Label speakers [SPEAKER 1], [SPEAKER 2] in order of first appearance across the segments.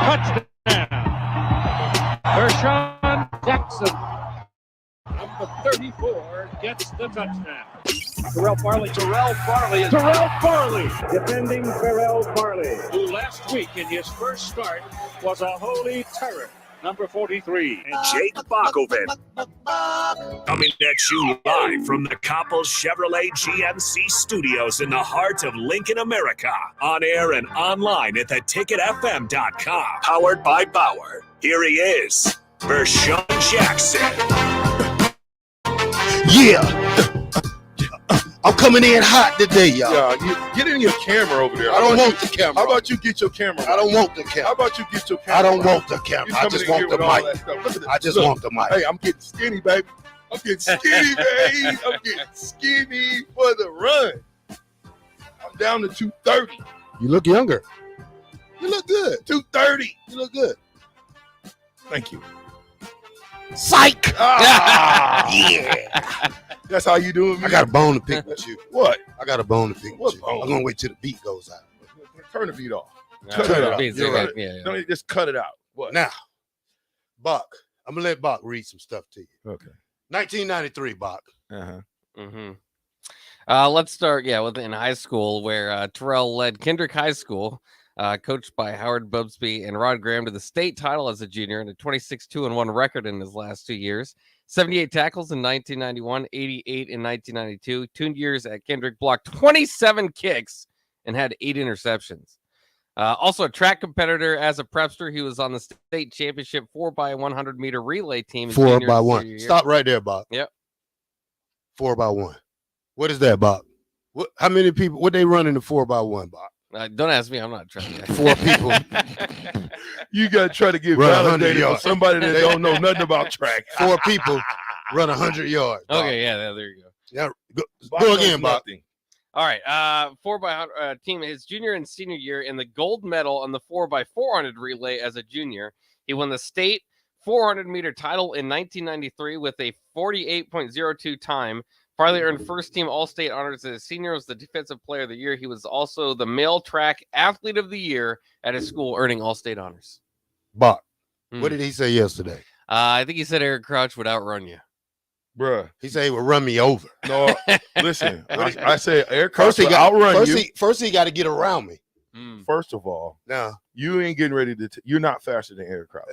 [SPEAKER 1] Touchdown. Vershawn Jackson, number 34, gets the touchdown. Terrell Farley, defending Terrell Farley, who last week in his first start was a holy terror. Number 43.
[SPEAKER 2] And Jake Bakoven. Coming at you live from the Coppels Chevrolet GMC studios in the heart of Lincoln, America. On air and online at theticketfm.com. Powered by Bauer. Here he is, Vershawn Jackson.
[SPEAKER 3] Yeah. I'm coming in hot today, y'all.
[SPEAKER 4] Yeah, you get in your camera over there.
[SPEAKER 3] I don't want the camera.
[SPEAKER 4] How about you get your camera?
[SPEAKER 3] I don't want the camera.
[SPEAKER 4] How about you get your camera?
[SPEAKER 3] I don't want the camera. I just want the mic. I just want the mic.
[SPEAKER 4] Hey, I'm getting skinny, baby. I'm getting skinny, baby. I'm getting skinny for the run. I'm down to 230.
[SPEAKER 3] You look younger.
[SPEAKER 4] You look good. 230.
[SPEAKER 3] You look good.
[SPEAKER 4] Thank you.
[SPEAKER 3] Psych.
[SPEAKER 4] Yeah. That's how you doing, man.
[SPEAKER 3] I got a bone to pick with you.
[SPEAKER 4] What?
[SPEAKER 3] I got a bone to pick
[SPEAKER 4] What
[SPEAKER 3] with you.
[SPEAKER 4] bone?
[SPEAKER 3] I'm going to wait till the beat goes out.
[SPEAKER 4] Turn the beat off.
[SPEAKER 3] Cut it out.
[SPEAKER 4] You're right.
[SPEAKER 5] Yeah.
[SPEAKER 4] Don't just cut it out. What?
[SPEAKER 3] Now, Bach, I'm going to let Bach read some stuff to you.
[SPEAKER 4] Okay.
[SPEAKER 3] 1993, Bach.
[SPEAKER 4] Uh-huh.
[SPEAKER 5] Mm-hmm. Let's start, with in high school where Terrell led Kendrick High School, coached by Howard Bubsby and Rod Graham, to the state title as a junior and a 26-2-1 record in his last 2 years. 78 tackles in 1991, 88 in 1992. 2 years at Kendrick, blocked 27 kicks and had 8 interceptions. Also a track competitor as a prepster. He was on the state championship 4x100 meter relay team.
[SPEAKER 3] 4x1. Stop right there, Bach.
[SPEAKER 5] Yep.
[SPEAKER 3] 4x1. What is that, Bach? How many people? What they running the 4x1, Bach?
[SPEAKER 5] Don't ask me. I'm not trying to.
[SPEAKER 3] 4 people.
[SPEAKER 4] You got to try to get
[SPEAKER 3] Run 100
[SPEAKER 4] validated for
[SPEAKER 3] yards.
[SPEAKER 4] somebody that don't know nothing about track.
[SPEAKER 3] 4 people run 100 yards. Bach.
[SPEAKER 5] Okay, there you go.
[SPEAKER 3] Yeah, go again, Bach.
[SPEAKER 5] All right, 4x100 team. His junior and senior year in the gold medal on the 4x400 relay as a junior. He won the state 400 meter title in 1993 with a 48.02 time. Farley earned first team All-State honors as a senior, was the defensive player of the year. He was also the male track athlete of the year at his school, earning All-State honors.
[SPEAKER 3] Bach, what did he say yesterday?
[SPEAKER 5] I think he said Eric Crouch would outrun you.
[SPEAKER 4] Bruh.
[SPEAKER 3] He said he would run me over.
[SPEAKER 4] No, listen. I said Eric Crouch would outrun you.
[SPEAKER 3] First he got to get around me.
[SPEAKER 4] First of all,
[SPEAKER 3] now
[SPEAKER 4] you ain't getting ready to. You're not faster than Eric Crouch.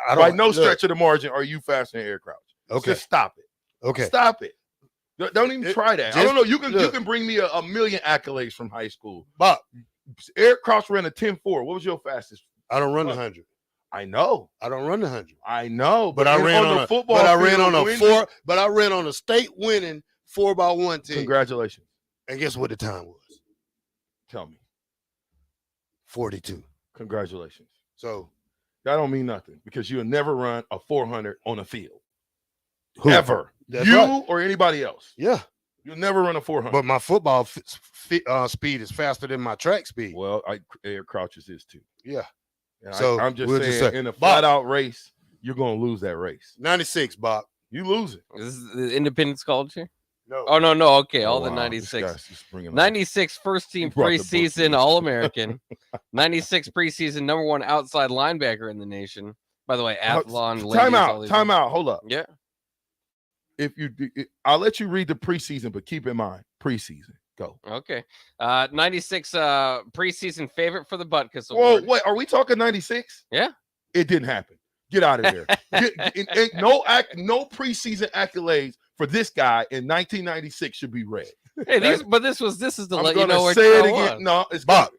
[SPEAKER 3] I
[SPEAKER 4] By no stretch of the margin are you faster than Eric Crouch.
[SPEAKER 3] Okay.
[SPEAKER 4] Just stop it.
[SPEAKER 3] Okay.
[SPEAKER 4] Stop it. Don't even try that. I don't know. You can bring me a million accolades from high school.
[SPEAKER 3] Bach,
[SPEAKER 4] Eric Crouch ran a 10-4. What was your fastest?
[SPEAKER 3] I don't run 100.
[SPEAKER 4] I know.
[SPEAKER 3] I don't run 100.
[SPEAKER 4] I know.
[SPEAKER 3] But I ran on a football. But I ran on a four. But I ran on a state winning 4x1 team.
[SPEAKER 4] Congratulations.
[SPEAKER 3] And guess what the time was?
[SPEAKER 4] Tell me.
[SPEAKER 3] 42.
[SPEAKER 4] Congratulations.
[SPEAKER 3] So
[SPEAKER 4] that don't mean nothing because you'll never run a 400 on a field.
[SPEAKER 3] Who?
[SPEAKER 4] Ever.
[SPEAKER 3] That's
[SPEAKER 4] you
[SPEAKER 3] right.
[SPEAKER 4] Or anybody else.
[SPEAKER 3] Yeah.
[SPEAKER 4] You'll never run a 400.
[SPEAKER 3] But my football speed is faster than my track speed.
[SPEAKER 4] Well, Eric Crouch's is too.
[SPEAKER 3] Yeah.
[SPEAKER 4] And
[SPEAKER 3] so
[SPEAKER 4] I'm just saying, in a flat-out race, you're going to lose that race.
[SPEAKER 3] 96, Bob.
[SPEAKER 4] You lose it.
[SPEAKER 5] Is this the Independence College here?
[SPEAKER 3] No.
[SPEAKER 5] Oh, no. Okay, all
[SPEAKER 4] wow.
[SPEAKER 5] the 96.
[SPEAKER 4] 96
[SPEAKER 5] first team preseason All-American. 96 preseason number 1 outside linebacker in the nation. By the way, Athlon.
[SPEAKER 4] Time out. Hold up.
[SPEAKER 5] Yeah.
[SPEAKER 4] I'll let you read the preseason, but keep in mind, preseason. Go.
[SPEAKER 5] Okay. 96 preseason favorite for the Butkus
[SPEAKER 4] Award.
[SPEAKER 5] Whoa,
[SPEAKER 4] wait, are we talking 96?
[SPEAKER 5] Yeah.
[SPEAKER 4] It didn't happen. Get out of there. No preseason accolades for this guy in 1996 should be read.
[SPEAKER 5] Hey, this is to let you know where
[SPEAKER 4] say it again. No, it's
[SPEAKER 3] Bob.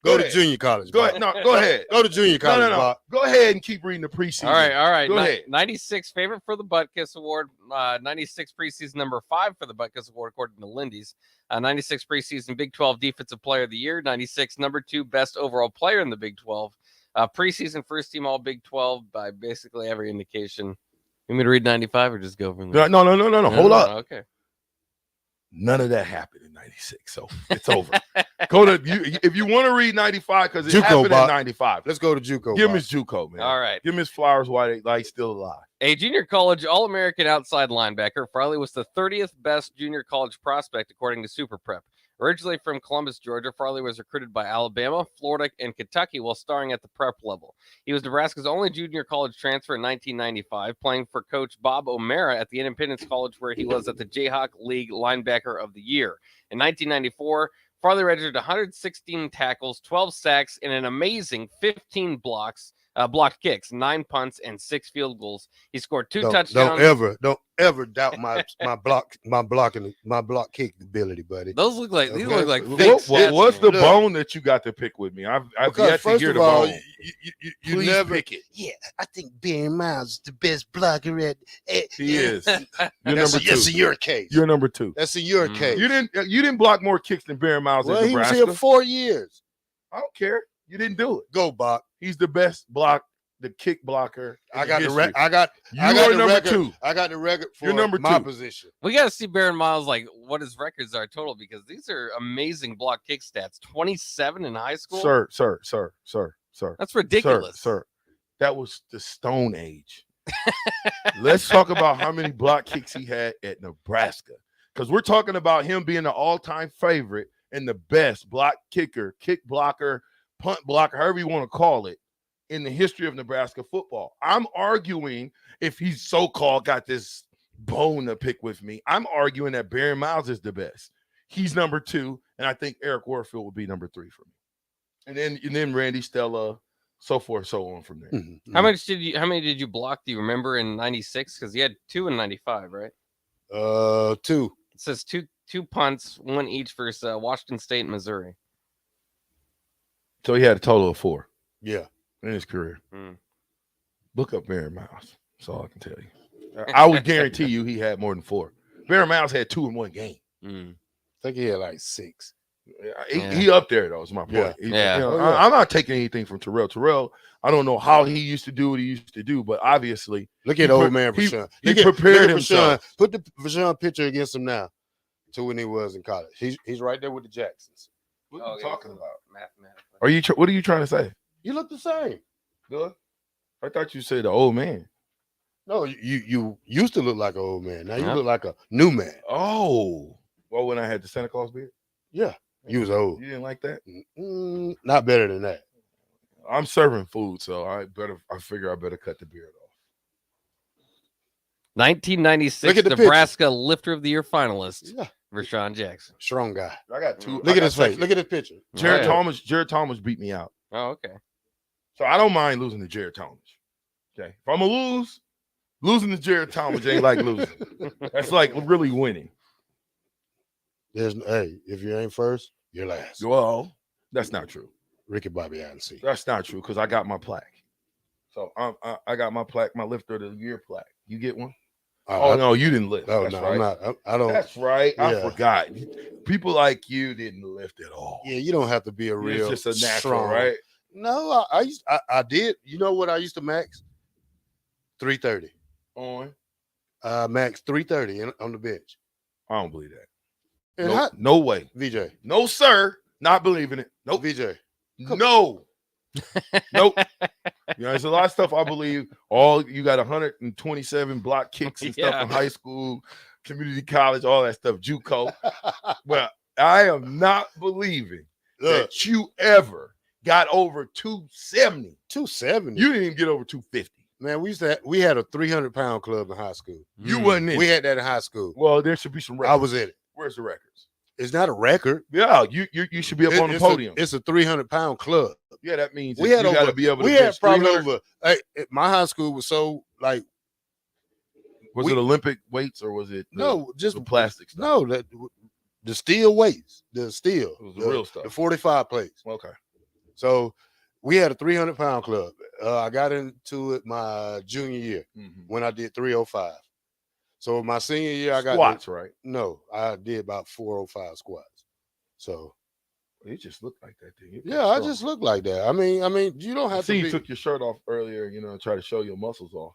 [SPEAKER 3] Go to junior college.
[SPEAKER 4] Go ahead. No, go ahead.
[SPEAKER 3] Go to junior college.
[SPEAKER 4] No. Go ahead and keep reading the preseason.
[SPEAKER 5] All right.
[SPEAKER 4] Go ahead.
[SPEAKER 5] 96 favorite for the Butkus Award. 96 preseason number 5 for the Butkus Award, according to Lindy's. 96 preseason Big 12 Defensive Player of the Year. 96 number 2 best overall player in the Big 12. Preseason first team All Big 12 by basically every indication. You want me to read 95 or just go from there?
[SPEAKER 4] No. Hold up.
[SPEAKER 5] Okay.
[SPEAKER 4] None of that happened in 96, so it's over. Go to if you want to read 95 because it happened in 95.
[SPEAKER 3] Let's go to JUCO.
[SPEAKER 4] Give him his JUCO, man.
[SPEAKER 5] All right.
[SPEAKER 4] Give him his flowers while he's still alive.
[SPEAKER 5] A junior college All-American outside linebacker, Farley was the 30th best junior college prospect according to Super Prep. Originally from Columbus, Georgia, Farley was recruited by Alabama, Florida, and Kentucky while starring at the prep level. He was Nebraska's only junior college transfer in 1995, playing for Coach Bob O'Mara at the Independence College, where he was at the Jayhawk League Linebacker of the Year. In 1994, Farley registered 116 tackles, 12 sacks, and an amazing 15 blocked kicks, 9 punts, and 6 field goals. He scored 2 touchdowns.
[SPEAKER 3] Don't ever doubt my block kick ability, buddy.
[SPEAKER 5] These look like
[SPEAKER 4] What's the bone that you got to pick with me? I've yet to hear the bone.
[SPEAKER 3] You
[SPEAKER 4] Please
[SPEAKER 3] never
[SPEAKER 4] pick it.
[SPEAKER 3] Yeah, I think Barry Miles is the best blocker at.
[SPEAKER 4] He is. You're
[SPEAKER 3] That's
[SPEAKER 4] number 2.
[SPEAKER 3] That's in your case.
[SPEAKER 4] You're number 2.
[SPEAKER 3] That's in your case.
[SPEAKER 4] You didn't block more kicks than Barry Miles in
[SPEAKER 3] Well, he was
[SPEAKER 4] Nebraska.
[SPEAKER 3] here 4 years.
[SPEAKER 4] I don't care. You didn't do it.
[SPEAKER 3] Go, Bach.
[SPEAKER 4] He's the best the kick blocker.
[SPEAKER 3] I got the
[SPEAKER 4] history.
[SPEAKER 3] record. I got the
[SPEAKER 4] number
[SPEAKER 3] record.
[SPEAKER 4] 2.
[SPEAKER 3] I got the record for
[SPEAKER 4] You're number
[SPEAKER 3] my
[SPEAKER 4] 2.
[SPEAKER 3] position.
[SPEAKER 5] We got to see Baron Miles, like, what his records are total, because these are amazing block kick stats. 27 in high school?
[SPEAKER 4] Sir.
[SPEAKER 5] That's ridiculous.
[SPEAKER 4] Sir. That was the Stone Age. Let's talk about how many block kicks he had at Nebraska. Because we're talking about him being the all-time favorite and the best block kicker, kick blocker, punt blocker, however you want to call it, in the history of Nebraska football. I'm arguing, if he's so-called got this bone to pick with me, I'm arguing that Barry Miles is the best. He's number 2, and I think Eric Warfield will be number 3 for me. And then Randy Stella, so forth, so on from there.
[SPEAKER 5] How many did you block? Do you remember in 96? Because he had 2 in 95, right?
[SPEAKER 3] 2.
[SPEAKER 5] It says two punts, 1 each versus Washington State and Missouri.
[SPEAKER 4] So he had a total of 4.
[SPEAKER 3] Yeah.
[SPEAKER 4] In his career.
[SPEAKER 5] Mm.
[SPEAKER 4] Look up Barry Miles. That's all I can tell you. I would guarantee you he had more than 4. Barry Miles had 2 in one game.
[SPEAKER 5] Mm.
[SPEAKER 3] I think he had like 6.
[SPEAKER 4] He up there, though, is my point.
[SPEAKER 5] Yeah.
[SPEAKER 4] I'm not taking anything from Terrell. Terrell, I don't know how he used to do what he used to do, but obviously.
[SPEAKER 3] Look at old man Vashawn.
[SPEAKER 4] He prepared himself.
[SPEAKER 3] Put the Vashawn picture against him now to when he was in college. He's right there with the Jacksons.
[SPEAKER 4] What are you talking about?
[SPEAKER 5] Mathematically.
[SPEAKER 4] What are you trying to say?
[SPEAKER 3] You look the same.
[SPEAKER 4] Good. I thought you said the old man.
[SPEAKER 3] No, you used to look like an old man. Now you look like a new man.
[SPEAKER 4] Oh. Well, when I had the Santa Claus beard?
[SPEAKER 3] Yeah. You was old.
[SPEAKER 4] You didn't like that?
[SPEAKER 3] Not better than that.
[SPEAKER 4] I'm serving food, so I figure I better cut the beard off.
[SPEAKER 5] 1996 Nebraska Lifter of the Year finalist, Rashawn Jackson.
[SPEAKER 3] Strong guy.
[SPEAKER 4] I got 2.
[SPEAKER 3] Look at his face. Look at his picture.
[SPEAKER 4] Jared Thomas beat me out.
[SPEAKER 5] Oh, okay.
[SPEAKER 4] So I don't mind losing to Jared Thomas. Okay. If I'm going to losing to Jared Thomas ain't like losing. That's like really winning.
[SPEAKER 3] If you ain't first, you're last.
[SPEAKER 4] Well, that's not true.
[SPEAKER 3] Ricky Bobby Ansey.
[SPEAKER 4] That's not true because I got my plaque. So I got my plaque, my Lifter of the Year plaque. You get one? No, you didn't lift.
[SPEAKER 3] Oh,
[SPEAKER 4] that's
[SPEAKER 3] no,
[SPEAKER 4] right.
[SPEAKER 3] I'm not. I don't.
[SPEAKER 4] That's right.
[SPEAKER 3] Yeah.
[SPEAKER 4] I forgot. People like you didn't lift at all.
[SPEAKER 3] Yeah, you don't have to be a real.
[SPEAKER 4] It's just a natural,
[SPEAKER 3] strong,
[SPEAKER 4] right?
[SPEAKER 3] No, I did. You know what I used to max? 330
[SPEAKER 4] on.
[SPEAKER 3] Max 330 on the bench.
[SPEAKER 4] I don't believe that.
[SPEAKER 3] And
[SPEAKER 4] no way.
[SPEAKER 3] VJ.
[SPEAKER 4] No, sir. Not believing it. Nope.
[SPEAKER 3] VJ.
[SPEAKER 4] No. Nope. There's a lot of stuff I believe. You got 127 block kicks and stuff in high school, community college, all that stuff, JUCO. Well, I am not believing that you ever got over 270.
[SPEAKER 3] 270.
[SPEAKER 4] You didn't even get over 250.
[SPEAKER 3] Man, we had a 300-pound club in high school.
[SPEAKER 4] You wasn't in.
[SPEAKER 3] We had that in high school.
[SPEAKER 4] Well, there should be some records.
[SPEAKER 3] I was in it.
[SPEAKER 4] Where's the records?
[SPEAKER 3] It's not a record.
[SPEAKER 4] Yeah, you should be up on the podium.
[SPEAKER 3] It's a 300-pound club.
[SPEAKER 4] Yeah, that means
[SPEAKER 3] we had
[SPEAKER 4] got to be able to.
[SPEAKER 3] We had probably over. My high school was so like.
[SPEAKER 4] Was it Olympic weights or was it
[SPEAKER 3] just
[SPEAKER 4] the plastics?
[SPEAKER 3] No, the steel weights, the steel,
[SPEAKER 4] it was the real stuff,
[SPEAKER 3] the 45 plates.
[SPEAKER 4] Okay,
[SPEAKER 3] so we had a 300-pound club. I got into it my junior year when I did 305. So my senior year, I got
[SPEAKER 4] squats, right?
[SPEAKER 3] No, I did about 405 squats. So
[SPEAKER 4] you just look like that, dude.
[SPEAKER 3] Yeah, I just look like that. I mean, you don't have to.
[SPEAKER 4] You took your shirt off earlier, try to show your muscles off.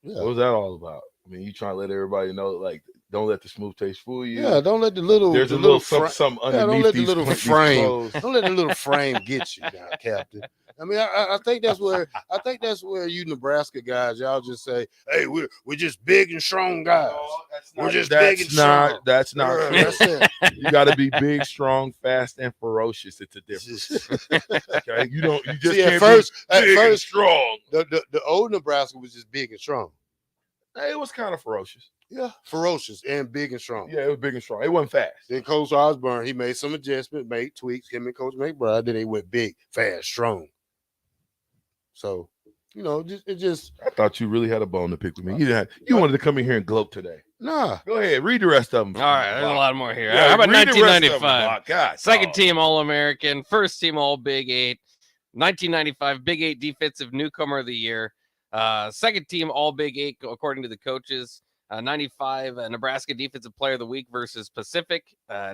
[SPEAKER 3] Yeah.
[SPEAKER 4] What was that all about? I mean, you trying to let everybody know, like, don't let the smooth taste fool you.
[SPEAKER 3] Yeah, don't let the little.
[SPEAKER 4] There's a little something underneath.
[SPEAKER 3] Don't let the little frame.
[SPEAKER 4] Clothes.
[SPEAKER 3] Don't let the little frame get you now, Captain. I mean, I think that's where you Nebraska guys, y'all just say, hey, we're just big and strong guys. We're just big and strong.
[SPEAKER 4] That's not true.
[SPEAKER 3] That's it.
[SPEAKER 4] You got to be big, strong, fast, and ferocious. It's a difference. Okay, you just
[SPEAKER 3] See,
[SPEAKER 4] can't
[SPEAKER 3] at first,
[SPEAKER 4] and strong.
[SPEAKER 3] The old Nebraska was just big and strong.
[SPEAKER 4] It was kind of ferocious.
[SPEAKER 3] Yeah, ferocious and big and strong.
[SPEAKER 4] Yeah, it was big and strong. It wasn't fast.
[SPEAKER 3] Then Coach Osborne, he made some adjustments, made tweaks. Him and Coach McBride, then they went big, fast, strong. So, it just.
[SPEAKER 4] I thought you really had a bone to pick with me. You wanted to come in here and gloat today.
[SPEAKER 3] Nah.
[SPEAKER 4] Go ahead, read the rest of them.
[SPEAKER 5] All right, there's a lot more here.
[SPEAKER 4] Yeah,
[SPEAKER 5] How about
[SPEAKER 4] read the rest of them,
[SPEAKER 5] 1995?
[SPEAKER 4] God,
[SPEAKER 5] Second team All-American, first team All Big 8, 1995 Big 8 Defensive Newcomer of the Year, second team All Big 8 according to the coaches. 95 Nebraska Defensive Player of the Week versus Pacific,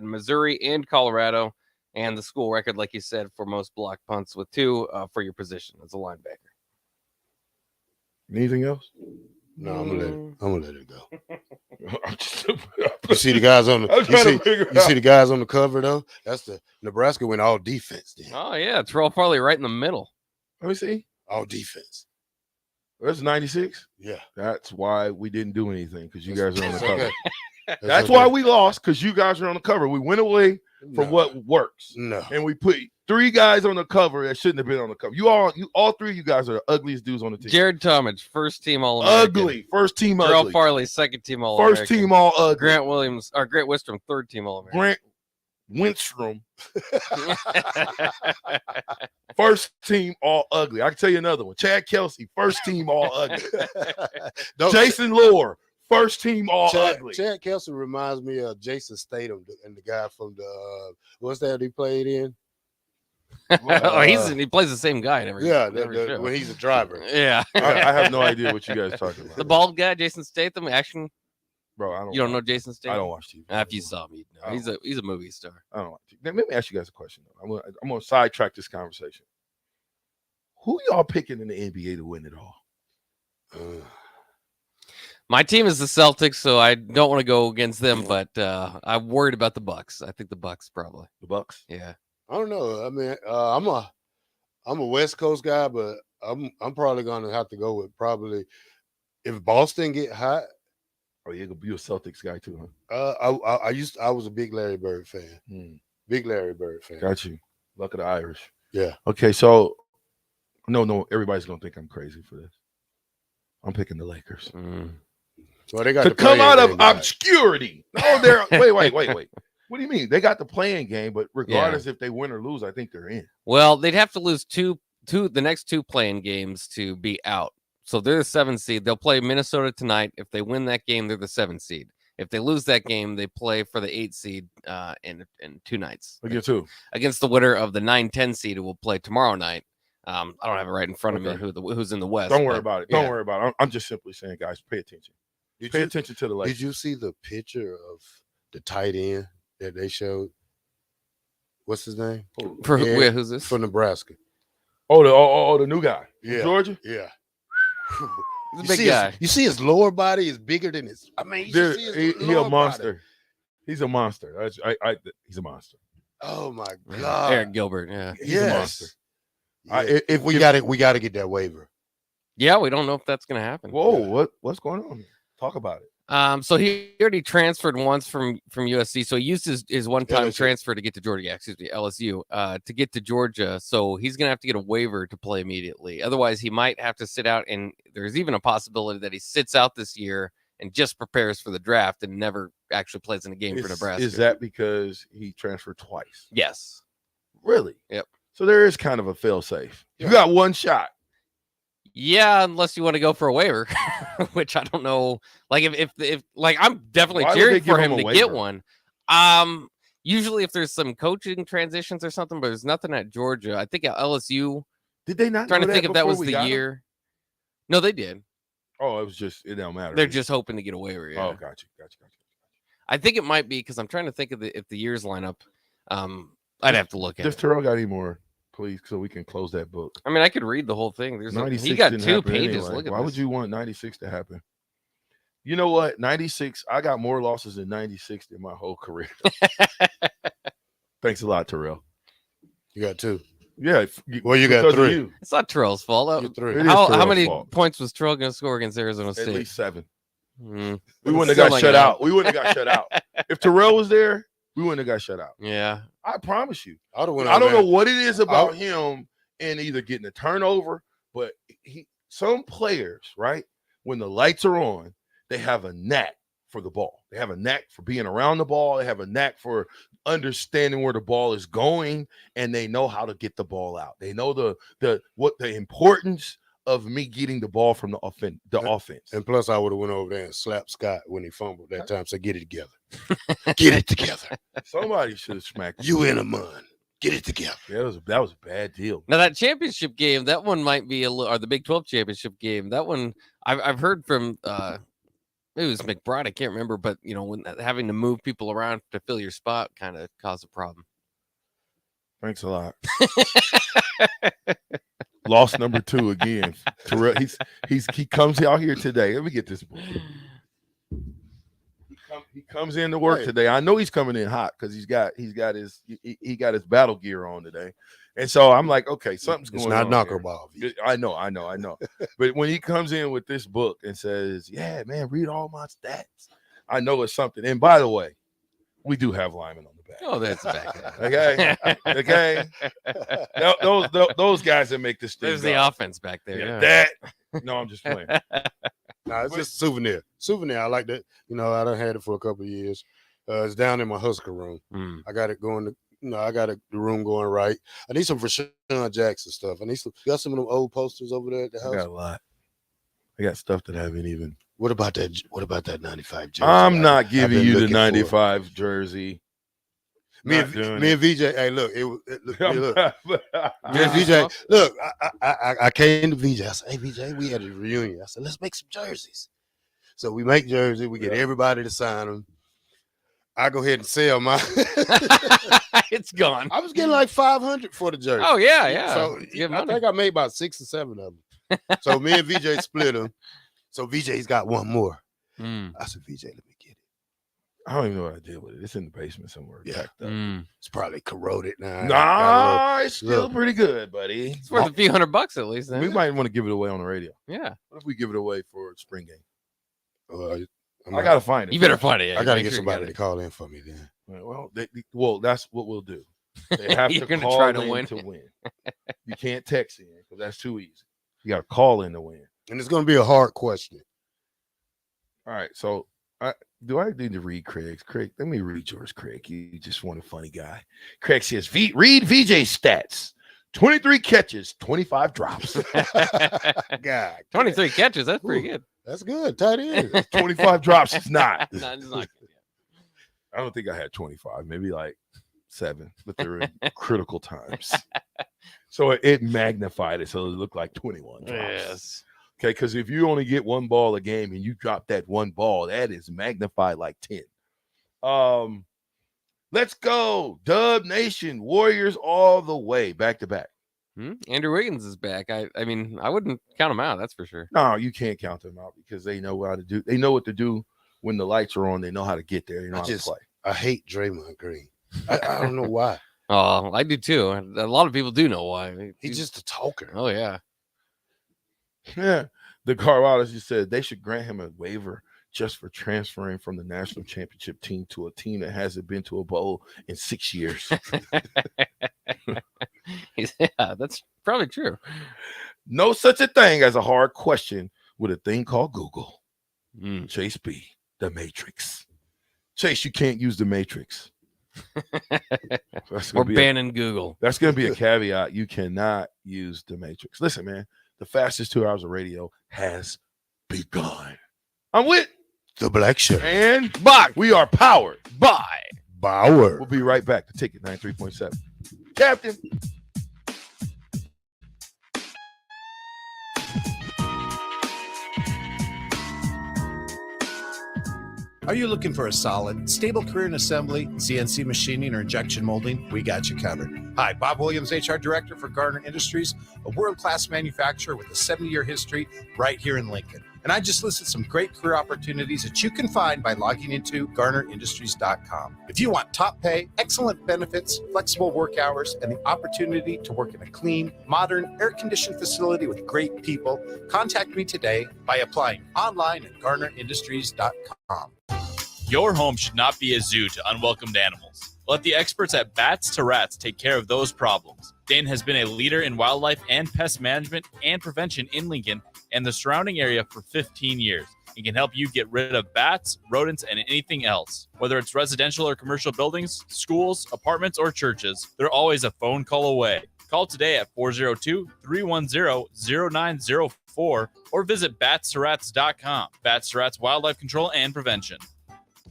[SPEAKER 5] Missouri, and Colorado. And the school record, like you said, for most block punts with 2 for your position as a linebacker.
[SPEAKER 4] Anything else?
[SPEAKER 3] No, I'm gonna let it go. You see the guys on the see the guys on the cover though? That's the Nebraska went all defense then.
[SPEAKER 5] Oh yeah, Terrell Farley right in the middle.
[SPEAKER 4] Let me see.
[SPEAKER 3] All defense.
[SPEAKER 4] That's 96.
[SPEAKER 3] Yeah.
[SPEAKER 4] That's why we didn't do anything, because you guys are on the cover.
[SPEAKER 3] Okay.
[SPEAKER 4] That's why we lost, because you guys are on the cover. We went away from what works.
[SPEAKER 3] No.
[SPEAKER 4] And we put 3 guys on the cover that shouldn't have been on the cover. All 3 of you guys are the ugliest dudes on the team.
[SPEAKER 5] Jared Talmadge, first team All-American.
[SPEAKER 4] Ugly. First team
[SPEAKER 5] Terrell
[SPEAKER 4] ugly.
[SPEAKER 5] Farley, second team All-American.
[SPEAKER 4] First team all ugly.
[SPEAKER 5] Grant Wistrom, third team All-American.
[SPEAKER 4] Grant Winstrom. First team all ugly. I can tell you another one. Chad Kelsey, first team all ugly. Jason Lohr, first team all ugly.
[SPEAKER 3] Chad Kelsey reminds me of Jason Statham and the guy from the what's that he played in?
[SPEAKER 5] He plays the same guy in every show.
[SPEAKER 3] When he's a driver.
[SPEAKER 5] Yeah.
[SPEAKER 4] I have no idea what you guys are talking about.
[SPEAKER 5] The bald guy, Jason Statham, action.
[SPEAKER 4] Bro,
[SPEAKER 5] you don't know Jason Statham?
[SPEAKER 4] I don't watch TV.
[SPEAKER 5] If you saw him, you'd know. He's a movie star.
[SPEAKER 4] I don't watch TV. Let me ask you guys a question, though. I'm gonna sidetrack this conversation. Who y'all picking in the NBA to win it all?
[SPEAKER 5] My team is the Celtics, so I don't want to go against them, but I'm worried about the Bucks. I think the Bucks probably.
[SPEAKER 4] The Bucks?
[SPEAKER 5] Yeah.
[SPEAKER 3] I don't know. I mean, I'm a West Coast guy, but I'm probably gonna have to go with probably if Boston get hot.
[SPEAKER 4] Oh, you're a Celtics guy too,
[SPEAKER 3] huh? I was a big Larry Bird fan. Big Larry Bird fan.
[SPEAKER 4] Got you. Luck of the Irish.
[SPEAKER 3] Yeah.
[SPEAKER 4] Okay, so no, everybody's gonna think I'm crazy for this. I'm picking the Lakers.
[SPEAKER 3] Well, they got
[SPEAKER 4] to come out of obscurity. Oh, they're wait. What do you mean? They got the playing game, but regardless if they win or lose, I think they're in.
[SPEAKER 5] Well, they'd have to lose the next 2 playing games to be out. So they're the 7th seed. They'll play Minnesota tonight. If they win that game, they're the 7th seed. If they lose that game, they play for the 8th seed in 2 nights.
[SPEAKER 4] Against who?
[SPEAKER 5] Against the winner of the 9-10 seed, who will play tomorrow night. I don't have it right in front of me who's in the West.
[SPEAKER 4] Don't worry about it. Don't worry about it. I'm just simply saying, guys, pay attention. Pay attention to the Lakers.
[SPEAKER 3] Did you see the picture of the tight end that they showed? What's his name?
[SPEAKER 5] Who's this?
[SPEAKER 3] For Nebraska.
[SPEAKER 4] Oh, the new guy.
[SPEAKER 3] Yeah.
[SPEAKER 4] Georgia?
[SPEAKER 3] Yeah.
[SPEAKER 5] He's a big guy.
[SPEAKER 3] You see his lower body is bigger than his. I mean,
[SPEAKER 4] he's a monster. Body. He's a monster. He's a monster.
[SPEAKER 3] Oh my God,
[SPEAKER 5] Eric Gilbert. Yeah,
[SPEAKER 3] he's a monster. If we got to get that waiver.
[SPEAKER 5] Yeah, we don't know if that's going to happen.
[SPEAKER 4] Whoa, what's going on here? Talk about it.
[SPEAKER 5] So he already transferred once from USC. So he used his one-time transfer to get to Georgia. Excuse me, LSU. To get to Georgia. So he's gonna have to get a waiver to play immediately. Otherwise, he might have to sit out. And there's even a possibility that he sits out this year and just prepares for the draft and never actually plays in a game for Nebraska.
[SPEAKER 4] Is that because he transferred twice?
[SPEAKER 5] Yes.
[SPEAKER 4] Really?
[SPEAKER 5] Yep.
[SPEAKER 4] So there is kind of a fail-safe. You got one shot.
[SPEAKER 5] Yeah, unless you want to go for a waiver, which I don't know. Like if like I'm definitely cheering for him to get one. Usually if there's some coaching transitions or something, but there's nothing at Georgia. I think at LSU.
[SPEAKER 4] Did they not?
[SPEAKER 5] Trying to think if that was the year. No, they did.
[SPEAKER 4] Oh, it was just it don't matter.
[SPEAKER 5] They're just hoping to get a waiver. Yeah.
[SPEAKER 4] Oh, gotcha.
[SPEAKER 5] I think it might be because I'm trying to think of if the years line up. I'd have to look at.
[SPEAKER 4] Does Terrell got any more? Please, so we can close that book.
[SPEAKER 5] I mean, I could read the whole thing.
[SPEAKER 4] He
[SPEAKER 5] got 2 pages.
[SPEAKER 4] Anyway.
[SPEAKER 5] Look at
[SPEAKER 4] Why would you want 96 to happen? You know what? 96, I got more losses in 96 than my whole career. Thanks a lot, Terrell.
[SPEAKER 3] You got 2.
[SPEAKER 4] Yeah.
[SPEAKER 3] Well, you got
[SPEAKER 4] because of
[SPEAKER 3] 3.
[SPEAKER 4] you.
[SPEAKER 5] It's not Terrell's fault.
[SPEAKER 3] You're 3.
[SPEAKER 4] It is
[SPEAKER 5] How
[SPEAKER 4] Terrell's
[SPEAKER 5] many
[SPEAKER 4] fault.
[SPEAKER 5] points was Terrell going to score against Arizona State?
[SPEAKER 4] At least 7.
[SPEAKER 5] Mm.
[SPEAKER 4] We wouldn't have
[SPEAKER 5] Still
[SPEAKER 4] got
[SPEAKER 5] not
[SPEAKER 4] shut
[SPEAKER 5] gonna
[SPEAKER 4] out. We wouldn't have got shut out. If Terrell was there, we wouldn't have got shut out.
[SPEAKER 5] Yeah.
[SPEAKER 4] I promise you.
[SPEAKER 3] I don't
[SPEAKER 4] know what it is about him and either getting a turnover, but some players, right, when the lights are on, they have a knack for the ball. They have a knack for being around the ball. They have a knack for understanding where the ball is going, and they know how to get the ball out. They know the importance of me getting the ball from the offense.
[SPEAKER 3] And plus, I would have went over there and slapped Scott when he fumbled that time. So get it together. Get it together.
[SPEAKER 4] Somebody should have smacked
[SPEAKER 3] you in a mun. Get it together.
[SPEAKER 4] Yeah, that was a bad deal.
[SPEAKER 5] Now that championship game, that one might be or the Big 12 championship game. That one I've heard from maybe it was McBride. I can't remember, but when having to move people around to fill your spot kind of caused a problem.
[SPEAKER 4] Thanks a lot. Loss number 2 again. Terrell, he comes out here today. Let me get this boy. He comes in to work today. I know he's coming in hot because he got his battle gear on today, and so I'm like, okay, something's going on.
[SPEAKER 3] It's not knuckleball.
[SPEAKER 4] I know. But when he comes in with this book and says, "Yeah, man, read all my stats," I know it's something. And by the way, we do have linemen on the back.
[SPEAKER 5] Oh, that's back.
[SPEAKER 4] Okay. Those guys that make this thing.
[SPEAKER 5] There's the offense back there.
[SPEAKER 4] Yeah,
[SPEAKER 5] Yeah.
[SPEAKER 4] that. No, I'm just playing.
[SPEAKER 3] No, it's just souvenir. I like that. I done had it for a couple of years. It's down in my Husker room. I got it going. I got the room going right. I need some for Sean Jackson stuff. You got some of them old posters over there at the house?
[SPEAKER 4] I got a lot. I got stuff that I haven't even.
[SPEAKER 3] What about that 95 jersey?
[SPEAKER 4] I'm not giving you the 95 jersey.
[SPEAKER 3] Me and VJ. Hey, look. Look. Me and VJ.
[SPEAKER 4] Uh-huh.
[SPEAKER 3] Look. I came to VJ. I said, "Hey, VJ, we had a reunion." I said, "Let's make some jerseys." So we make jerseys. We get everybody to sign them. I go ahead and sell mine.
[SPEAKER 5] It's gone.
[SPEAKER 3] I was getting like 500 for the jersey.
[SPEAKER 5] Oh yeah.
[SPEAKER 3] So I think I made about 6 or 7 of them. So me and VJ split them. So VJ's got one more. I said, VJ, let me get it.
[SPEAKER 4] I don't even know what I did with it. It's in the basement somewhere.
[SPEAKER 3] Yeah.
[SPEAKER 5] It's
[SPEAKER 3] probably corroded now.
[SPEAKER 4] Nah, it's still pretty good, buddy.
[SPEAKER 5] It's worth a few $100 at least.
[SPEAKER 4] We might want to give it away on the radio.
[SPEAKER 5] Yeah.
[SPEAKER 4] What if we give it away for a spring game?
[SPEAKER 3] I
[SPEAKER 4] gotta find it.
[SPEAKER 5] You better find it. Yeah.
[SPEAKER 3] I gotta get somebody to call in for me then.
[SPEAKER 4] Well, that's what we'll do. They have
[SPEAKER 5] You're
[SPEAKER 4] to
[SPEAKER 5] gonna
[SPEAKER 4] call
[SPEAKER 5] try
[SPEAKER 4] in
[SPEAKER 5] to win.
[SPEAKER 4] You can't text in because that's too easy. You got to call in to win.
[SPEAKER 3] And it's going to be a hard question.
[SPEAKER 4] All right. So do I need to read Craig's? Craig, let me read yours, Craig. You just want a funny guy. Craig says, read VJ stats. 23 catches, 25 drops.
[SPEAKER 3] God.
[SPEAKER 5] 23 catches. That's pretty good.
[SPEAKER 3] That's good. Tight end.
[SPEAKER 4] 25 drops is not.
[SPEAKER 5] No, it's not good.
[SPEAKER 4] I don't think I had 25, maybe like 7, but they were in critical times. So it magnified it so it looked like 21 drops.
[SPEAKER 5] Yes.
[SPEAKER 4] Okay, because if you only get one ball a game and you drop that one ball, that is magnified like 10. Let's go. Dub Nation, Warriors all the way, back to back.
[SPEAKER 5] Andrew Wiggins is back. I mean, I wouldn't count him out. That's for sure.
[SPEAKER 4] No, you can't count them out because they know how to do. They know what to do when the lights are on. They know how to get there. They know how to play.
[SPEAKER 3] I hate Draymond Green. I don't know why.
[SPEAKER 5] Oh, I do too. A lot of people do know why.
[SPEAKER 3] He's just a talker.
[SPEAKER 5] Oh yeah.
[SPEAKER 4] Yeah. The Carvalho just said they should grant him a waiver just for transferring from the national championship team to a team that hasn't been to a bowl in 6 years.
[SPEAKER 5] Yeah, that's probably true.
[SPEAKER 4] No such a thing as a hard question with a thing called Google. Chase B, the Matrix. Chase, you can't use the Matrix.
[SPEAKER 5] We're banning Google.
[SPEAKER 4] That's going to be a caveat. You cannot use the Matrix. Listen, man, the fastest 2 hours of radio has begun. I'm with
[SPEAKER 3] the Black Shirt.
[SPEAKER 4] And Bach. We are powered
[SPEAKER 5] by
[SPEAKER 3] Bauer.
[SPEAKER 4] We'll be right back. The Ticket 93.7. Captain.
[SPEAKER 6] Are you looking for a solid, stable career in assembly, CNC machining, or injection molding? We got you covered. Hi, Bob Williams, HR Director for Gardner Industries, a world-class manufacturer with a 70-year history right here in Lincoln. And I just listed some great career opportunities that you can find by logging into GarnerIndustries.com. If you want top pay, excellent benefits, flexible work hours, and the opportunity to work in a clean, modern, air-conditioned facility with great people, contact me today by applying online at GarnerIndustries.com.
[SPEAKER 7] Your home should not be a zoo to unwelcomed animals. Let the experts at Bats to Rats take care of those problems. Dane has been a leader in wildlife and pest management and prevention in Lincoln and the surrounding area for 15 years. He can help you get rid of bats, rodents, and anything else. Whether it's residential or commercial buildings, schools, apartments, or churches, they're always a phone call away. Call today at 402-310-0904 or visit batsterats.com. Bats to Rats Wildlife Control and Prevention.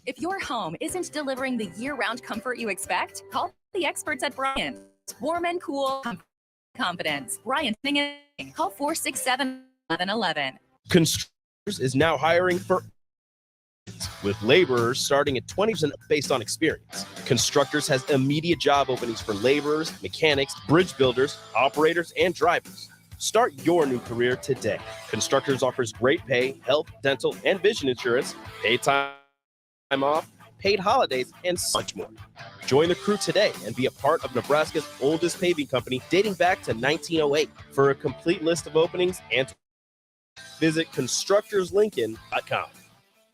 [SPEAKER 8] If your home isn't delivering the year-round comfort you expect, call the experts at Bryant. Warm and cool confidence. Bryant, call 467-1111.
[SPEAKER 9] Constructors is now hiring for with laborers starting at 20% based on experience. Constructors has immediate job openings for laborers, mechanics, bridge builders, operators, and drivers. Start your new career today. Constructors offers great pay, health, dental, and vision insurance, paid time off, paid holidays, and so much more. Join the crew today and be a part of Nebraska's oldest paving company dating back to 1908. For a complete list of openings and visit constructorslincoln.com.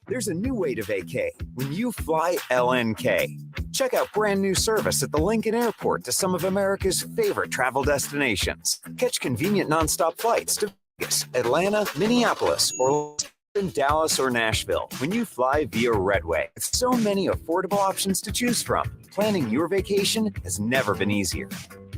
[SPEAKER 10] There's a new way to vacay when you fly LNK. Check out brand new service at the Lincoln Airport to some of America's favorite travel destinations. Catch convenient nonstop flights to Vegas, Atlanta, Minneapolis, or in Dallas or Nashville when you fly via Redway. With so many affordable options to choose from, planning your vacation has never been easier.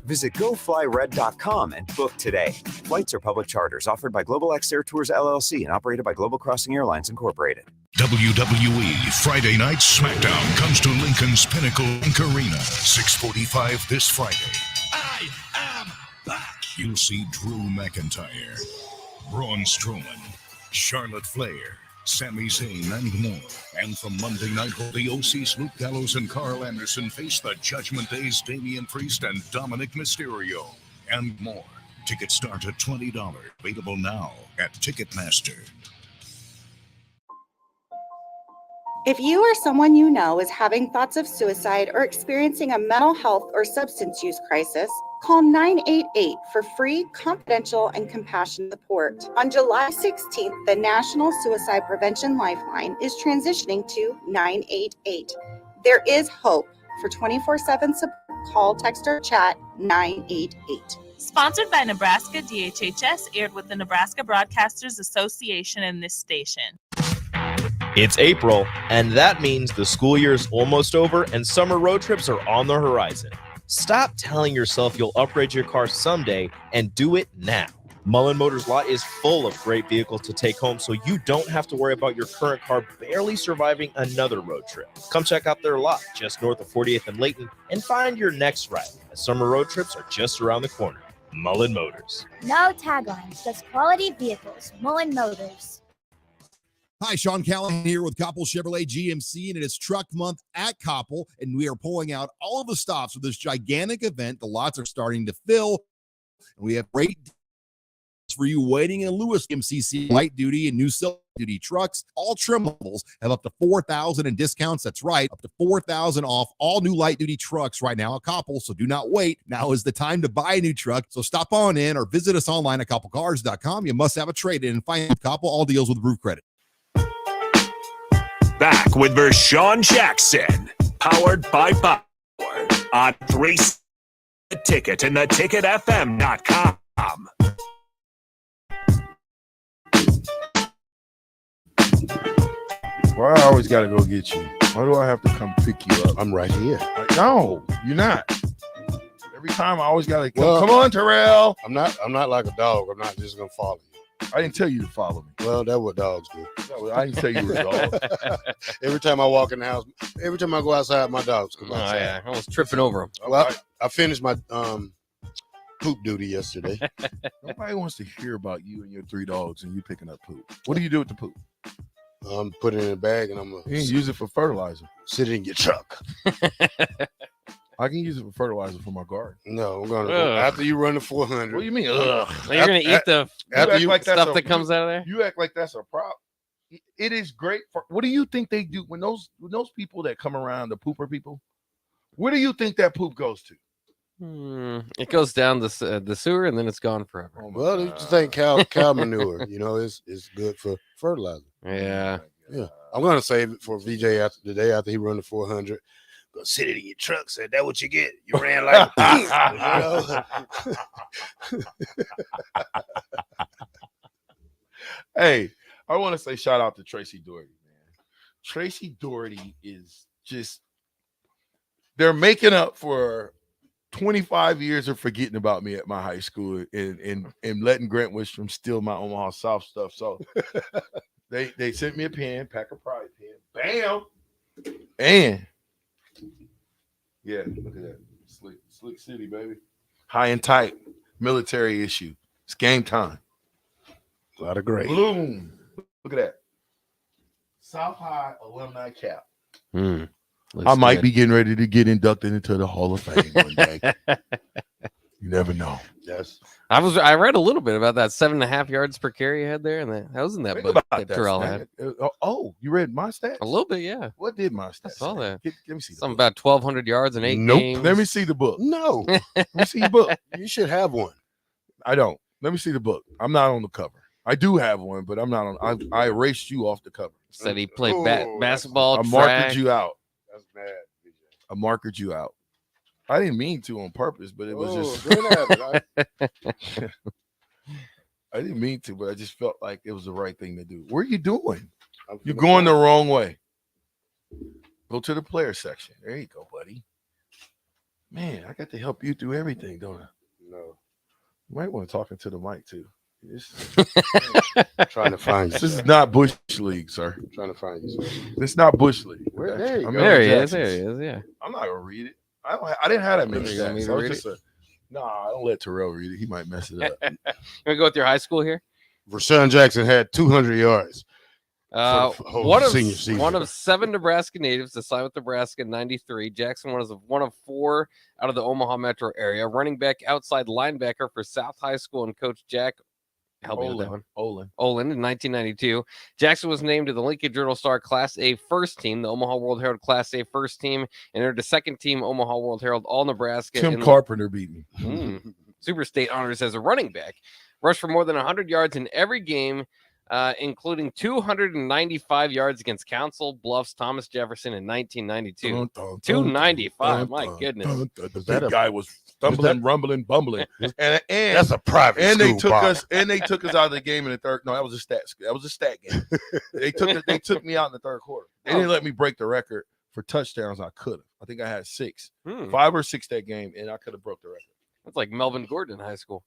[SPEAKER 10] Visit goflyred.com and book today. Flights are public charters offered by Global X Air Tours LLC and operated by Global Crossing Airlines Incorporated.
[SPEAKER 11] WWE Friday Night SmackDown comes to Lincoln's Pinnacle Arena, 6:45 this Friday.
[SPEAKER 2] I am back.
[SPEAKER 11] You'll see Drew McIntyre, Braun Strowman, Charlotte Flair, Sami Zayn, and more. And from Monday night, the OC's Luke Gallows and Carl Anderson face the Judgment Day's Damian Priest and Dominic Mysterio, and more. Tickets start at $20. Available now at Ticketmaster.
[SPEAKER 12] If you or someone you know is having thoughts of suicide or experiencing a mental health or substance use crisis, call 988 for free, confidential, and compassionate support. On July 16th, the National Suicide Prevention Lifeline is transitioning to 988. There is hope. For 24/7 support, call, text, or chat 988.
[SPEAKER 13] Sponsored by Nebraska DHHS, aired with the Nebraska Broadcasters Association and this station.
[SPEAKER 9] It's April, and that means the school year is almost over and summer road trips are on the horizon. Stop telling yourself you'll upgrade your car someday and do it now. Mullen Motors lot is full of great vehicles to take home, so you don't have to worry about your current car barely surviving another road trip. Come check out their lot just north of 48th and Layton and find your next ride, as summer road trips are just around the corner. Mullen Motors.
[SPEAKER 14] No taglines, just quality vehicles. Mullen Motors.
[SPEAKER 15] Hi, Sean Callahan here with Koppel Chevrolet GMC, and it is Truck Month at Koppel, and we are pulling out all of the stops for this gigantic event. The lots are starting to fill, and we have great deals for you waiting in Lewis MCC light duty and new silver duty trucks. All trim levels have up to $4,000 in discounts. That's right, up to $4,000 off all new light duty trucks right now at Koppel. So do not wait. Now is the time to buy a new truck. So stop on in or visit us online at koppelcars.com. You must have a trade-in and find Koppel. All deals with approved credit.
[SPEAKER 2] Back with Vershawn Jackson, powered by Power on 3 The Ticket and theticketfm.com.
[SPEAKER 4] Why I always got to go get you? Why do I have to come pick you up?
[SPEAKER 3] I'm right here.
[SPEAKER 4] No, you're not. Every time I always got to come on, Terrell.
[SPEAKER 3] I'm not like a dog. I'm not just going to follow you.
[SPEAKER 4] I didn't tell you to follow me.
[SPEAKER 3] Well, that's what dogs do.
[SPEAKER 4] No, I didn't tell you to dog.
[SPEAKER 3] Every time I walk in the house, every time I go outside, my dogs come outside.
[SPEAKER 5] Oh, yeah. I was tripping over him.
[SPEAKER 3] Well, I finished my poop duty yesterday.
[SPEAKER 4] Nobody wants to hear about you and your 3 dogs and you picking up poop. What do you do with the poop?
[SPEAKER 3] I'm putting it in a bag and I'm going
[SPEAKER 4] to use it for fertilizer.
[SPEAKER 3] Sit it in your truck.
[SPEAKER 4] I can use it for fertilizer for my garden.
[SPEAKER 3] No, I'm gonna go after you run the 400.
[SPEAKER 4] What do you mean? Ugh.
[SPEAKER 5] You're gonna eat the stuff that comes out of there.
[SPEAKER 4] You act like that's a problem. It is great for. What do you think they do when those people that come around, the pooper people? Where do you think that poop goes to?
[SPEAKER 5] It goes down the sewer and then it's gone forever.
[SPEAKER 3] Oh, well, you just think cow manure, is good for fertilizer.
[SPEAKER 5] Yeah.
[SPEAKER 3] Yeah. I'm gonna save it for VJ after the day after he run the 400. Go sit it in your truck. Said that what you get? You ran like
[SPEAKER 4] Hey, I want to say shout out to Tracy Doherty, man. Tracy Doherty is just they're making up for 25 years of forgetting about me at my high school and letting Grant Wistrom steal my Omaha South stuff. So they sent me a pen, Packer Pride pen. Bam! And yeah, look at that. Slick City, baby. High and tight. Military issue. It's game time.
[SPEAKER 3] A lot of great.
[SPEAKER 4] Bloom. Look at that. South High alumni cap. I might be getting ready to get inducted into the Hall of Fame one day. You never know.
[SPEAKER 3] Yes.
[SPEAKER 5] I read a little bit about that 7.5 yards per carry you had there, and that wasn't that book that Terrell had.
[SPEAKER 4] Oh, you read my stats?
[SPEAKER 5] A little bit, yeah.
[SPEAKER 4] What did my stats?
[SPEAKER 5] I saw that.
[SPEAKER 4] Let me see.
[SPEAKER 5] Something about 1,200 yards in 8 games.
[SPEAKER 4] Let me see the book.
[SPEAKER 3] No.
[SPEAKER 4] Let me see your book.
[SPEAKER 3] You should have one.
[SPEAKER 4] I don't. Let me see the book. I'm not on the cover. I do have one, but I'm not on. I erased you off the cover.
[SPEAKER 5] Said he played basketball.
[SPEAKER 4] I marked you out.
[SPEAKER 3] That's bad.
[SPEAKER 4] I marked you out. I didn't mean to on purpose, but it was just. I didn't mean to, but I just felt like it was the right thing to do. What are you doing? You're going the wrong way. Go to the player section. There you go, buddy. Man, I got to help you through everything, don't I?
[SPEAKER 3] No.
[SPEAKER 4] You might want to talk into the mic too.
[SPEAKER 3] Trying to find you.
[SPEAKER 4] This is not Bush League, sir.
[SPEAKER 3] I'm trying to find you. Sir.
[SPEAKER 4] It's not Bush League.
[SPEAKER 3] There you go.
[SPEAKER 5] There he is. Yeah.
[SPEAKER 4] I'm not gonna read it. I didn't have that many
[SPEAKER 5] You want me
[SPEAKER 4] stats.
[SPEAKER 5] to read it?
[SPEAKER 4] I don't let Terrell read it. He might mess it up.
[SPEAKER 5] You want to go with your high school here?
[SPEAKER 3] Rashawn Jackson had 200 yards.
[SPEAKER 5] One of 7 Nebraska natives to sign with Nebraska in '93. Jackson was one of 4 out of the Omaha metro area. Running back, outside linebacker for South High School, and Coach Jack. Help me with that one. Olin in 1992. Jackson was named to the Lincoln Journal-Star Class A first team, the Omaha World Herald Class A first team, and entered the second team Omaha World Herald All Nebraska.
[SPEAKER 4] Tim Carpenter beat me.
[SPEAKER 5] Super State honors as a running back. Rushed for more than 100 yards in every game, including 295 yards against Council Bluffs, Thomas Jefferson in 1992. 295, my goodness.
[SPEAKER 4] That guy was stumbling, rumbling, bumbling, and
[SPEAKER 3] that's a private.
[SPEAKER 4] And
[SPEAKER 3] school
[SPEAKER 4] they took
[SPEAKER 3] bar.
[SPEAKER 4] us, and they took us out of the game in the third. No, that was a stat. That was a stat game. They took me out in the third quarter. They didn't let me break the record for touchdowns. I could have. I think I had 6, 5 or 6 that game, and I could have broke the record.
[SPEAKER 5] That's like Melvin Gordon in high school.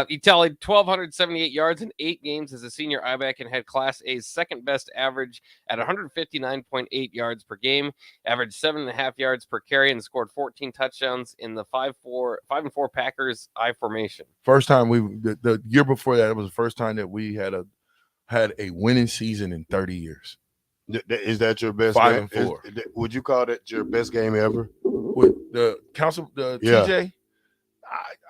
[SPEAKER 5] He tallied 1,278 yards in 8 games as a senior I-back and had Class A's second best average at 159.8 yards per game, averaged 7.5 yards per carry, and scored 14 touchdowns in the 5-4 Packers I formation.
[SPEAKER 4] First time the year before that, it was the first time that we had a winning season in 30 years.
[SPEAKER 3] Is that your best
[SPEAKER 4] 5
[SPEAKER 3] game?
[SPEAKER 4] and 4.
[SPEAKER 3] Would you call that your best game ever?
[SPEAKER 4] With the TJ?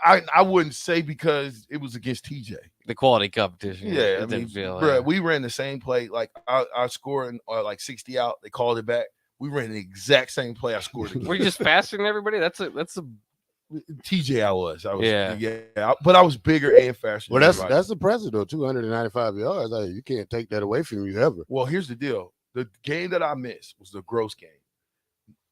[SPEAKER 4] I wouldn't say, because it was against TJ.
[SPEAKER 5] The quality competition.
[SPEAKER 4] Yeah,
[SPEAKER 5] it didn't feel.
[SPEAKER 4] Bro, we ran the same play. Like I scored like 60 out. They called it back. We ran the exact same play I scored again.
[SPEAKER 5] Were you just faster than everybody? That's a
[SPEAKER 4] TJ. I was yeah. But I was bigger and faster.
[SPEAKER 3] Well, that's impressive though. 295 yards. You can't take that away from you ever.
[SPEAKER 4] Well, here's the deal. The game that I missed was the Gross game.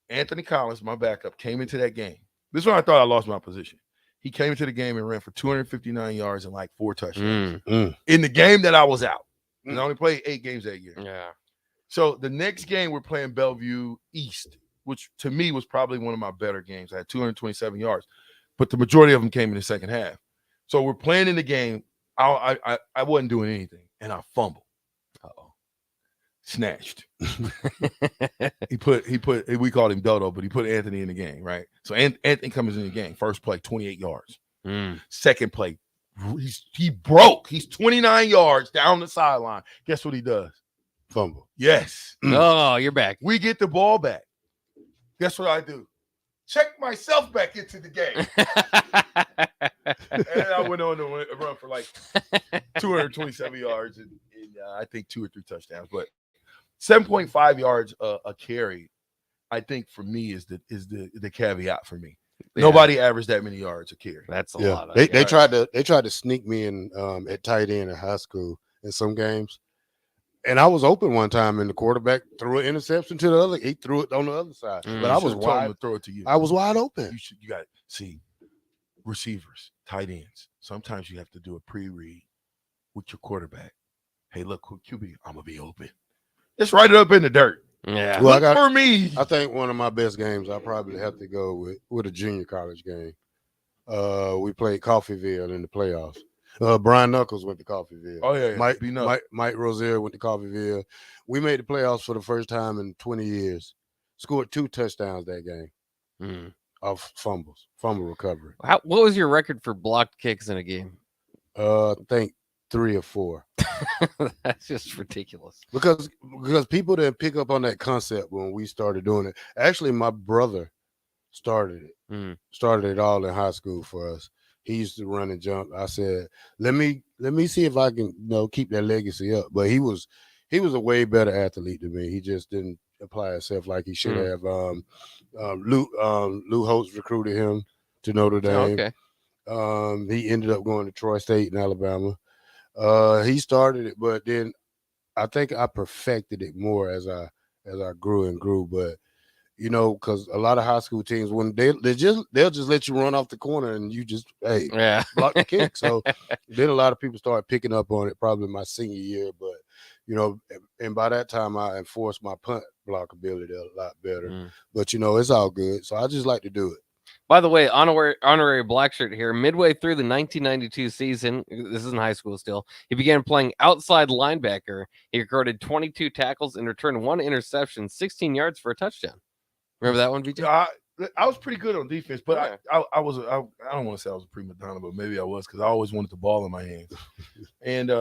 [SPEAKER 4] Anthony Collins, my backup, came into that game. This is when I thought I lost my position. He came into the game and ran for 259 yards and like 4 touchdowns in the game that I was out. And I only played 8 games that year.
[SPEAKER 5] Yeah.
[SPEAKER 4] So the next game we're playing Bellevue East, which to me was probably one of my better games. I had 227 yards, but the majority of them came in the second half. So we're playing in the game. I wasn't doing anything, and I fumbled. Snatched. he put we called him Dodo, but he put Anthony in the game, right? So Anthony comes in the game. First play, 28 yards. Second play, he broke. He's 29 yards down the sideline. Guess what he does?
[SPEAKER 3] Fumble.
[SPEAKER 4] Yes.
[SPEAKER 5] Oh, you're back.
[SPEAKER 4] We get the ball back. Guess what I do? check myself back into the game. And I went on to run for like 227 yards and I think 2 or 3 touchdowns. But 7.5 yards a carry, I think for me is the caveat for me. Yeah. Nobody averaged that many yards a carry.
[SPEAKER 5] That's a lot.
[SPEAKER 3] They tried to sneak me in at tight end in high school in some games. And I was open one time, and the quarterback threw an interception to the other. He threw it on the other side, but I was wide.
[SPEAKER 4] To throw it to you.
[SPEAKER 3] I was wide open.
[SPEAKER 4] You got to see receivers, tight ends. Sometimes you have to do a pre-read with your quarterback. Hey, look, QB, I'm gonna be open. Just write it up in the dirt.
[SPEAKER 5] Yeah.
[SPEAKER 3] Well,
[SPEAKER 4] for me.
[SPEAKER 3] I think one of my best games, I probably have to go with a junior college game. We played Coffeyville in the playoffs. Brian Knuckles went to Coffeyville.
[SPEAKER 4] Oh, yeah.
[SPEAKER 3] Mike Rozier went to Coffeyville. We made the playoffs for the first time in 20 years. Scored 2 touchdowns that game off fumble recovery.
[SPEAKER 5] What was your record for blocked kicks in a game?
[SPEAKER 3] I think 3 or 4.
[SPEAKER 5] That's just ridiculous.
[SPEAKER 3] Because people didn't pick up on that concept when we started doing it. Actually, my brother started it. Started it all in high school for us. He used to run and jump. I said, let me see if I can keep that legacy up. But he was a way better athlete than me. He just didn't apply himself like he should have. Lou Holtz recruited him to Notre Dame.
[SPEAKER 5] Okay.
[SPEAKER 3] He ended up going to Troy State in Alabama. He started it, but then I think I perfected it more as I grew and grew. But because a lot of high school teams, when they'll just let you run off the corner and you just block the kick. So then a lot of people started picking up on it probably my senior year. But and by that time I enforced my punt block ability a lot better. But it's all good. So I just like to do it.
[SPEAKER 5] By the way, honorary black shirt here. Midway through the 1992 season, this is in high school still, he began playing outside linebacker. He recorded 22 tackles and returned 1 interception, 16 yards for a touchdown. Remember that one, VJ?
[SPEAKER 4] I was pretty good on defense, but I don't want to say I was a prima donna, but maybe I was because I always wanted the ball in my hands. And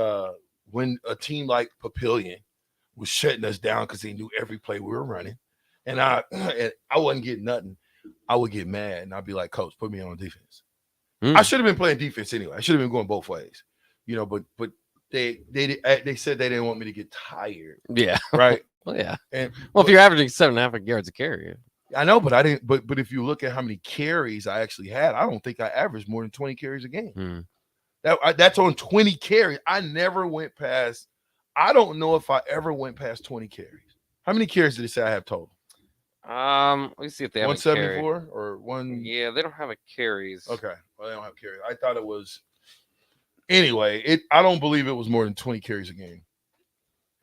[SPEAKER 4] when a team like Papillion was shutting us down because they knew every play we were running, and I wasn't getting nothing, I would get mad and I'd be like, Coach, put me on defense. I should have been playing defense anyway. I should have been going both ways, but they said they didn't want me to get tired.
[SPEAKER 5] Yeah.
[SPEAKER 4] Right.
[SPEAKER 5] Well, yeah.
[SPEAKER 4] And
[SPEAKER 5] if you're averaging 7.5 yards a carry.
[SPEAKER 4] I know, but I didn't. But if you look at how many carries I actually had, I don't think I averaged more than 20 carries a game. That's on 20 carries. I never went past. I don't know if I ever went past 20 carries. How many carries did they say I have total?
[SPEAKER 5] Let me see if they have
[SPEAKER 4] 174 or one.
[SPEAKER 5] Yeah, they don't have a carries.
[SPEAKER 4] Okay, well they don't have carries. I thought it was. Anyway, I don't believe it was more than 20 carries a game.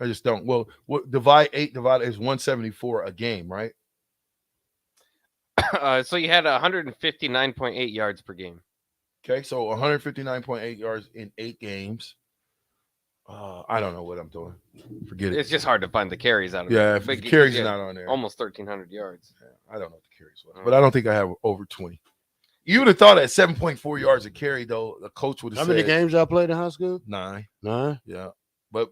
[SPEAKER 4] I just don't. Well, divide is 174 a game, right?
[SPEAKER 5] So you had 159.8 yards per game.
[SPEAKER 4] Okay, so 159.8 yards in 8 games. I don't know what I'm doing. Forget it.
[SPEAKER 5] It's just hard to find the carries out of it.
[SPEAKER 4] Yeah, if the carries are not on there.
[SPEAKER 5] Almost 1,300 yards.
[SPEAKER 4] Yeah, I don't know what the carries was, but I don't think I have over 20. You would have thought at 7.4 yards a carry, though, the coach would have said.
[SPEAKER 3] How many games y'all played in high school?
[SPEAKER 4] 9.
[SPEAKER 3] 9?
[SPEAKER 4] Yeah. But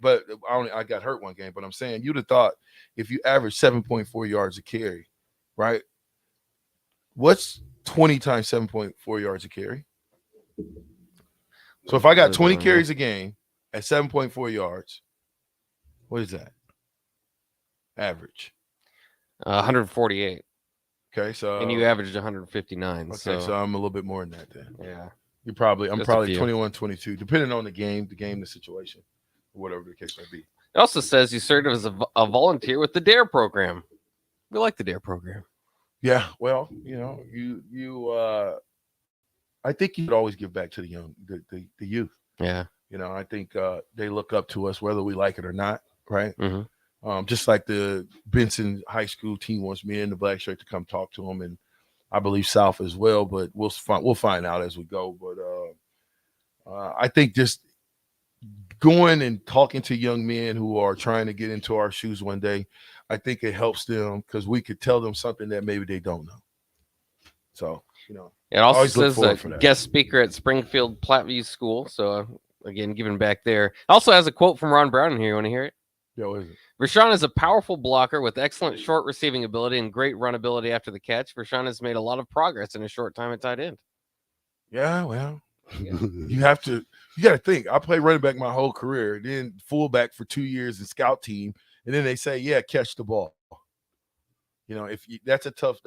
[SPEAKER 4] I got hurt one game. But I'm saying you'd have thought if you average 7.4 yards a carry, right? What's 20 times 7.4 yards a carry? So if I got 20 carries a game at 7.4 yards, what is that? Average.
[SPEAKER 5] 148.
[SPEAKER 4] Okay, so
[SPEAKER 5] and you averaged 159.
[SPEAKER 4] Okay, so I'm a little bit more than that then.
[SPEAKER 5] Yeah.
[SPEAKER 4] I'm probably 21, 22, depending on the game, the situation, whatever the case may be.
[SPEAKER 5] It also says you served as a volunteer with the DARE program. We like the DARE program.
[SPEAKER 4] Yeah, well, I think you would always give back to the young, the youth.
[SPEAKER 5] Yeah.
[SPEAKER 4] I think they look up to us whether we like it or not, right?
[SPEAKER 5] Mm-hmm.
[SPEAKER 4] Just like the Benson High School team wants me in the black shirt to come talk to them, and I believe South as well, but we'll find out as we go. But I think just going and talking to young men who are trying to get into our shoes one day, I think it helps them because we could tell them something that maybe they don't know. So,
[SPEAKER 5] it also says a guest speaker at Springfield Platteview School. So again, giving back there. Also has a quote from Ron Brown in here. You want to hear it?
[SPEAKER 4] Yeah, what is it?
[SPEAKER 5] Rashawn is a powerful blocker with excellent short receiving ability and great run ability after the catch. Rashawn has made a lot of progress in a short time at tight end.
[SPEAKER 4] Yeah, well, you got to think. I played running back my whole career, then fullback for 2 years in scout team, and then they say, yeah, catch the ball. You know, that's a tough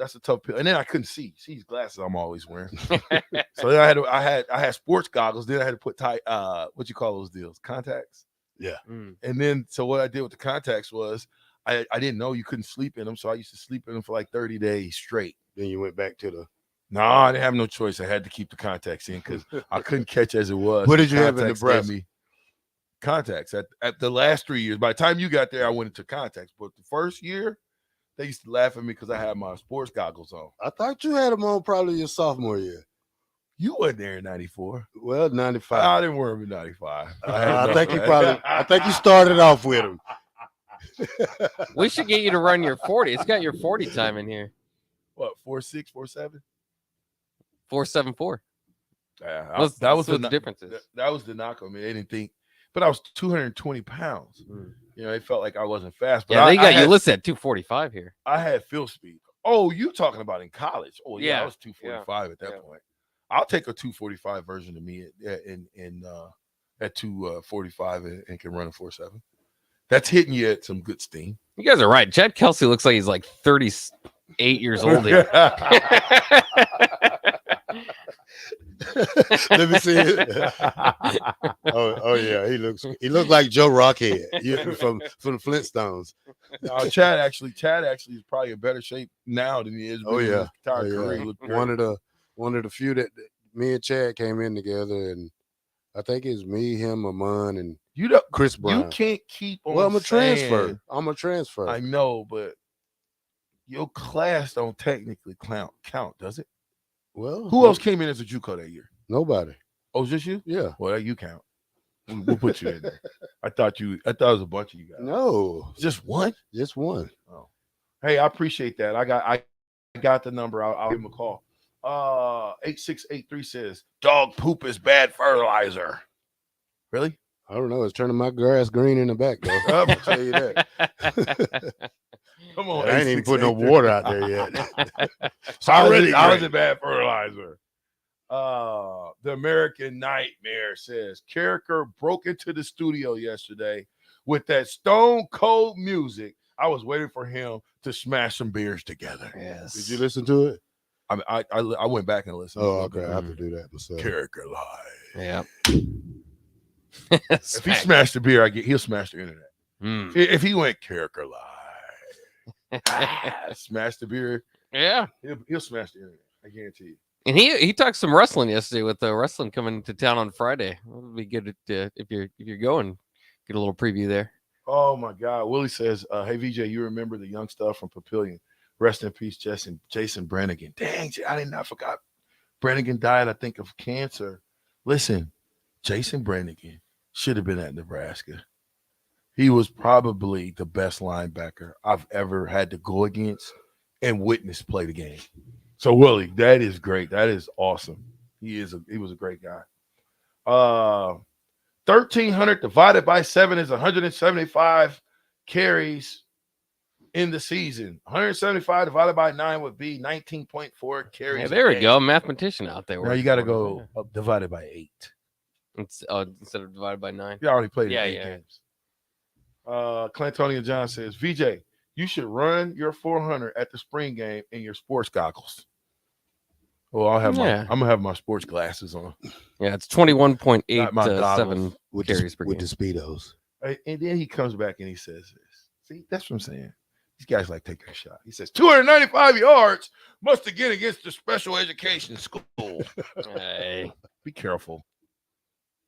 [SPEAKER 4] pill. And then I couldn't see. See these glasses I'm always wearing. So then I had sports goggles. Then I had to put what you call those deals? Contacts.
[SPEAKER 3] Yeah.
[SPEAKER 4] And then so what I did with the contacts was I didn't know you couldn't sleep in them, so I used to sleep in them for like 30 days straight.
[SPEAKER 3] Then you went back to the.
[SPEAKER 4] No, I didn't have no choice. I had to keep the contacts in because I couldn't catch as it was.
[SPEAKER 3] What did you have in
[SPEAKER 4] Contacts
[SPEAKER 3] Nebraska?
[SPEAKER 4] gave me contacts at the last 3 years. By the time you got there, I went into contacts. But the first year, they used to laugh at me because I had my sports goggles on.
[SPEAKER 3] I thought you had them on probably your sophomore year.
[SPEAKER 4] You wasn't there in 94.
[SPEAKER 3] Well, 95.
[SPEAKER 4] I didn't wear them in 95.
[SPEAKER 3] I think you started off with them.
[SPEAKER 5] We should get you to run your 40. It's got your 40 time in here.
[SPEAKER 4] What, 4.6, 4.7?
[SPEAKER 5] 4.74.
[SPEAKER 4] Yeah, that was
[SPEAKER 5] the difference.
[SPEAKER 4] That was the knock on me. They didn't think, but I was 220 pounds. You know, they felt like I wasn't fast. But
[SPEAKER 5] Yeah, they got you listed at 245 here.
[SPEAKER 4] I had field speed. Oh, you talking about in college? Oh, yeah, I
[SPEAKER 5] Yeah.
[SPEAKER 4] was 245 at that point. I'll take a 245 version of me at 245 and can run a 4.7. That's hitting you at some good steam.
[SPEAKER 5] You guys are right. Chad Kelsey looks like he's like 38 years old here.
[SPEAKER 3] Let me see it. Oh yeah, he looks like Joe Rockhead from the Flintstones.
[SPEAKER 4] No, Chad actually is probably in better shape now than he is.
[SPEAKER 3] Oh yeah,
[SPEAKER 4] entire career. He looked great.
[SPEAKER 3] One of the few that me and Chad came in together, and I think it's me, him, Amon, and Chris Brown.
[SPEAKER 4] You can't keep on.
[SPEAKER 3] Well, I'm a
[SPEAKER 4] saying,
[SPEAKER 3] transfer.
[SPEAKER 4] I know, but your class don't technically count, does it?
[SPEAKER 3] Well,
[SPEAKER 4] who else came in as a JUCO that year?
[SPEAKER 3] Nobody.
[SPEAKER 4] Oh, just you?
[SPEAKER 3] Yeah.
[SPEAKER 4] Well, you count. We'll put you in there. I thought it was a bunch of you guys.
[SPEAKER 3] No,
[SPEAKER 4] just one.
[SPEAKER 3] Just one.
[SPEAKER 4] Oh, hey, I appreciate that. I got the number. I'll give him a call. 8683 says dog poop is bad fertilizer. Really?
[SPEAKER 3] I don't know. It's turning my grass green in the back, though. I'm gonna tell you that.
[SPEAKER 4] Come on,
[SPEAKER 3] I ain't even put no water out there yet.
[SPEAKER 4] So how is it bad fertilizer? The American Nightmare says Carricker broke into the studio yesterday with that stone cold music. I was waiting for him to smash some beers together.
[SPEAKER 5] Yes.
[SPEAKER 3] Did you listen to it?
[SPEAKER 4] I went back and listened.
[SPEAKER 3] Oh, okay. I have to do that myself.
[SPEAKER 4] Carricker live.
[SPEAKER 5] Yeah.
[SPEAKER 4] If he smashed the beer, he'll smash the internet. If he went Carricker live, smash the beer.
[SPEAKER 5] Yeah,
[SPEAKER 4] he'll smash the internet. I guarantee you.
[SPEAKER 5] And he talked some wrestling yesterday with the wrestling coming to town on Friday. It would be good if you're going, get a little preview there.
[SPEAKER 4] Oh my God! Willie says, "Hey VJ, you remember the young stuff from Papillion? Rest in peace, Jason Brannigan. Dang, I did not forgot. Brannigan died, I think, of cancer. Listen, Jason Brannigan should have been at Nebraska. He was probably the best linebacker I've ever had to go against and witness play the game. So Willie, that is great. That is awesome. He was a great guy. 1,300 divided by 7 is 175 carries in the season. 175 divided by 9 would be 19.4 carries.
[SPEAKER 5] Yeah, there we go. Mathematician out there.
[SPEAKER 4] Now you got to go up divided by 8.
[SPEAKER 5] It's instead of divided by 9.
[SPEAKER 4] You already played
[SPEAKER 5] 8
[SPEAKER 4] games. Clantonia John says, VJ, you should run your 400 at the spring game in your sports goggles. Well, I'm gonna have my sports glasses on.
[SPEAKER 5] Yeah, it's 21.87 carries per game.
[SPEAKER 3] With the Speedos.
[SPEAKER 4] And then he comes back and he says this. See, that's what I'm saying. These guys like taking a shot. He says 295 yards must again against the special education school.
[SPEAKER 5] Hey,
[SPEAKER 4] be careful.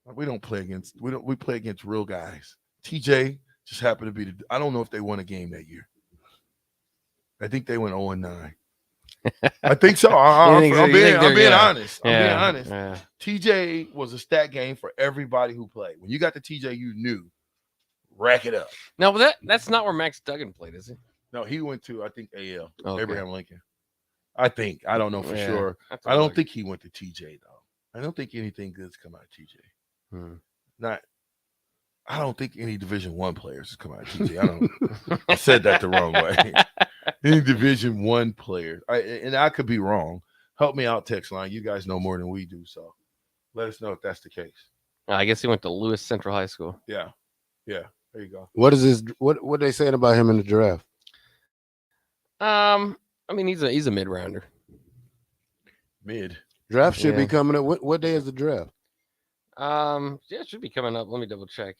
[SPEAKER 4] We don't play against we play against real guys. TJ just happened to be I don't know if they won a game that year. I think they went 0-9. I think so. I'm being honest. I'm being honest.
[SPEAKER 5] Yeah.
[SPEAKER 4] TJ was a stat game for everybody who played. When you got to TJ, you knew. Rack it up.
[SPEAKER 5] No, but that's not where Max Duggan played, is he?
[SPEAKER 4] No, he went to, I think, AL.
[SPEAKER 5] Okay.
[SPEAKER 4] Abraham Lincoln. I think. I don't know for sure. I don't think he went to TJ, though. I don't think anything good's come out of TJ. Not. I don't think any Division I players is coming out of TJ. I said that the wrong way. Any Division I players. And I could be wrong. Help me out, text line. You guys know more than we do, so let us know if that's the case.
[SPEAKER 5] I guess he went to Lewis Central High School.
[SPEAKER 4] Yeah. There you go.
[SPEAKER 3] What is his? What they saying about him in the draft?
[SPEAKER 5] I mean, he's a mid rounder.
[SPEAKER 4] Mid
[SPEAKER 3] draft should be coming up. What day is the draft?
[SPEAKER 5] It should be coming up. Let me double check.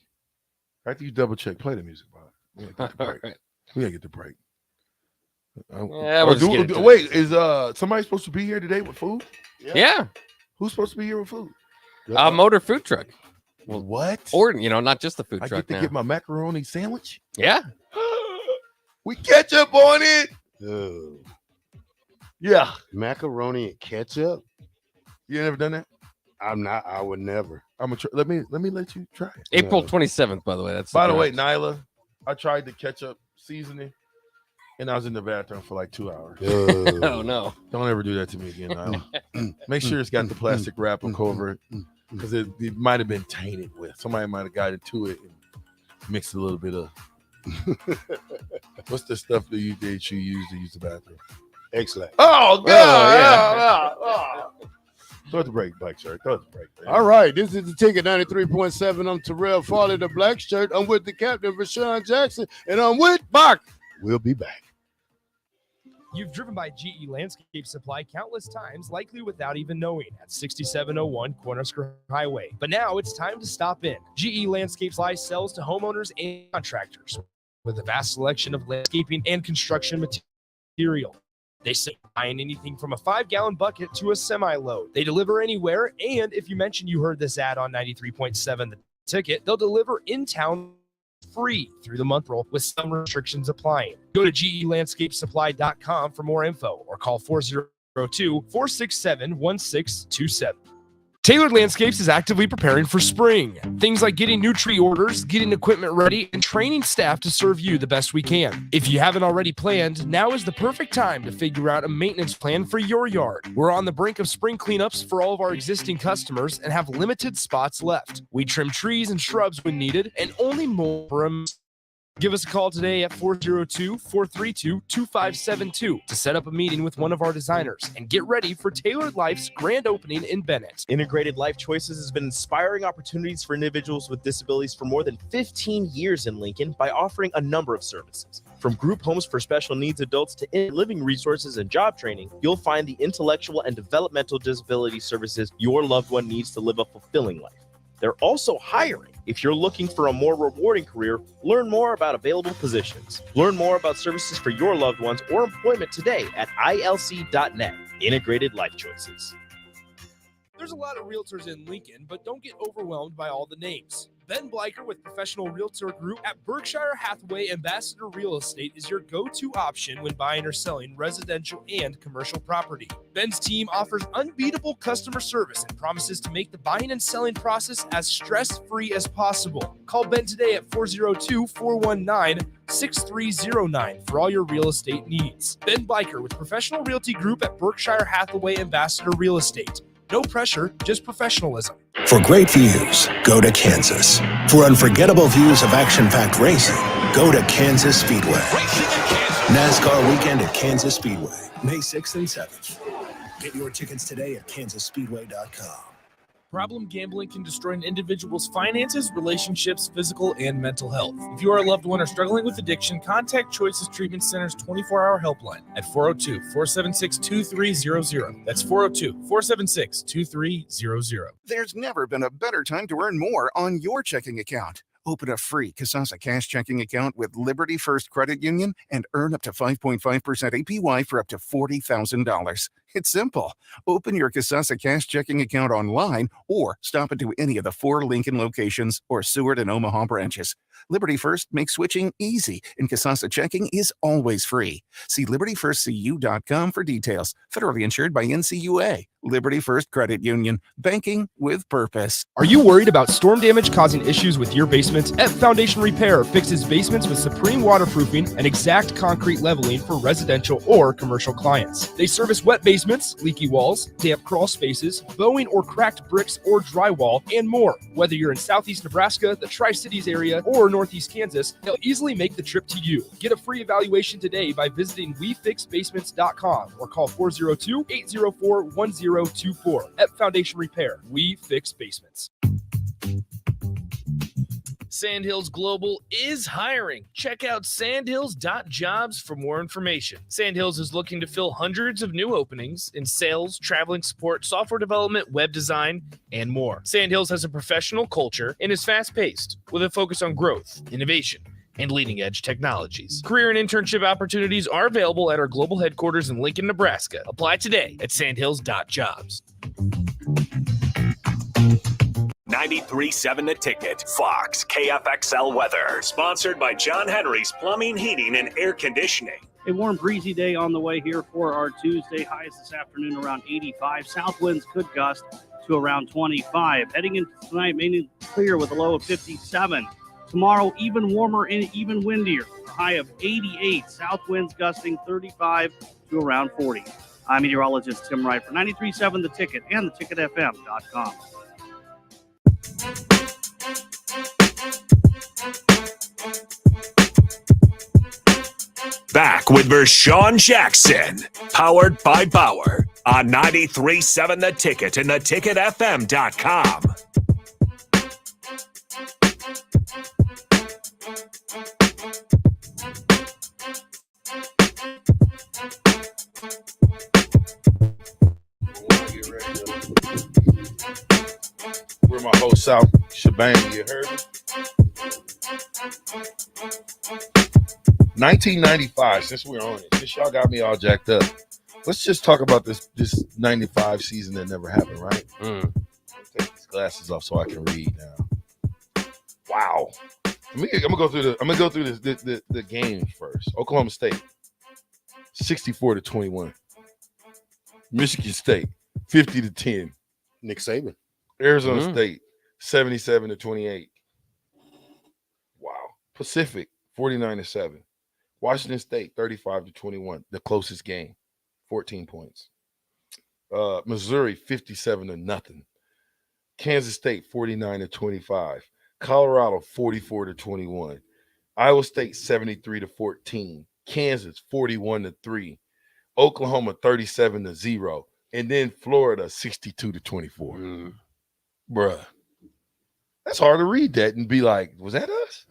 [SPEAKER 4] After you double check, play the music, Bob. We gotta get the break. Wait, is somebody supposed to be here today with food?
[SPEAKER 5] Yeah.
[SPEAKER 4] Who's supposed to be here with food?
[SPEAKER 5] Motor food truck.
[SPEAKER 4] Well, what?
[SPEAKER 5] Or not just the food truck.
[SPEAKER 4] I get to get my macaroni sandwich.
[SPEAKER 5] Yeah.
[SPEAKER 4] We ketchup on it. Yeah,
[SPEAKER 3] macaroni and ketchup.
[SPEAKER 4] You never done that?
[SPEAKER 3] I would never.
[SPEAKER 4] I'm gonna try. Let me let you try it.
[SPEAKER 5] April 27th, by the way.
[SPEAKER 4] By the way, Nyla, I tried the ketchup seasoning, and I was in the bathroom for like 2 hours.
[SPEAKER 5] Oh no!
[SPEAKER 4] Don't ever do that to me again, Nyla. Make sure it's got the plastic wrap and cover it, because it might have been tainted with. Somebody might have got into it and mixed a little bit of. What's the stuff that you use to use the bathroom?
[SPEAKER 3] Excellent.
[SPEAKER 4] Oh God! Throw the break, Black Shirt. Throw the break. Man.
[SPEAKER 3] All right, this is the Ticket 93.7. I'm Terrell Farley, the Black Shirt. I'm with the captain, Rashawn Jackson, and I'm with Mark. We'll be back.
[SPEAKER 16] You've driven by GE Landscape Supply countless times, likely without even knowing, at 6701 Cornersker Highway. But now it's time to stop in. GE Landscape Supply sells to homeowners and contractors with a vast selection of landscaping and construction material. They sell buying anything from a 5-gallon bucket to a semi-load. They deliver anywhere, and if you mention you heard this ad on 93.7 The Ticket, they'll deliver in town free through the month roll with some restrictions applying. Go to gelandscapesupply.com for more info or call 402-467-1627. Tailored Landscapes is actively preparing for spring. Things like getting new tree orders, getting equipment ready, and training staff to serve you the best we can. If you haven't already planned, now is the perfect time to figure out a maintenance plan for your yard. We're on the brink of spring cleanups for all of our existing customers and have limited spots left. We trim trees and shrubs when needed and only mow for them. Give us a call today at 402-432-2572 to set up a meeting with one of our designers and get ready for Tailored Life's grand opening in Bennett.
[SPEAKER 9] Integrated Life Choices has been inspiring opportunities for individuals with disabilities for more than 15 years in Lincoln by offering a number of services. From group homes for special needs adults to living resources and job training, you'll find the intellectual and developmental disability services your loved one needs to live a fulfilling life. They're also hiring. If you're looking for a more rewarding career, learn more about available positions. Learn more about services for your loved ones or employment today at ilc.net. Integrated Life Choices.
[SPEAKER 16] There's a lot of realtors in Lincoln, but don't get overwhelmed by all the names. Ben Bleicher with Professional Realtor Group at Berkshire Hathaway Ambassador Real Estate is your go-to option when buying or selling residential and commercial property. Ben's team offers unbeatable customer service and promises to make the buying and selling process as stress-free as possible. Call Ben today at 402-419-6309 for all your real estate needs. Ben Bleicher with Professional Realty Group at Berkshire Hathaway Ambassador Real Estate. No pressure, just professionalism.
[SPEAKER 17] For great views, go to Kansas. For unforgettable views of action-packed racing, go to Kansas Speedway. NASCAR weekend at Kansas Speedway, May 6th and 7th. Get your tickets today at kansasspeedway.com.
[SPEAKER 16] Problem gambling can destroy an individual's finances, relationships, physical, and mental health. If you or a loved one are struggling with addiction, contact Choices Treatment Center's 24-hour helpline at 402-476-2300. That's 402-476-2300.
[SPEAKER 18] There's never been a better time to earn more on your checking account. Open a free Kasasa Cash checking account with Liberty First Credit Union and earn up to 5.5% APY for up to $40,000. It's simple. Open your Kasasa Cash checking account online or stop into any of the 4 Lincoln locations or Seward and Omaha branches. Liberty First makes switching easy, and Kasasa checking is always free. See libertyfirstcu.com for details. Federally insured by NCUA. Liberty First Credit Union. Banking with purpose.
[SPEAKER 16] Are you worried about storm damage causing issues with your basement? F Foundation Repair fixes basements with supreme waterproofing and exact concrete leveling for residential or commercial clients. They service wet basements basements, leaky walls, damp crawl spaces, bowing or cracked bricks or drywall, and more. Whether you're in Southeast Nebraska, the Tri-Cities area, or Northeast Kansas, they'll easily make the trip to you. Get a free evaluation today by visiting WeFixBasements.com or call 402-804-1024. At Foundation Repair, We Fix Basements.
[SPEAKER 19] Sandhills Global is hiring. Check out sandhills.jobs for more information. Sandhills is looking to fill hundreds of new openings in sales, traveling support, software development, web design, and more. Sandhills has a professional culture and is fast-paced with a focus on growth, innovation, and leading-edge technologies. Career and internship opportunities are available at our global headquarters in Lincoln, Nebraska. Apply today at sandhills.jobs.
[SPEAKER 2] 93.7 The Ticket, Fox, KFXL weather. Sponsored by John Henry's Plumbing, Heating, and Air Conditioning.
[SPEAKER 20] A warm, breezy day on the way here for our Tuesday. Highs this afternoon around 85. South winds could gust to around 25. Heading into tonight, mainly clear with a low of 57. Tomorrow, even warmer and even windier. A high of 88. South winds gusting 35 to around 40. I'm meteorologist Tim Wright for 93.7 The Ticket and theticketfm.com.
[SPEAKER 2] Back with Vershawn Jackson, powered by Bauer on 93.7 The Ticket and theticketfm.com.
[SPEAKER 4] We're my whole South shebang, you heard me? 1995, since we're on it, since y'all got me all jacked up, let's just talk about this 95 season that never happened, right? Take these glasses off so I can read now. Wow. I'm gonna go through the games first. Oklahoma State, 64-21. Michigan State, 50-10.
[SPEAKER 3] Nick Saban.
[SPEAKER 4] Arizona State, 77-28. Wow. Pacific, 49-7. Washington State, 35-21. The closest game, 14 points. Missouri, 57-0. Kansas State, 49-25. Colorado, 44-21. Iowa State, 73-14. Kansas, 41-3. Oklahoma, 37-0. And then Florida, 62-24. Bruh. That's hard to read that and be like, was that us?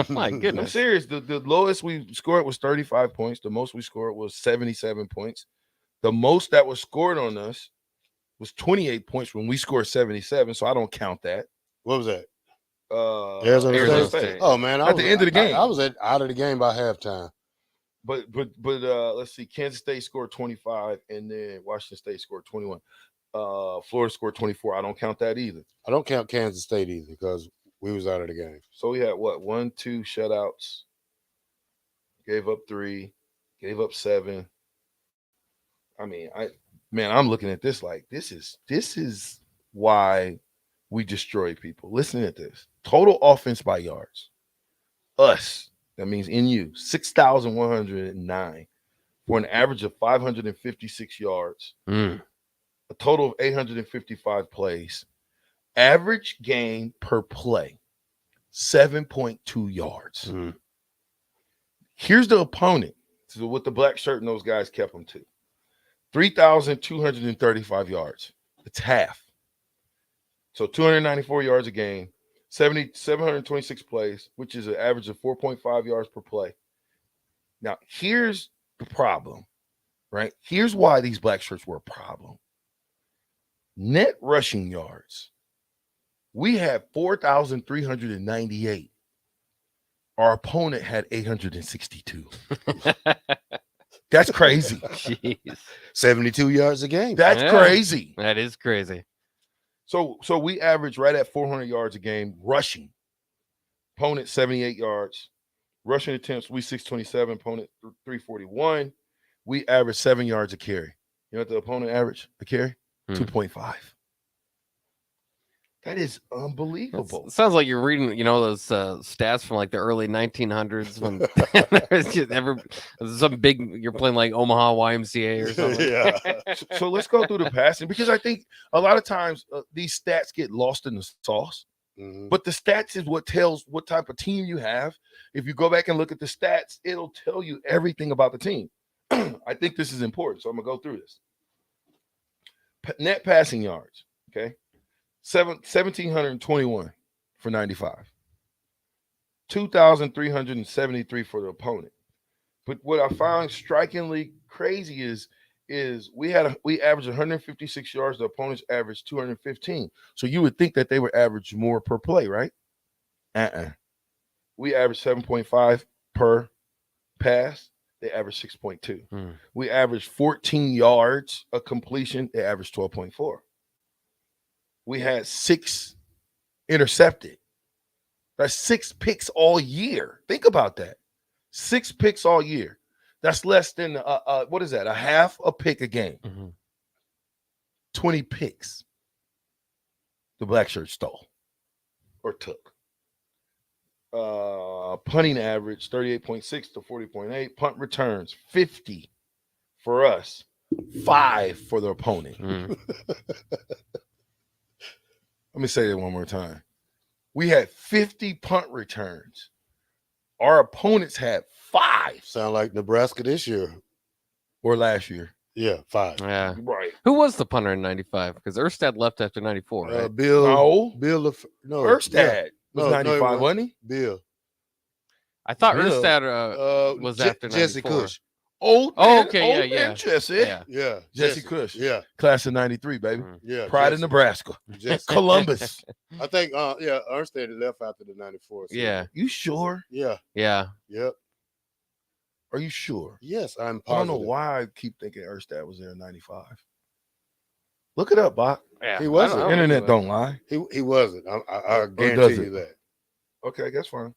[SPEAKER 5] My goodness.
[SPEAKER 4] I'm serious. The lowest we scored was 35 points. The most we scored was 77 points. The most that was scored on us was 28 points when we scored 77. So I don't count that.
[SPEAKER 3] What was that?
[SPEAKER 4] Arizona State.
[SPEAKER 3] Oh man,
[SPEAKER 4] At the end of the game.
[SPEAKER 3] I was out of the game by halftime.
[SPEAKER 4] But let's see. Kansas State scored 25, and then Washington State scored 21. Florida scored 24. I don't count that either.
[SPEAKER 3] I don't count Kansas State either because we was out of the game.
[SPEAKER 4] So we had what? 1, 2 shutouts. Gave up 3. Gave up 7. I mean, I'm looking at this like this is why we destroy people. Listen at this. Total offense by yards. Us. That means in you, 6,109 for an average of 556 yards. A total of 855 plays. Average gain per play, 7.2 yards. Here's the opponent. So what the black shirt and those guys kept them to. 3,235 yards. It's half. So 294 yards a game, 726 plays, which is an average of 4.5 yards per play. Now, here's the problem, right? Here's why these black shirts were a problem. Net rushing yards. We had 4,398. Our opponent had 862. That's crazy.
[SPEAKER 5] Jeez.
[SPEAKER 3] 72 yards a game.
[SPEAKER 4] That's crazy.
[SPEAKER 5] That is crazy.
[SPEAKER 4] So we average right at 400 yards a game rushing. Opponent 78 yards. Rushing attempts, we 627. Opponent 341. We average 7 yards a carry. You know what the opponent average a carry? 2.5. That is unbelievable.
[SPEAKER 5] Sounds like you're reading, those stats from like the early 1900s when there's just some big. You're playing like Omaha YMCA or something.
[SPEAKER 3] Yeah.
[SPEAKER 4] So let's go through the passing, because I think a lot of times these stats get lost in the sauce.
[SPEAKER 3] Mhm.
[SPEAKER 4] But the stats is what tells what type of team you have. If you go back and look at the stats, it'll tell you everything about the team. I think this is important, so I'm gonna go through this. Net passing yards, okay, 1,721 for 95, 2,373 for the opponent. But what I found strikingly crazy is we averaged 156 yards. The opponents averaged 215. So you would think that they would average more per play, right? We averaged 7.5 per pass. They averaged 6.2. We averaged 14 yards a completion. They averaged 12.4. We had 6 intercepted. That's 6 picks all year. Think about that. 6 picks all year. That's less than what is that? A half a pick a game. 20 picks. The black shirt stole or took. Punting average 38.6 to 40.8. Punt returns 50 for us, 5 for the opponent. Let me say that one more time. We had 50 punt returns. Our opponents had 5.
[SPEAKER 3] Sound like Nebraska this year
[SPEAKER 4] or last year.
[SPEAKER 3] Yeah, 5.
[SPEAKER 5] Yeah.
[SPEAKER 4] Right.
[SPEAKER 5] Who was the punter in 95? Because Erstad left after 94, right?
[SPEAKER 3] Bill.
[SPEAKER 4] Erstad was 95, wasn't he?
[SPEAKER 3] Bill.
[SPEAKER 5] I thought
[SPEAKER 3] Bill.
[SPEAKER 5] Erstad was after 94.
[SPEAKER 3] Jesse Cush.
[SPEAKER 4] Okay, Jesse.
[SPEAKER 3] Yeah.
[SPEAKER 4] Jesse Cush.
[SPEAKER 3] Yeah.
[SPEAKER 4] Class of 93, baby.
[SPEAKER 3] Yeah.
[SPEAKER 4] Pride of Nebraska. Columbus.
[SPEAKER 3] I think Erstad left after the 94 season.
[SPEAKER 5] Yeah.
[SPEAKER 4] You sure?
[SPEAKER 3] Yeah.
[SPEAKER 5] Yeah.
[SPEAKER 3] Yep.
[SPEAKER 4] Are you sure?
[SPEAKER 3] Yes, I'm positive.
[SPEAKER 4] I don't know why I keep thinking Erstad was there in 95. Look it up, Bach.
[SPEAKER 5] Yeah.
[SPEAKER 3] He wasn't.
[SPEAKER 4] Internet don't lie.
[SPEAKER 3] He wasn't. I
[SPEAKER 4] Or
[SPEAKER 3] guarantee
[SPEAKER 4] does
[SPEAKER 3] you
[SPEAKER 4] it?
[SPEAKER 3] that.
[SPEAKER 4] Okay, that's fine.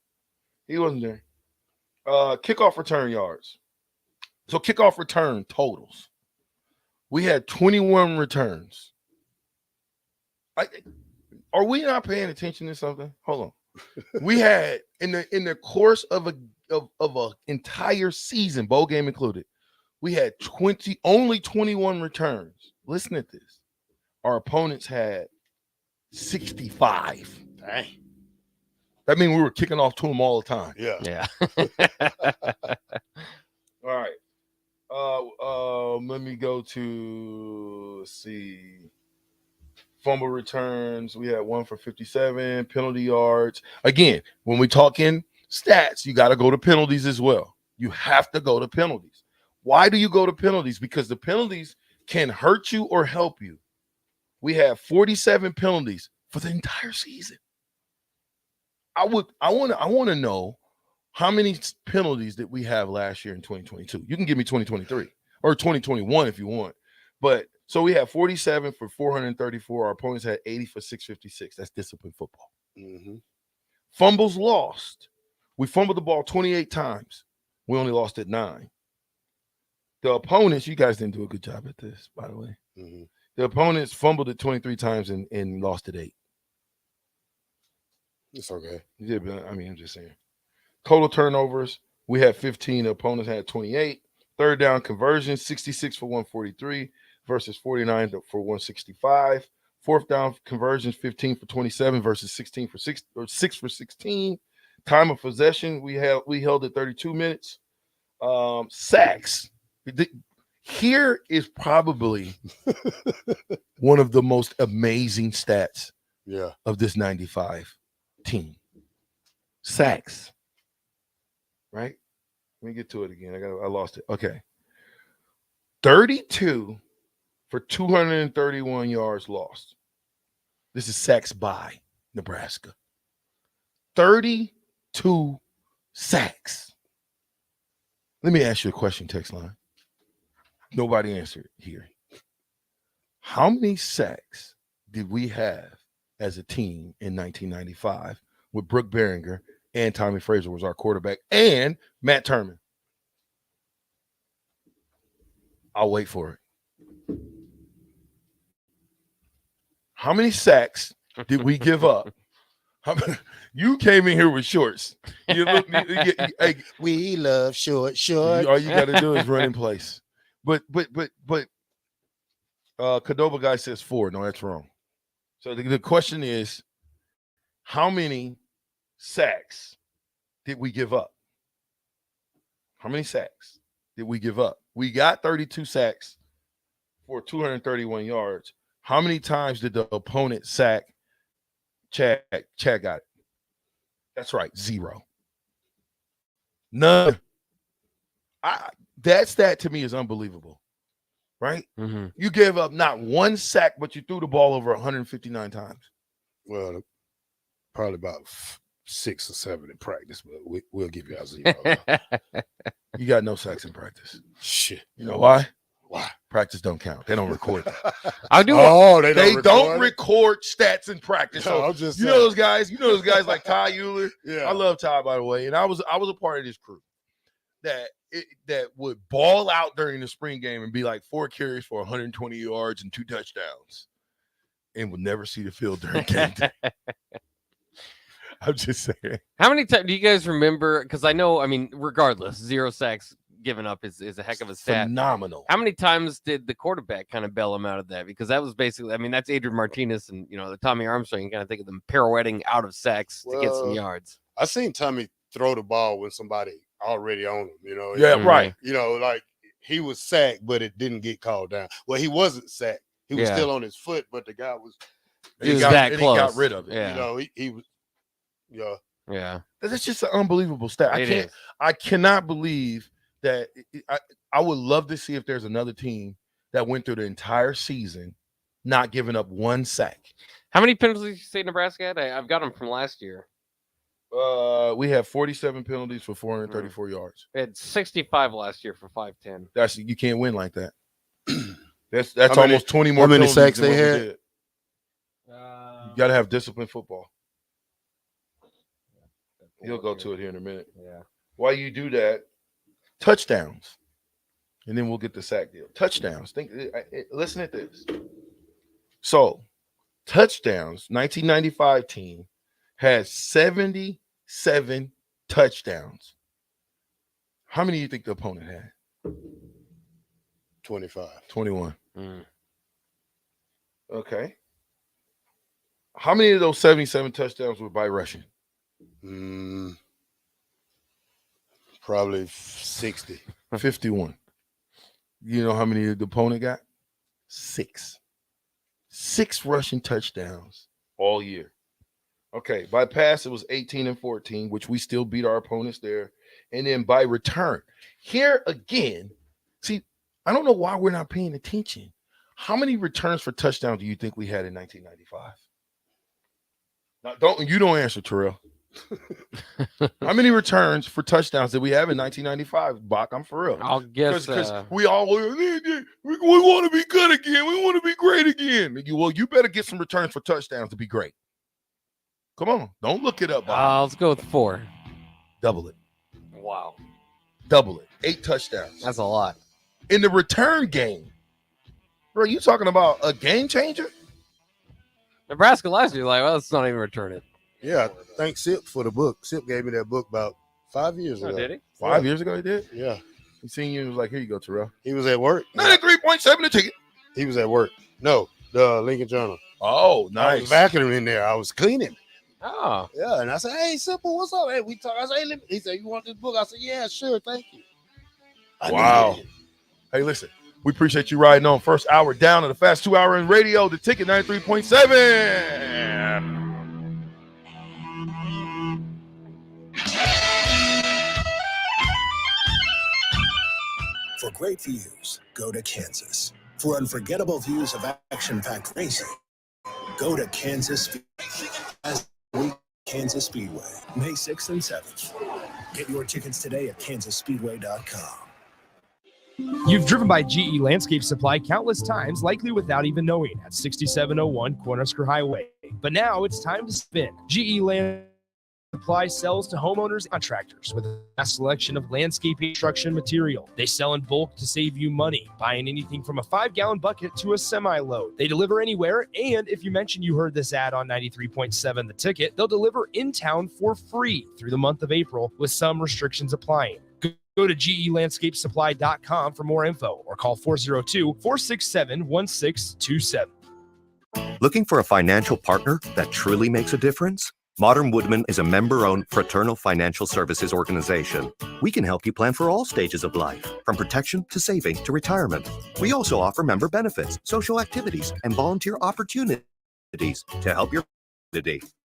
[SPEAKER 4] He wasn't there. Kickoff return yards. So kickoff return totals. We had 21 returns. Are we not paying attention to something? Hold on. We had in the course of a entire season, bowl game included, we had only 21 returns. Listen to this. Our opponents had 65.
[SPEAKER 3] Dang.
[SPEAKER 4] That means we were kicking off to them all the time.
[SPEAKER 3] Yeah.
[SPEAKER 5] Yeah.
[SPEAKER 4] All right. Let me go to, let's see, fumble returns. We had 1 for 57, penalty yards. Again, when we talking stats, you got to go to penalties as well. You have to go to penalties. Why do you go to penalties? Because the penalties can hurt you or help you. We have 47 penalties for the entire season. I want to know how many penalties did we have last year in 2022? You can give me 2023 or 2021 if you want. But so we had 47 for 434. Our opponents had 80 for 656. That's disciplined football.
[SPEAKER 3] Mm-hmm.
[SPEAKER 4] Fumbles lost. We fumbled the ball 28 times. We only lost it 9. The opponents, you guys didn't do a good job at this, by the way.
[SPEAKER 3] Mm-hmm.
[SPEAKER 4] The opponents fumbled it 23 times and lost it 8.
[SPEAKER 3] It's okay.
[SPEAKER 4] Yeah, but I'm just saying. Total turnovers, we had 15. The opponents had 28. Third down conversion, 66 for 143 versus 49 for 165. Fourth down conversions, 15 for 27 versus 16 for 6 or 6 for 16. Time of possession, we held it 32 minutes. Sacks. Here is probably one of the most amazing stats of this 95 team. Sacks. Right? Let me get to it again. I lost it. Okay. 32 for 231 yards lost. This is sacks by Nebraska. 32 sacks. Let me ask you a question, text line. Nobody answered here. How many sacks did we have as a team in 1995 with Brooke Behringer and Tommy Fraser was our quarterback and Matt Turman? I'll wait for it. How many sacks did we give up? You came in here with shorts. Hey,
[SPEAKER 3] we love short.
[SPEAKER 4] All you got to do is run in place. But Cadova guy says 4. No, that's wrong. So the question is, how many sacks did we give up? How many sacks did we give up? We got 32 sacks for 231 yards. How many times did the opponent sack Chad got it? That's right, 0. None. That stat to me is unbelievable, right?
[SPEAKER 5] Mm-hmm.
[SPEAKER 4] You gave up not one sack, but you threw the ball over 159 times.
[SPEAKER 3] Well, probably about 6 or 7 in practice, but we'll give you our 0.
[SPEAKER 4] You got no sacks in practice.
[SPEAKER 3] Shit.
[SPEAKER 4] You know why?
[SPEAKER 3] Why?
[SPEAKER 4] Practice don't count. They don't record that.
[SPEAKER 5] I do.
[SPEAKER 3] Oh,
[SPEAKER 4] they don't record stats in practice.
[SPEAKER 3] No,
[SPEAKER 4] So
[SPEAKER 3] I'm just
[SPEAKER 4] you
[SPEAKER 3] saying.
[SPEAKER 4] know those guys. You know those guys like Ty Euler.
[SPEAKER 3] Yeah.
[SPEAKER 4] I love Ty, by the way, and I was a part of this crew that would ball out during the spring game and be like 4 carries for 120 yards and 2 touchdowns, and would never see the field during game day. I'm just saying.
[SPEAKER 5] How many times do you guys remember? Because I know, I mean, regardless, 0 sacks given up is a heck of a stat.
[SPEAKER 4] Phenomenal.
[SPEAKER 5] How many times did the quarterback kind of bail him out of that? Because that was basically, I mean, that's Adrian Martinez and, the Tommy Armstrong. You kind of think of them pirouetting out of sacks to get some yards.
[SPEAKER 3] I seen Tommy throw the ball when somebody already on him,
[SPEAKER 4] Yeah, right.
[SPEAKER 3] Like he was sacked, but it didn't get called down. Well, he wasn't sacked. He was still on his foot, but the guy was.
[SPEAKER 5] He got
[SPEAKER 4] rid of it.
[SPEAKER 5] Yeah.
[SPEAKER 3] He was. Yeah.
[SPEAKER 5] Yeah.
[SPEAKER 4] That's just an unbelievable stat.
[SPEAKER 5] It
[SPEAKER 4] I cannot believe that. I would love to see if there's another team that went through the entire season not giving up 1 sack.
[SPEAKER 5] How many penalties did you say Nebraska had? I've got them from last year.
[SPEAKER 4] We have 47 penalties for 434 yards.
[SPEAKER 5] We had 65 last year for 510.
[SPEAKER 4] You can't win like that. That's
[SPEAKER 3] How many-
[SPEAKER 4] almost 20 more.
[SPEAKER 3] how many
[SPEAKER 4] penalties
[SPEAKER 3] sacks
[SPEAKER 4] than
[SPEAKER 3] they
[SPEAKER 4] what we
[SPEAKER 3] had?
[SPEAKER 4] did. You got to have disciplined football. He'll go to it here in a minute.
[SPEAKER 5] Yeah.
[SPEAKER 4] While you do that, touchdowns, and then we'll get the sack deal. Touchdowns. Listen at this. So, touchdowns. 1995 team has 77 touchdowns. How many do you think the opponent had?
[SPEAKER 3] 25.
[SPEAKER 4] 21.
[SPEAKER 5] Mm.
[SPEAKER 4] Okay. How many of those 77 touchdowns were by rushing?
[SPEAKER 3] Probably 60.
[SPEAKER 4] 51. You know how many the opponent got? 6. 6 rushing touchdowns all year. Okay, by pass, it was 18 and 14, which we still beat our opponents there. And then by return, here again, see, I don't know why we're not paying attention. How many returns for touchdowns do you think we had in 1995? Now, don't answer, Terrell. How many returns for touchdowns did we have in 1995, Bach? I'm for real.
[SPEAKER 5] I'll guess
[SPEAKER 4] because we want to be good again. We want to be great again. Well, you better get some returns for touchdowns to be great. Come on, don't look it up, Bach.
[SPEAKER 5] Let's go with 4.
[SPEAKER 4] Double it.
[SPEAKER 5] Wow.
[SPEAKER 4] Double it. 8 touchdowns.
[SPEAKER 5] That's a lot.
[SPEAKER 4] In the return game, bro, you talking about a game changer?
[SPEAKER 5] Nebraska last year, well, let's not even return it.
[SPEAKER 3] Yeah, thanks Sip for the book. Sip gave me that book about 5 years ago.
[SPEAKER 5] Did he?
[SPEAKER 4] 5 years ago he did?
[SPEAKER 3] Yeah.
[SPEAKER 4] He seen you and was like, here you go, Terrell.
[SPEAKER 3] He was at work.
[SPEAKER 4] 93.7 a ticket.
[SPEAKER 3] He was at work. No, the Lincoln Journal.
[SPEAKER 4] Oh,
[SPEAKER 3] I
[SPEAKER 4] nice.
[SPEAKER 3] was vacuuming in there. I was cleaning.
[SPEAKER 5] Oh.
[SPEAKER 3] Yeah, and I said, hey, Simple, what's up? Hey, we talk. I said, hey, he said, you want this book? I said, yeah, sure, thank you.
[SPEAKER 4] Wow. Hey, listen, we appreciate you riding on. First hour down to the fast 2 hour in radio. The ticket 93.7.
[SPEAKER 17] For great views, go to Kansas. For unforgettable views of action-packed racing, go to Kansas Speedway, May 6th and 7th. Get your tickets today at kansasspeedway.com.
[SPEAKER 16] You've driven by GE Landscape Supply countless times, likely without even knowing, at 6701 Cornhusker Highway. But now it's time to spin. GE Landscape Supply sells to homeowners and contractors with a vast selection of landscaping construction material. They sell in bulk to save you money, buying anything from a 5-gallon bucket to a semi-load. They deliver anywhere, and if you mention you heard this ad on 93.7 The Ticket, they'll deliver in town for free through the month of April with some restrictions applying. Go to GELandscapeSupply.com for more info or call 402-467-1627.
[SPEAKER 21] Looking for a financial partner that truly makes a difference? Modern Woodman is a member-owned fraternal financial services organization. We can help you plan for all stages of life, from protection to saving to retirement. We also offer member benefits, social activities, and volunteer opportunities to help your community.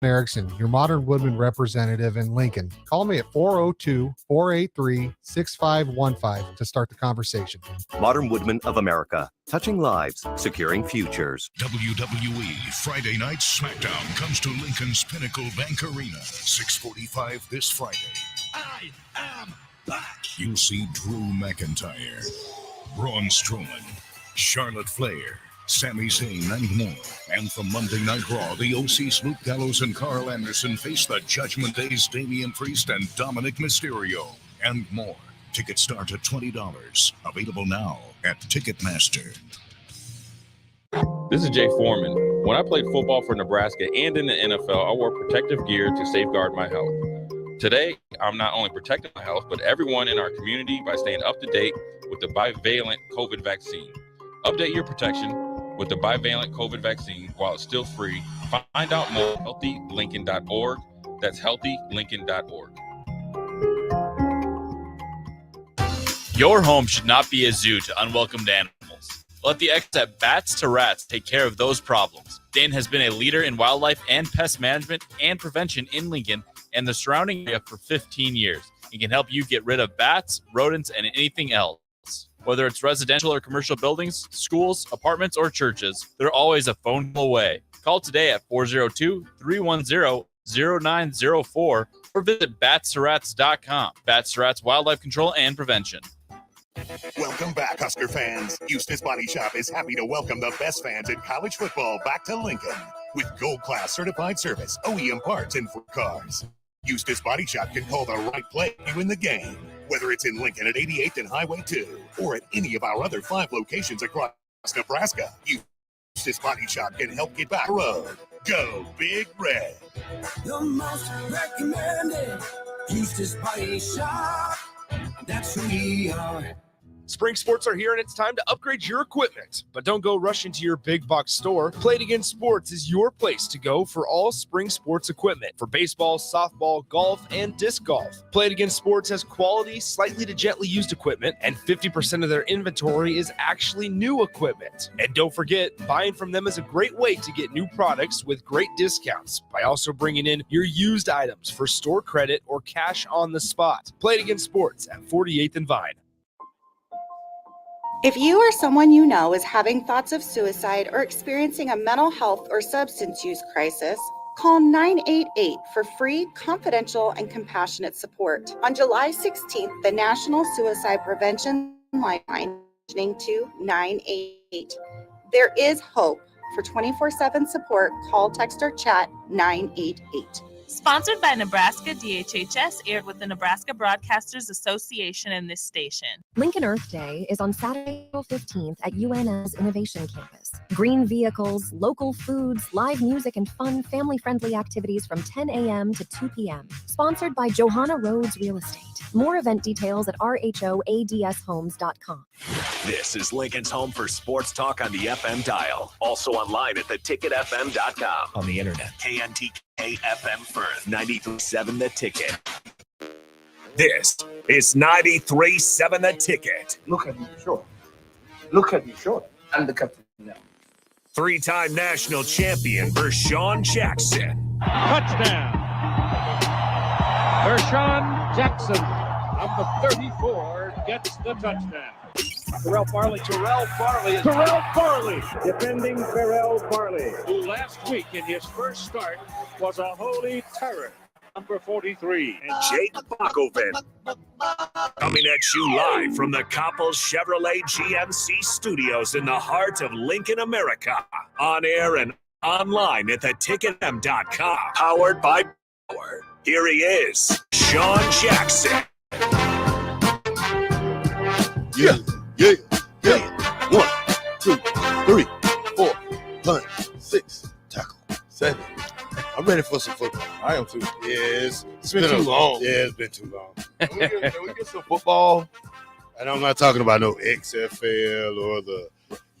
[SPEAKER 22] Erickson, your Modern Woodman representative in Lincoln. Call me at 402-483-6515 to start the conversation.
[SPEAKER 21] Modern Woodman of America, touching lives, securing futures.
[SPEAKER 11] WWE Friday Night SmackDown comes to Lincoln's Pinnacle Bank Arena, 6:45 this Friday. I am back. You'll see Drew McIntyre, Braun Strowman, Charlotte Flair, Sami Zayn, and more. And from Monday Night Raw, the OC's Luke Gallows and Carl Anderson face the Judgment Day's Damian Priest and Dominic Mysterio, and more. Tickets start at $20. Available now at Ticketmaster.
[SPEAKER 23] This is Jay Foreman. When I played football for Nebraska and in the NFL, I wore protective gear to safeguard my health. Today, I'm not only protecting my health, but everyone in our community by staying up to date with the bivalent COVID vaccine. Update your protection with the bivalent COVID vaccine while it's still free. Find out more at healthylincoln.org. That's healthylincoln.org.
[SPEAKER 7] Your home should not be a zoo to unwelcomed animals. Let the experts at Bats to Rats take care of those problems. Dane has been a leader in wildlife and pest management and prevention in Lincoln and the surrounding area for 15 years. He can help you get rid of bats, rodents, and anything else. Whether it's residential or commercial buildings, schools, apartments, or churches, they're always a phone call away. Call today at 402-310-0904 or visit batsterats.com. Bats to Rats Wildlife Control and Prevention.
[SPEAKER 2] Welcome back, Husker fans. Eustace Body Shop is happy to welcome the best fans in college football back to Lincoln with gold-class certified service, OEM parts, and for cars. Eustace Body Shop can call the right play to win the game, whether it's in Lincoln at 88th and Highway 2 or at any of our other 5 locations across Nebraska. Eustace Body Shop can help get back on the road. Go Big Red.
[SPEAKER 24] The most recommended Eustace Body Shop. That's who we are.
[SPEAKER 16] Spring sports are here and it's time to upgrade your equipment. But don't go rushing to your big box store. Play It Again Sports is your place to go for all spring sports equipment for baseball, softball, golf, and disc golf. Play It Again Sports has quality, slightly to gently used equipment, and 50% of their inventory is actually new equipment. And don't forget, buying from them is a great way to get new products with great discounts by also bringing in your used items for store credit or cash on the spot. Play It Again Sports at 48th and Vine.
[SPEAKER 12] If you or someone you know is having thoughts of suicide or experiencing a mental health or substance use crisis, call 988 for free, confidential, and compassionate support. On July 16th, the National Suicide Prevention Lifeline to 988. There is hope. For 24/7 support, call, text, or chat 988.
[SPEAKER 13] Sponsored by Nebraska DHHS, aired with the Nebraska Broadcasters Association and this station.
[SPEAKER 25] Lincoln Earth Day is on Saturday, April 15th at UNL's Innovation Campus. Green vehicles, local foods, live music, and fun family-friendly activities from 10 a.m. to 2 p.m. Sponsored by Johanna Rhodes Real Estate. More event details at rhoadshomes.com.
[SPEAKER 2] This is Lincoln's home for sports talk on the FM dial. Also online at theticketfm.com.
[SPEAKER 17] On the internet.
[SPEAKER 2] KNTK-FM Firth, 93.7 The Ticket. This is 93.7 The Ticket.
[SPEAKER 26] Look at him short. Look at him short. And the captain now.
[SPEAKER 2] 3-time national champion Vershawn Jackson.
[SPEAKER 1] Touchdown. Vershawn Jackson, number 34, gets the touchdown. Terrell Farley, defending Terrell Farley, who last week in his first start was a holy terror. Number 43.
[SPEAKER 2] And Jake Bakoven. Coming at you live from the Coppels Chevrolet GMC studios in the heart of Lincoln, America. On air and online at theticketfm.com. Powered by Power. Here he is, Sean Jackson.
[SPEAKER 3] Yeah.
[SPEAKER 4] 1, 2, 3, 4, 5, 6, tackle, 7.
[SPEAKER 3] I'm ready for some football.
[SPEAKER 4] I am too.
[SPEAKER 3] Yes.
[SPEAKER 4] It's been too long.
[SPEAKER 3] Yeah, it's been too long.
[SPEAKER 4] Can we get some football?
[SPEAKER 3] And I'm not talking about no XFL or the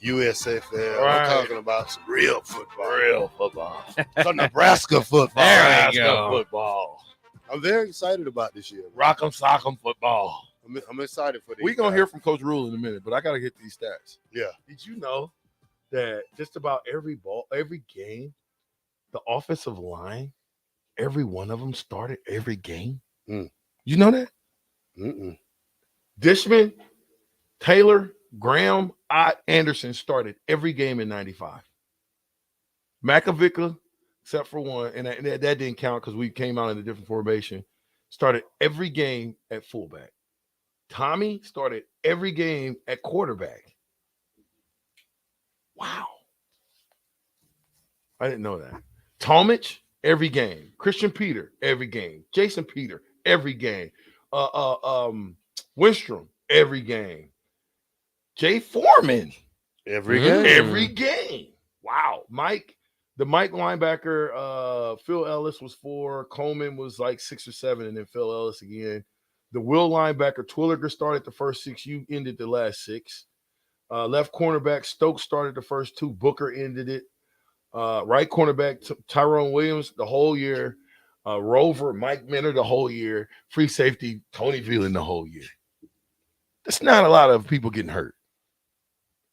[SPEAKER 3] USFL.
[SPEAKER 4] Right.
[SPEAKER 3] I'm talking about some real football.
[SPEAKER 4] Real football.
[SPEAKER 3] Some Nebraska football.
[SPEAKER 5] There we go.
[SPEAKER 4] Football.
[SPEAKER 3] I'm very excited about this year.
[SPEAKER 4] Rock'em sock'em football.
[SPEAKER 3] I'm excited for this.
[SPEAKER 4] We're going to hear from Coach Rule in a minute, but I got to get these stats.
[SPEAKER 3] Yeah.
[SPEAKER 4] Did you know that just about every game, the offensive line, every one of them started every game? You know that?
[SPEAKER 3] Mm-mm.
[SPEAKER 4] Dishman, Taylor, Graham, Ott, Anderson started every game in 95. Makovica, except for one, and that didn't count because we came out in a different formation, started every game at fullback. Tommy started every game at quarterback. Wow. I didn't know that. Tomich, every game. Christian Peter, every game. Jason Peter, every game. Winstrom, every game. Jay Foreman,
[SPEAKER 3] every game.
[SPEAKER 4] Every game. Wow. The Mike linebacker, Phil Ellis was 4. Coleman was like 6 or 7, and then Phil Ellis again. The Will linebacker, Twilliger started the first 6. You ended the last 6. Left cornerback, Stokes started the first 2. Booker ended it. Right cornerback, Tyrone Williams the whole year. Rover, Mike Minner the whole year. Free safety, Tony Veland the whole year. That's not a lot of people getting hurt.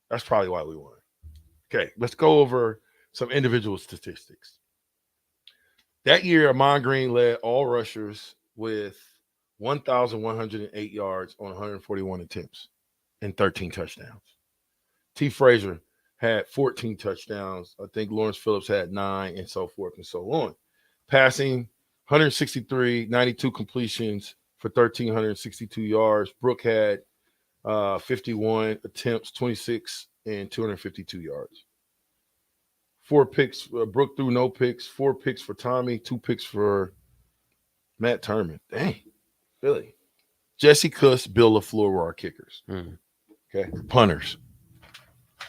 [SPEAKER 4] That's probably why we won. Okay, let's go over some individual statistics. That year, Amon Green led all rushers with 1,108 yards on 141 attempts and 13 touchdowns. T. Frazier had 14 touchdowns. I think Lawrence Phillips had 9, and so forth and so on. Passing, 163, 92 completions for 1,362 yards. Brooke had 51 attempts, 26, and 252 yards. 4 picks. Brooke threw no picks. 4 picks for Tommy. 2 picks for Matt Turman. Dang. Really? Jesse Kuss, Bill LaFleur were our kickers. Okay. Punters.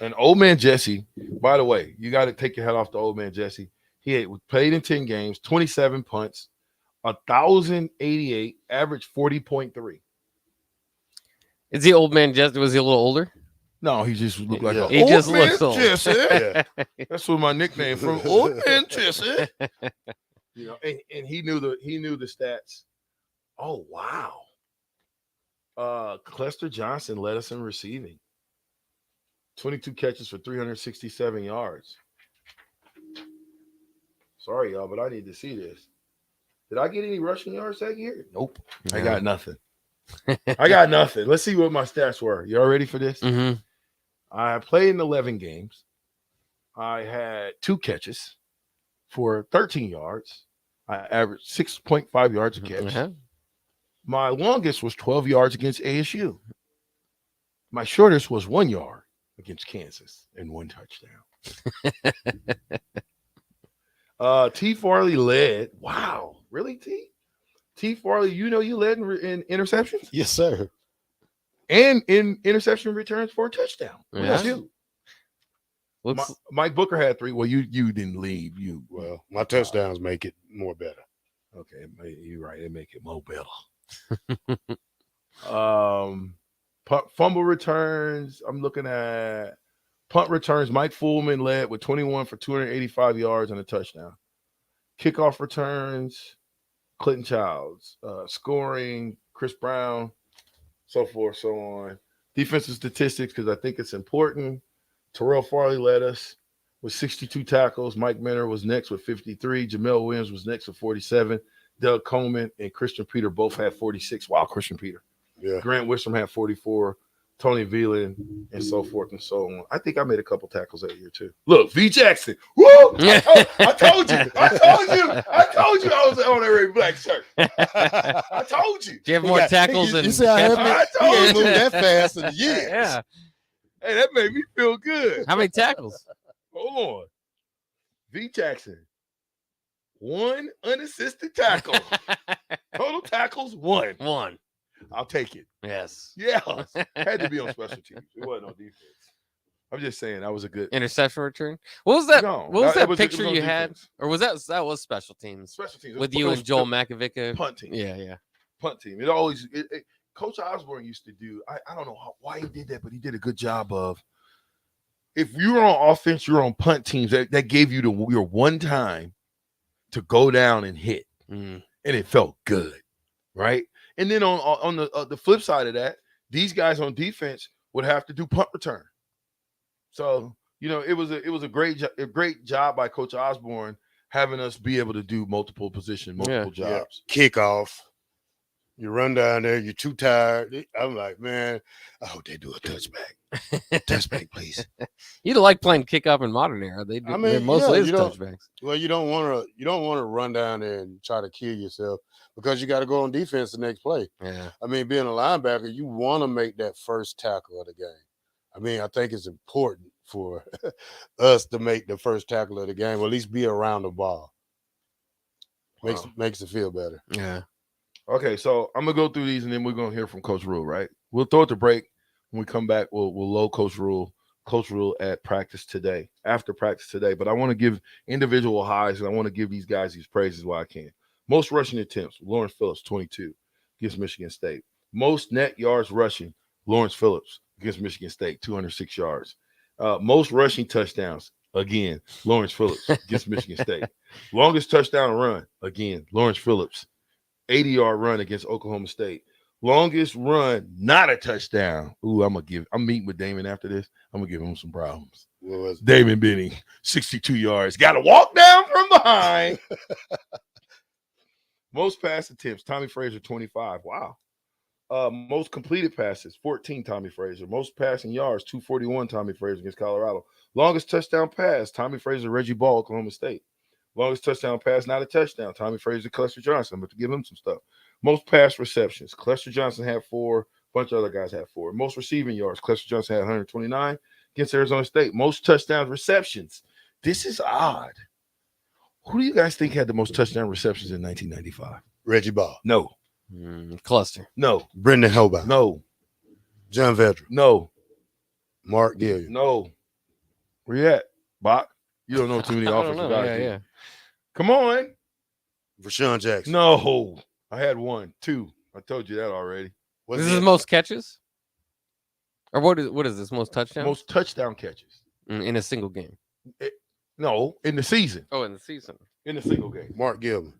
[SPEAKER 4] And old man Jesse, by the way, you got to take your head off to old man Jesse. He played in 10 games, 27 punts, 1,088, average 40.3.
[SPEAKER 5] Is the old man Jesse? Was he a little older?
[SPEAKER 4] No, he just looked like
[SPEAKER 5] He
[SPEAKER 4] old
[SPEAKER 5] just
[SPEAKER 4] man
[SPEAKER 5] looks old.
[SPEAKER 4] Jesse. Yeah. That's what my nickname from, old man Jesse. You know, and he knew the stats. Oh wow. Clester Johnson led us in receiving. 22 catches for 367 yards. Sorry, y'all, but I need to see this. Did I get any rushing yards that year? Nope. I got nothing. I got nothing. Let's see what my stats were. Y'all ready for this?
[SPEAKER 5] Mm-hmm.
[SPEAKER 4] I played in 11 games. I had 2 catches for 13 yards. I averaged 6.5 yards a catch. My longest was 12 yards against ASU. My shortest was 1 yard against Kansas and 1 touchdown. T. Farley led. Wow. Really, T? T. Farley, you led in interceptions?
[SPEAKER 3] Yes, sir.
[SPEAKER 4] And in interception returns for a touchdown.
[SPEAKER 5] Yeah.
[SPEAKER 4] You. Mike Booker had 3. Well, you didn't leave.
[SPEAKER 3] Well, my touchdowns make it more better.
[SPEAKER 4] Okay, you're right. They make it more better. Fumble returns. I'm looking at punt returns. Mike Fullman led with 21 for 285 yards and a touchdown. Kickoff returns, Clinton Childs. Scoring, Chris Brown, so forth, so on. Defensive statistics, because I think it's important. Terrell Farley led us with 62 tackles. Mike Minner was next with 53. Jamel Williams was next with 47. Doug Coleman and Christian Peter both had 46. Wow, Christian Peter.
[SPEAKER 3] Yeah.
[SPEAKER 4] Grant Wistrom had 44. Tony Veland, and so forth and so on. I think I made a couple tackles that year too. Look, V. Jackson. Woo! I told you I was on that red black shirt. I told you.
[SPEAKER 5] Do you have more tackles than
[SPEAKER 3] you see how
[SPEAKER 4] I told you.
[SPEAKER 3] moved that fast in the years.
[SPEAKER 5] Yeah.
[SPEAKER 4] Hey, that made me feel good.
[SPEAKER 5] How many tackles?
[SPEAKER 4] Hold on. V. Jackson. 1 unassisted tackle. Total tackles 1.
[SPEAKER 5] 1.
[SPEAKER 4] I'll take it.
[SPEAKER 5] Yes.
[SPEAKER 4] Yeah. Had to be on special teams. It wasn't on defense. I'm just saying that was a good
[SPEAKER 5] interception return. What was that?
[SPEAKER 4] No,
[SPEAKER 5] what was that
[SPEAKER 4] it was
[SPEAKER 5] picture
[SPEAKER 4] on
[SPEAKER 5] you
[SPEAKER 4] defense.
[SPEAKER 5] had? Or was that was special teams?
[SPEAKER 4] Special teams.
[SPEAKER 5] With
[SPEAKER 4] It
[SPEAKER 5] you
[SPEAKER 4] was
[SPEAKER 5] and Joel
[SPEAKER 4] the
[SPEAKER 5] Makovic.
[SPEAKER 4] punt team.
[SPEAKER 5] Yeah.
[SPEAKER 4] Punt team. It always Coach Osborne used to do. I don't know why he did that, but he did a good job of. If you were on offense, you're on punt teams. That gave you your one time to go down and hit, and it felt good, right? And then on the flip side of that, these guys on defense would have to do punt return. So it was a great job by Coach Osborne having us be able to do multiple positions, jobs.
[SPEAKER 3] Yeah. Kickoff. You run down there, you're too tired. I'm like, man, I hope they do a touchback. Touchback, please.
[SPEAKER 5] You'd like playing kickoff in modern era. They do. They're mostly is touchbacks.
[SPEAKER 3] Well, you don't want to run down there and try to kill yourself because you got to go on defense the next play.
[SPEAKER 5] Yeah.
[SPEAKER 3] I mean, being a linebacker, you want to make that first tackle of the game. I mean, I think it's important for us to make the first tackle of the game, or at least be around the ball. Makes it feel better.
[SPEAKER 5] Yeah.
[SPEAKER 4] Okay, so I'm gonna go through these and then we're gonna hear from Coach Rule, right? We'll throw it to break. When we come back, we'll load Coach Rule at practice today, after practice today. But I want to give individual highs and I want to give these guys these praises while I can. Most rushing attempts, Lawrence Phillips, 22, against Michigan State. Most net yards rushing, Lawrence Phillips against Michigan State, 206 yards. Most rushing touchdowns, again, Lawrence Phillips against Michigan State. Longest touchdown run, again, Lawrence Phillips. 80-yard run against Oklahoma State. Longest run, not a touchdown. Ooh, I'm meeting with Damon after this. I'm gonna give him some problems. Damon Benning, 62 yards. Got to walk down from behind. Most pass attempts, Tommy Frazier, 25. Wow. Most completed passes, 14, Tommy Frazier. Most passing yards, 241, Tommy Frazier against Colorado. Longest touchdown pass, Tommy Frazier, Reggie Ball, Oklahoma State. Longest touchdown pass, not a touchdown, Tommy Frazier, Cluster Johnson. But to give him some stuff. Most pass receptions, Cluster Johnson had 4. A bunch of other guys had 4. Most receiving yards, Cluster Johnson had 129 against Arizona State. Most touchdowns receptions. This is odd. Who do you guys think had the most touchdown receptions in 1995?
[SPEAKER 3] Reggie Ball.
[SPEAKER 4] No.
[SPEAKER 5] Cluster.
[SPEAKER 4] No.
[SPEAKER 3] Brendan Hobaugh.
[SPEAKER 4] No.
[SPEAKER 3] John Vedra.
[SPEAKER 4] No.
[SPEAKER 3] Mark Gilliam.
[SPEAKER 4] No. Where you at, Bach? You don't know too many offensive guys.
[SPEAKER 5] Yeah.
[SPEAKER 4] Come on.
[SPEAKER 3] Rashawn Jackson.
[SPEAKER 4] No. I had 1, 2. I told you that already.
[SPEAKER 5] This is most catches? Or what is this? Most touchdowns?
[SPEAKER 4] Most touchdown catches.
[SPEAKER 5] In a single game.
[SPEAKER 4] No, in the season.
[SPEAKER 5] Oh, in the season.
[SPEAKER 4] In a single game.
[SPEAKER 3] Mark Gilman.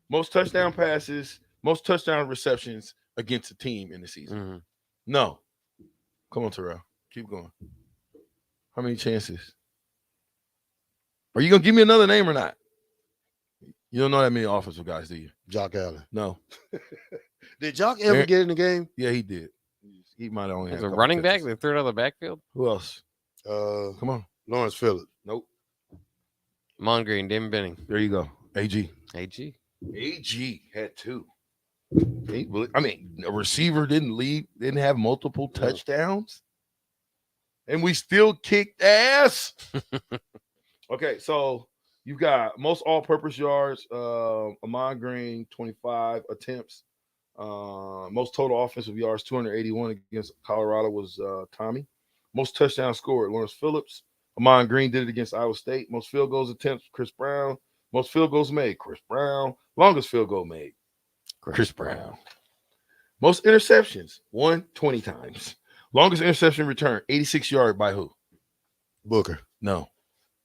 [SPEAKER 4] Most touchdown passes, most touchdown receptions against a team in the season. No. Come on, Terrell. Keep going. How many chances? Are you going to give me another name or not? You don't know that many offensive guys, do you?
[SPEAKER 3] Jock Allen.
[SPEAKER 4] No.
[SPEAKER 3] Did Jock ever get in the game?
[SPEAKER 4] Yeah, he did. He might have only had
[SPEAKER 5] a running back. They threw it out of the backfield.
[SPEAKER 4] Who else?
[SPEAKER 3] Come
[SPEAKER 4] on.
[SPEAKER 3] Lawrence Phillips.
[SPEAKER 4] Nope.
[SPEAKER 5] Mongreen, Damon Benning.
[SPEAKER 4] There you go. AG had 2. I mean, a receiver didn't have multiple touchdowns, and we still kicked ass. Okay, so you've got most all-purpose yards. Amon Green, 25 attempts. Most total offensive yards, 281 against Colorado was Tommy. Most touchdowns scored, Lawrence Phillips. Amon Green did it against Iowa State. Most field goals attempts, Chris Brown. Most field goals made, Chris Brown. Longest field goal made, Chris Brown. Most interceptions, 20 times. Longest interception return, 86-yard by who?
[SPEAKER 3] Booker.
[SPEAKER 4] No.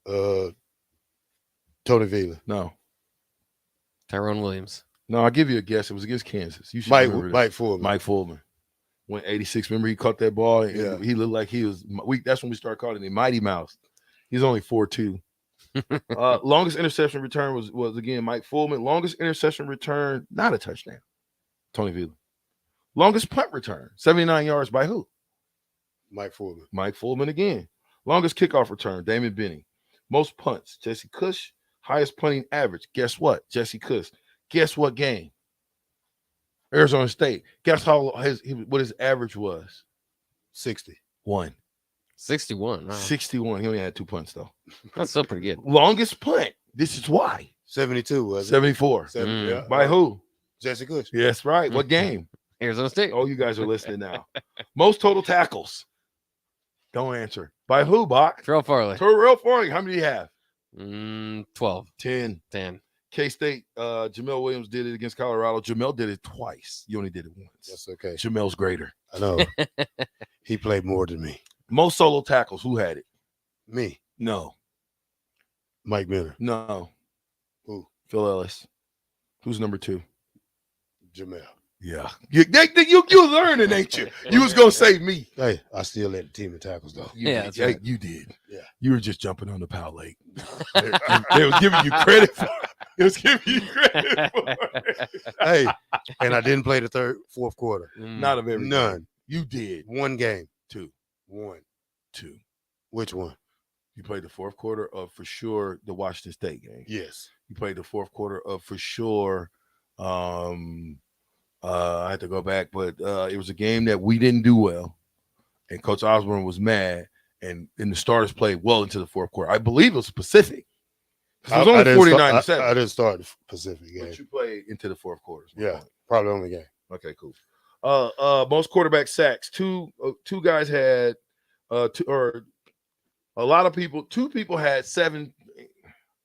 [SPEAKER 3] Tony Vila.
[SPEAKER 4] No.
[SPEAKER 5] Tyrone Williams.
[SPEAKER 4] No, I'll give you a guess. It was against Kansas. You should
[SPEAKER 3] Mike Foreman.
[SPEAKER 4] Mike Foreman. Went 86. Remember, he caught that ball. And
[SPEAKER 3] yeah.
[SPEAKER 4] He looked like he was. That's when we started calling him Mighty Mouse. He's only 4'2". Longest interception return was again Mike Foreman. Longest interception return, not a touchdown, Tony Vila. Longest punt return, 79 yards by who?
[SPEAKER 3] Mike Foreman.
[SPEAKER 4] Mike Foreman again. Longest kickoff return, Damon Benning. Most punts, Jesse Cush. Highest punting average, guess what? Jesse Cush. Guess what game? Arizona State. Guess what his average was?
[SPEAKER 3] 61.
[SPEAKER 5] 61. Wow.
[SPEAKER 4] 61. He only had 2 punts though.
[SPEAKER 5] That's still pretty good.
[SPEAKER 4] Longest punt. This is why.
[SPEAKER 3] 72 was it?
[SPEAKER 4] 74.
[SPEAKER 3] Yeah.
[SPEAKER 4] By who?
[SPEAKER 3] Jesse Cush.
[SPEAKER 4] Yes, right. What game?
[SPEAKER 5] Arizona State.
[SPEAKER 4] Oh, you guys are listening now. Most total tackles. Don't answer. By who, Bach?
[SPEAKER 5] Terrell Farley.
[SPEAKER 4] Terrell Farley. How many do you have?
[SPEAKER 5] 12.
[SPEAKER 4] 10. K-State, Jamel Williams did it against Colorado. Jamel did it twice. You only did it once.
[SPEAKER 3] That's okay.
[SPEAKER 4] Jamel's greater.
[SPEAKER 3] I know. He played more than me.
[SPEAKER 4] Most solo tackles. Who had it?
[SPEAKER 3] Me.
[SPEAKER 4] No.
[SPEAKER 3] Mike Miller.
[SPEAKER 4] No.
[SPEAKER 3] Who?
[SPEAKER 4] Phil Ellis. Who's number 2?
[SPEAKER 3] Jamel.
[SPEAKER 4] Yeah. You learning, ain't you? You was going to say me.
[SPEAKER 3] Hey, I still led the team in tackles, though.
[SPEAKER 4] You did.
[SPEAKER 3] Yeah.
[SPEAKER 4] You were just jumping on the Powell Lake. They was giving you credit for it. It was giving you credit for it.
[SPEAKER 3] Hey, and I didn't play the fourth quarter.
[SPEAKER 4] Not of every
[SPEAKER 3] None.
[SPEAKER 4] game. You did.
[SPEAKER 3] One game.
[SPEAKER 4] 2.
[SPEAKER 3] 1.
[SPEAKER 4] 2.
[SPEAKER 3] Which one?
[SPEAKER 4] You played the fourth quarter of, for sure, the Washington State game.
[SPEAKER 3] Yes.
[SPEAKER 4] You played the fourth quarter of, for sure, I had to go back, but it was a game that we didn't do well, and Coach Osborne was mad, and the starters played well into the fourth quarter. I believe it was Pacific. It was only 49-7.
[SPEAKER 3] I didn't start the Pacific game.
[SPEAKER 4] But you played into the fourth quarter.
[SPEAKER 3] Yeah, probably the only game.
[SPEAKER 4] Okay, cool. Most quarterback sacks. Two guys had two people had 7.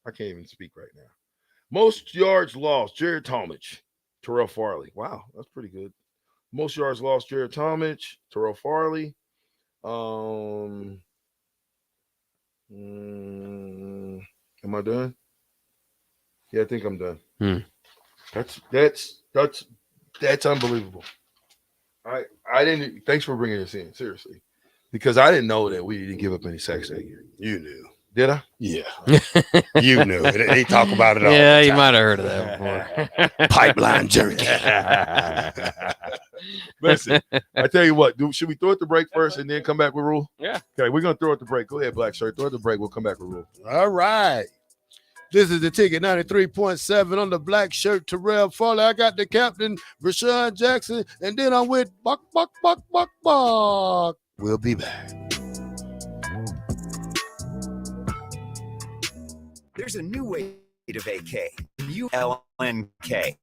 [SPEAKER 4] I can't even speak right now. Most yards lost. Jared Talmadge. Terrell Farley. Wow, that's pretty good. Most yards lost, Jared Talmadge, Terrell Farley. Am I done? Yeah, I think I'm done. That's unbelievable. I didn't. Thanks for bringing this in, seriously, because I didn't know that we didn't give up any sacks that year.
[SPEAKER 3] You knew.
[SPEAKER 4] Did I?
[SPEAKER 3] Yeah. You knew. They talk about it all.
[SPEAKER 5] Yeah, you might have heard of that before.
[SPEAKER 3] Pipeline jerky.
[SPEAKER 4] Listen, I tell you what, should we throw it to break first and then come back with Rule?
[SPEAKER 5] Yeah.
[SPEAKER 4] Okay, we're going to throw it to break. Go ahead, Black Shirt. Throw it to break. We'll come back with Rule.
[SPEAKER 3] All right. This is the ticket 93.7 on the Black Shirt. Terrell Farley. I got the captain, Rashawn Jackson, and then I'm with Buck. We'll be back.
[SPEAKER 6] There's a new way to vacay. ULNK.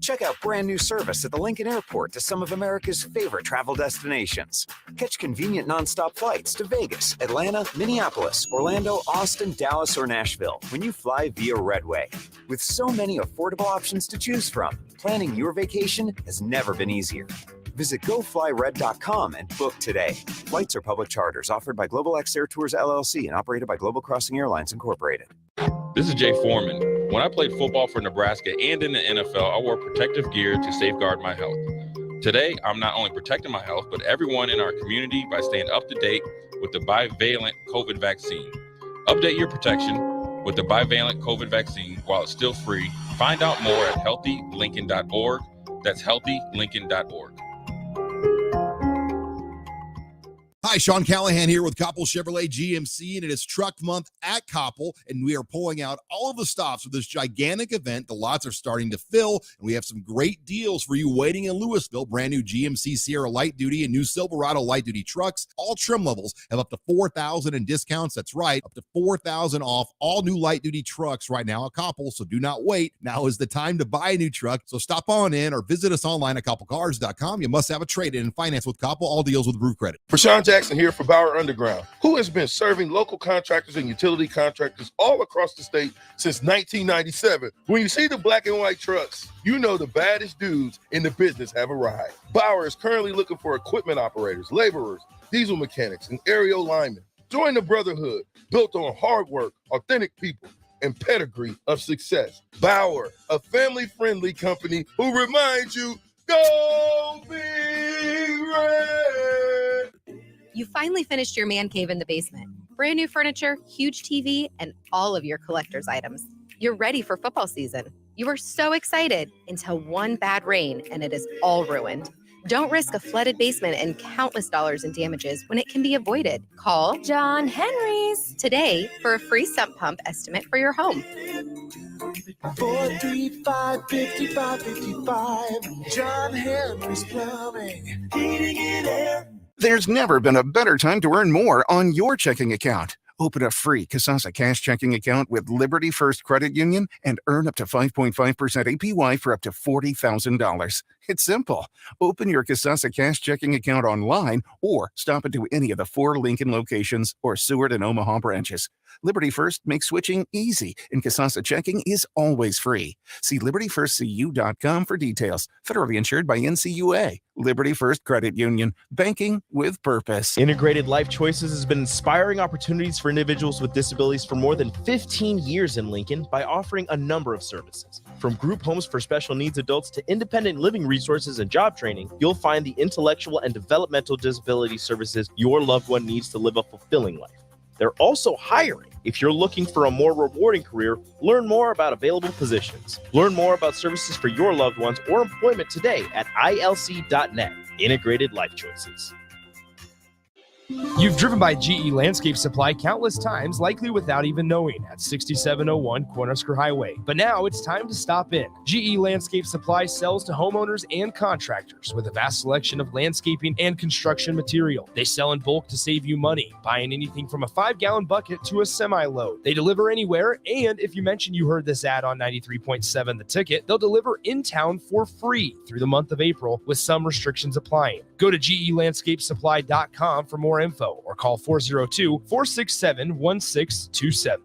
[SPEAKER 6] Check out brand new service at the Lincoln Airport to some of America's favorite travel destinations. Catch convenient nonstop flights to Vegas, Atlanta, Minneapolis, Orlando, Austin, Dallas, or Nashville when you fly via Redway. With so many affordable options to choose from, planning your vacation has never been easier. Visit goflyred.com and book today. Flights are public charters offered by Global X Air Tours LLC and operated by Global Crossing Airlines Incorporated.
[SPEAKER 23] This is Jay Foreman. When I played football for Nebraska and in the NFL, I wore protective gear to safeguard my health. Today, I'm not only protecting my health, but everyone in our community by staying up to date with the bivalent COVID vaccine. Update your protection with the bivalent COVID vaccine while it's still free. Find out more at healthylincoln.org. That's healthylincoln.org.
[SPEAKER 8] Hi, Sean Callahan here with Koppel Chevrolet GMC, and it is Truck Month at Koppel, and we are pulling out all of the stops for this gigantic event. The lots are starting to fill, and we have some great deals for you waiting in Louisville. Brand new GMC Sierra Light Duty and new Silverado Light Duty trucks. All trim levels have up to $4,000 in discounts. That's right, up to $4,000 off all new light duty trucks right now at Koppel, so do not wait. Now is the time to buy a new truck, so stop on in or visit us online at koppelcars.com. You must have a trade-in and finance with Koppel. All deals with Roof Credit.
[SPEAKER 4] Rashawn Jackson here for Bauer Underground, who has been serving local contractors and utility contractors all across the state since 1997. When you see the black and white trucks, you know the baddest dudes in the business have arrived. Bauer is currently looking for equipment operators, laborers, diesel mechanics, and aerial linemen. Join the brotherhood built on hard work, authentic people, and pedigree of success. Bauer, a family-friendly company who reminds you, go Big Red!
[SPEAKER 9] You finally finished your man cave in the basement. Brand new furniture, huge TV, and all of your collector's items. You're ready for football season. You were so excited until one bad rain and it is all ruined. Don't risk a flooded basement and countless dollars in damages when it can be avoided. Call John Henry's today for a free sump pump estimate for your home.
[SPEAKER 24] 435-5555. John Henry's Plumbing. Heating and air.
[SPEAKER 18] There's never been a better time to earn more on your checking account. Open a free Kasasa cash checking account with Liberty First Credit Union and earn up to 5.5% APY for up to $40,000. It's simple. Open your Kasasa cash checking account online or stop into any of the 4 Lincoln locations or Seward and Omaha branches. Liberty First makes switching easy, and Kasasa checking is always free. See libertyfirstcu.com for details. Federally insured by NCUA. Liberty First Credit Union. Banking with purpose.
[SPEAKER 16] Integrated Life Choices has been inspiring opportunities for individuals with disabilities for more than 15 years in Lincoln by offering a number of services. From group homes for special needs adults to independent living resources and job training, you'll find the intellectual and developmental disability services your loved one needs to live a fulfilling life. They're also hiring. If you're looking for a more rewarding career, learn more about available positions. Learn more about services for your loved ones or employment today at ilc.net. Integrated Life Choices. You've driven by GE Landscape Supply countless times, likely without even knowing, at 6701 Cornhusker Highway. But now it's time to stop in. GE Landscape Supply sells to homeowners and contractors with a vast selection of landscaping and construction material. They sell in bulk to save you money, buying anything from a 5-gallon bucket to a semi-load. They deliver anywhere, and if you mention you heard this ad on 93.7 The Ticket, they'll deliver in town for free through the month of April, with some restrictions applying. Go to GELandscapeSupply.com for more info or call 402-467-1627.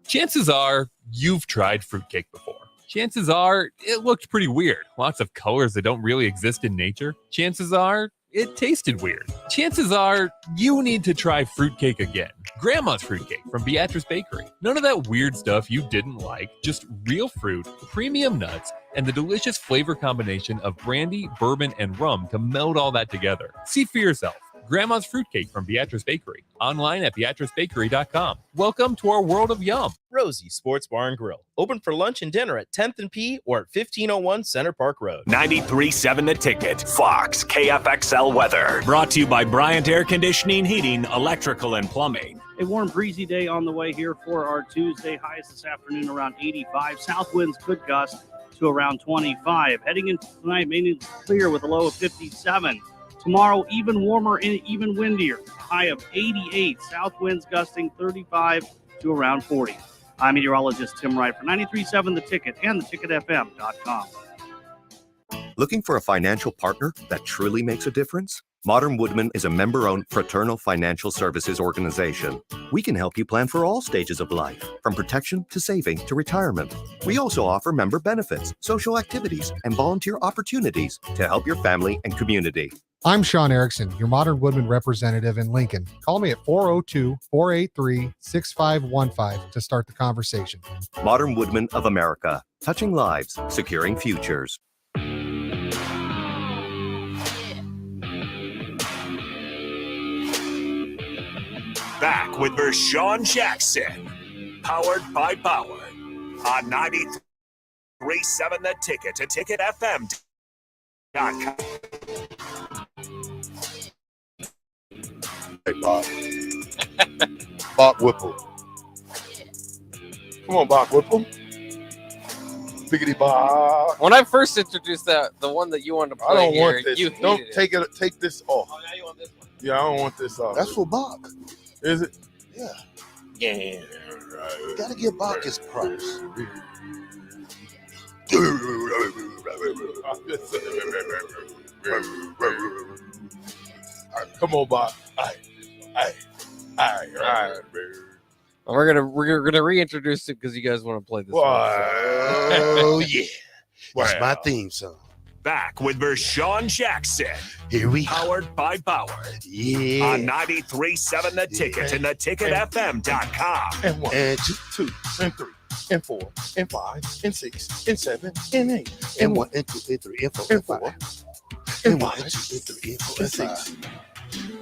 [SPEAKER 10] Chances are you've tried fruitcake before. Chances are it looked pretty weird. Lots of colors that don't really exist in nature. Chances are it tasted weird. Chances are you need to try fruitcake again. Grandma's fruitcake from Beatrice Bakery. None of that weird stuff you didn't like, just real fruit, premium nuts, and the delicious flavor combination of brandy, bourbon, and rum to meld all that together. See for yourself. Grandma's Fruitcake from Beatrice Bakery. Online at beatricebakery.com. Welcome to our world of yum.
[SPEAKER 16] Rosie Sports Bar and Grill. Open for lunch and dinner at 10th and P or at 1501 Center Park Road.
[SPEAKER 2] 93.7 The Ticket. Fox KFXL weather. Brought to you by Bryant Air Conditioning, Heating, Electrical, and Plumbing.
[SPEAKER 14] A warm, breezy day on the way here for our Tuesday. Highs this afternoon around 85. South winds could gust to around 25. Heading into tonight, mainly clear with a low of 57. Tomorrow, even warmer and even windier. High of 88. South winds gusting 35 to around 40. I'm meteorologist Tim Wright for 93.7 The Ticket and theticketfm.com.
[SPEAKER 21] Looking for a financial partner that truly makes a difference? Modern Woodman is a member-owned fraternal financial services organization. We can help you plan for all stages of life, from protection to saving to retirement. We also offer member benefits, social activities, and volunteer opportunities to help your family and community.
[SPEAKER 15] I'm Sean Erickson, your Modern Woodman representative in Lincoln. Call me at 402-483-6515 to start the conversation.
[SPEAKER 21] Modern Woodman of America, touching lives, securing futures.
[SPEAKER 2] Back with Vershawn Jackson. Powered by Power. On 93.7 The Ticket to ticketfm.com.
[SPEAKER 4] Hey, Bob. Bob Whipple. Come on, Bob Whipple. Biggity Bob.
[SPEAKER 5] When I first introduced the one that you wanted to play
[SPEAKER 4] I don't
[SPEAKER 5] here,
[SPEAKER 4] want this.
[SPEAKER 5] you
[SPEAKER 4] Don't
[SPEAKER 5] hated
[SPEAKER 4] take it. Take this off. Oh, now you want this one? Yeah, I don't want this off.
[SPEAKER 3] That's for Bach.
[SPEAKER 4] Is it?
[SPEAKER 3] Yeah.
[SPEAKER 4] Yeah.
[SPEAKER 3] You gotta give Bach his props.
[SPEAKER 4] Come on, Bob.
[SPEAKER 5] We're gonna reintroduce it because you guys want to play this.
[SPEAKER 3] Oh yeah, that's my theme song.
[SPEAKER 2] Back with Vershawn Jackson.
[SPEAKER 3] Here we go.
[SPEAKER 2] Powered by Power.
[SPEAKER 3] Yeah.
[SPEAKER 2] On 93.7 The Ticket and theticketfm.com.
[SPEAKER 4] And 1, and 2, and 3, and 4, and 5, and 6, and 7, and 8,
[SPEAKER 3] and 1, and 2, and 3, and 4,
[SPEAKER 4] and 5,
[SPEAKER 3] and 1, 2, and 3, and 4, and
[SPEAKER 4] 6.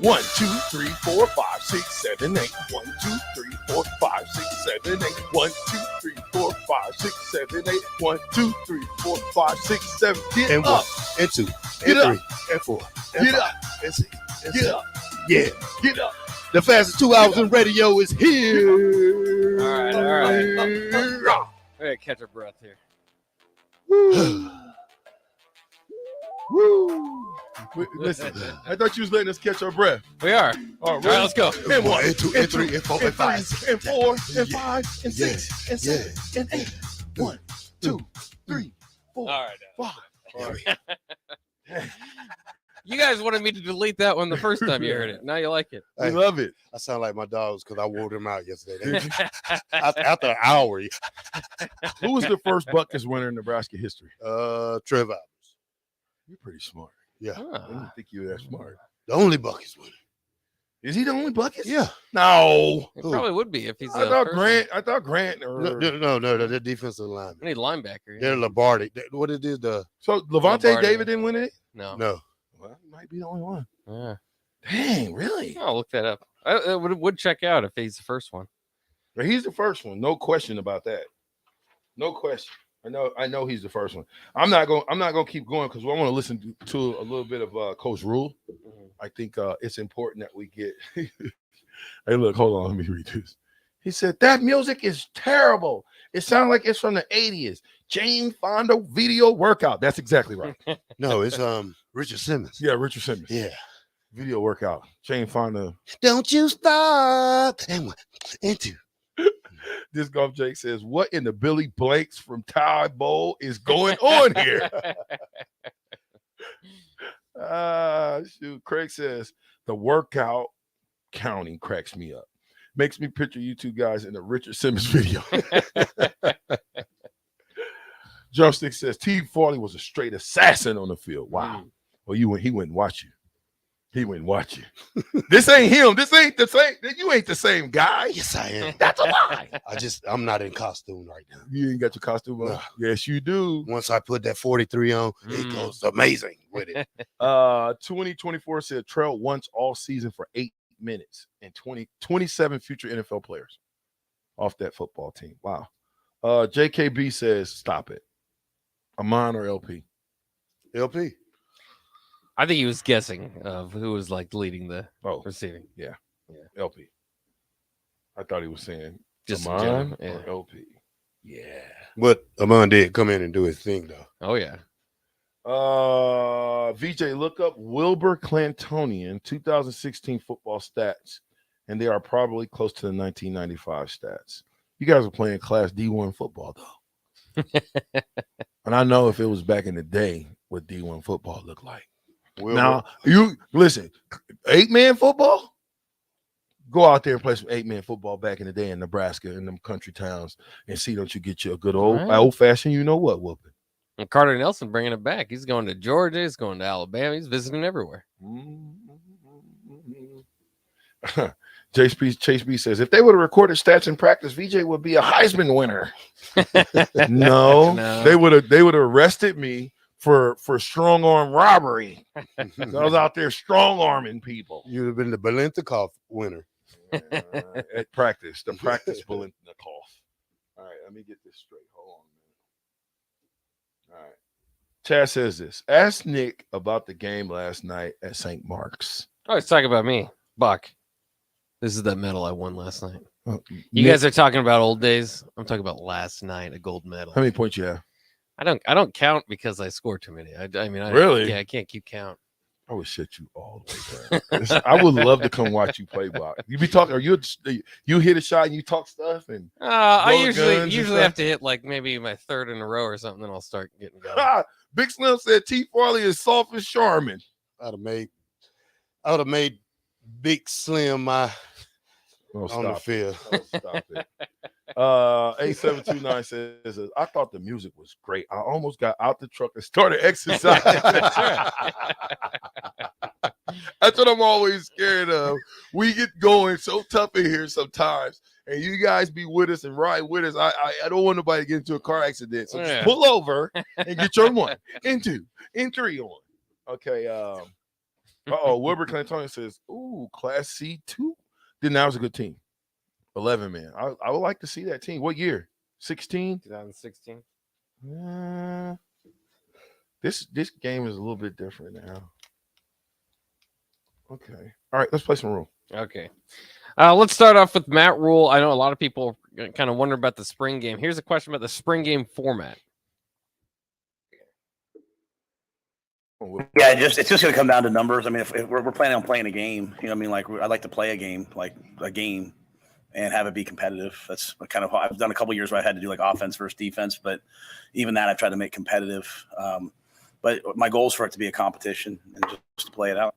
[SPEAKER 4] 1, 2, 3, 4, 5, 6, 7, 8. 1, 2, 3, 4, 5, 6, 7, 8. 1, 2, 3, 4, 5, 6, 7, 8. 1, 2, 3, 4, 5, 6, 7. Get
[SPEAKER 3] and
[SPEAKER 4] up.
[SPEAKER 3] 1, and 2, and
[SPEAKER 4] Get
[SPEAKER 3] 3,
[SPEAKER 4] up.
[SPEAKER 3] and 4, and
[SPEAKER 4] Get
[SPEAKER 3] 5,
[SPEAKER 4] up.
[SPEAKER 3] and 6, and
[SPEAKER 4] Get
[SPEAKER 3] 7.
[SPEAKER 4] up.
[SPEAKER 3] Yeah.
[SPEAKER 4] Get up.
[SPEAKER 3] The fastest 2 hours in radio is here.
[SPEAKER 5] All right. I gotta catch our breath here.
[SPEAKER 3] Woo.
[SPEAKER 4] Listen, I thought you was letting us catch our breath.
[SPEAKER 5] We are.
[SPEAKER 4] All
[SPEAKER 5] right, let's go.
[SPEAKER 4] And 1,
[SPEAKER 3] and 2, and 3, and 4, and 5,
[SPEAKER 4] and 4, and 5, and 6, and 7, and 8. 1, 2, 3, 4,
[SPEAKER 5] All right.
[SPEAKER 4] 5.
[SPEAKER 5] You guys wanted me to delete that one the first time you heard it. Now you like it.
[SPEAKER 4] We love it.
[SPEAKER 3] I sound like my dogs because I wore them out yesterday. After an hour.
[SPEAKER 4] Who was the first Buckets winner in Nebraska history?
[SPEAKER 3] Trev Alberts.
[SPEAKER 4] You're pretty smart.
[SPEAKER 3] Yeah.
[SPEAKER 4] I didn't think you were that smart.
[SPEAKER 3] The only Buckets winner.
[SPEAKER 4] Is he the only Buckets?
[SPEAKER 3] Yeah.
[SPEAKER 4] No.
[SPEAKER 5] It probably would be if he's.
[SPEAKER 4] I thought Grant.
[SPEAKER 3] No, the defensive lineman.
[SPEAKER 5] I need linebacker. Yeah.
[SPEAKER 3] They're Lombardi. What it is
[SPEAKER 4] So Levante
[SPEAKER 5] Lombardi.
[SPEAKER 4] David didn't win it?
[SPEAKER 5] No.
[SPEAKER 4] Well, he might be the only one.
[SPEAKER 5] Yeah.
[SPEAKER 4] Dang, really?
[SPEAKER 5] I'll look that up. I would check out if he's the first one.
[SPEAKER 4] But he's the first one. No question about that. No question. I know he's the first one. I'm not gonna keep going because I want to listen to a little bit of Coach Rule. I think it's important that we get. Hey, look, hold on, let me read this. He said that music is terrible. It sounds like it's from the 80s. Jane Fonda video workout. That's exactly right.
[SPEAKER 3] No, it's Richard Simmons.
[SPEAKER 4] Yeah, Richard Simmons.
[SPEAKER 3] Yeah.
[SPEAKER 4] Video workout. Jane Fonda.
[SPEAKER 3] Don't you stop. And 1, and 2.
[SPEAKER 4] This Golf Jake says, what in the Billy Blanks from Ty Bowl is going on here? Shoot. Craig says, the workout counting cracks me up. Makes me picture you two guys in a Richard Simmons video. Drumstick says, T. Farley was a straight assassin on the field. Wow. Well, he wouldn't watch you. He wouldn't watch you. This ain't him. This ain't the same. You ain't the same guy.
[SPEAKER 3] Yes, I am.
[SPEAKER 4] That's a lie.
[SPEAKER 3] I'm not in costume right now.
[SPEAKER 4] You ain't got your costume on?
[SPEAKER 3] No.
[SPEAKER 4] Yes, you do.
[SPEAKER 3] Once I put that 43 on, it goes amazing with it.
[SPEAKER 4] 2024 said trailed once all season for 8 minutes and 27 future NFL players off that football team. Wow. JKB says, stop it. Amon or LP?
[SPEAKER 3] LP.
[SPEAKER 5] I think he was guessing of who was like leading the receiving.
[SPEAKER 4] Yeah. LP. I thought he was saying
[SPEAKER 5] Just in
[SPEAKER 4] Amon
[SPEAKER 5] general,
[SPEAKER 4] or LP. Yeah.
[SPEAKER 3] But Amon did come in and do his thing, though.
[SPEAKER 5] Oh, yeah.
[SPEAKER 4] VJ, look up Wilbur Clantonian 2016 football stats, and they are probably close to the 1995 stats. You guys are playing Class D1 football, though. And I know if it was back in the day what D1 football looked like.
[SPEAKER 3] Wilbur.
[SPEAKER 4] Now, you listen, 8-man football? Go out there and play some 8-man football back in the day in Nebraska in them country towns and see, don't you get you a good old-fashioned, you know what, whooping.
[SPEAKER 5] And Carter Nelson bringing it back. He's going to Georgia. He's going to Alabama. He's visiting everywhere.
[SPEAKER 4] Chase B says, if they would have recorded stats in practice, VJ would be a Heisman winner. No, they would have arrested me for strong arm robbery. I was out there strong arming people.
[SPEAKER 3] You'd have been the Balentikov winner.
[SPEAKER 4] At practice, the practice Balentikov. All right, let me get this straight. Hold on a minute. All right. Chad says this. Ask Nick about the game last night at St. Mark's.
[SPEAKER 5] Oh, he's talking about me. Buck. This is that medal I won last night. You
[SPEAKER 4] Nick,
[SPEAKER 5] guys are talking about old days. I'm talking about last night, a gold medal.
[SPEAKER 4] how many points you have?
[SPEAKER 5] I don't count because I score too many. I mean,
[SPEAKER 4] Really?
[SPEAKER 5] Yeah, I can't keep count.
[SPEAKER 4] I would shit you all the way down. I would love to come watch you play block. You be talking, or you hit a shot and you talk stuff, and
[SPEAKER 5] I
[SPEAKER 4] blow guns
[SPEAKER 5] usually
[SPEAKER 4] and
[SPEAKER 5] have
[SPEAKER 4] stuff?
[SPEAKER 5] to hit like maybe my third in a row or something, then I'll start getting going.
[SPEAKER 4] Big Slim said T. Farley is soft as Charmin.
[SPEAKER 3] I would have made Big Slim my on the field.
[SPEAKER 4] Stop it. 8729 says, I thought the music was great. I almost got out the truck and started exercising. That's what I'm always scared of. We get going so tough in here sometimes, and you guys be with us and ride with us. I don't want nobody to get into a car accident. So just pull over and get your 1 and 2 and 3 on. Okay. Wilbur Clantonian says, ooh, Class C2. Then that was a good team. 11 man. I would like to see that team. What year? 16?
[SPEAKER 5] 2016.
[SPEAKER 4] This game is a little bit different now. Okay. All right, let's play some rule.
[SPEAKER 5] Okay. Let's start off with Matt Rule. I know a lot of people kind of wonder about the spring game. Here's a question about the spring game format.
[SPEAKER 7] Yeah, it's just going to come down to numbers. I mean, if we're planning on playing a game, you know, what I mean, like I like to play a game, and have it be competitive. That's kind of I've done a couple years where I had to do like offense versus defense, but even that I've tried to make competitive. But my goal is for it to be a competition and just to play it out.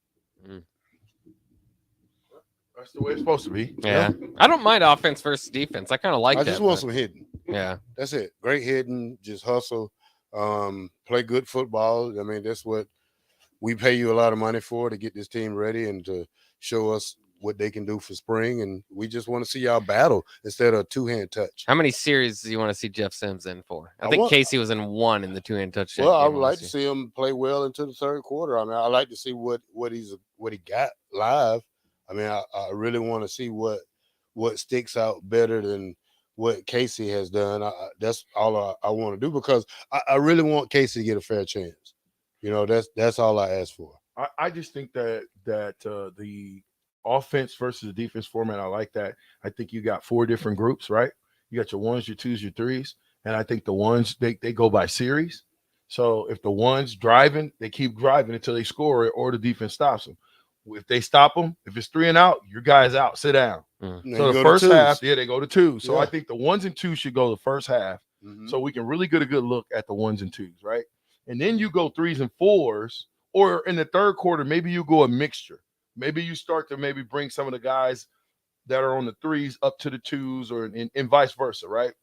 [SPEAKER 4] That's the way it's supposed to be.
[SPEAKER 5] Yeah. I don't mind offense versus defense. I kind of like that.
[SPEAKER 3] I just want some hitting.
[SPEAKER 5] Yeah.
[SPEAKER 3] That's it. Great hitting, just hustle, play good football. I mean, that's what we pay you a lot of money for, to get this team ready and to show us what they can do for spring. And we just want to see y'all battle instead of a two-hand touch.
[SPEAKER 5] How many series do you want to see Jeff Sims in for? I think Casey was in one in the two-hand touchdown.
[SPEAKER 3] Well, I would like to see him play well into the third quarter. I mean, I like to see what he got live. I mean, I really want to see what sticks out better than what Casey has done. That's all I want to do, because I really want Casey to get a fair chance. You know, that's all I ask for.
[SPEAKER 4] I just think that the offense versus the defense format, I like that. I think you got 4 different groups, right? You got your ones, your twos, your threes, and I think the ones they go by series. So if the ones driving, they keep driving until they score it or the defense stops them. If they stop them, if it's 3 and out, your guy's out. Sit down. So the first half, they go to 2. So I think the 1s and 2s should go the first half, so we can really get a good look at the 1s and 2s, right? And then you go 3s and 4s, or in the third quarter, maybe you go a mixture. Maybe you start to maybe bring some of the guys that are on the 3s up to the 2s, or and vice versa, right?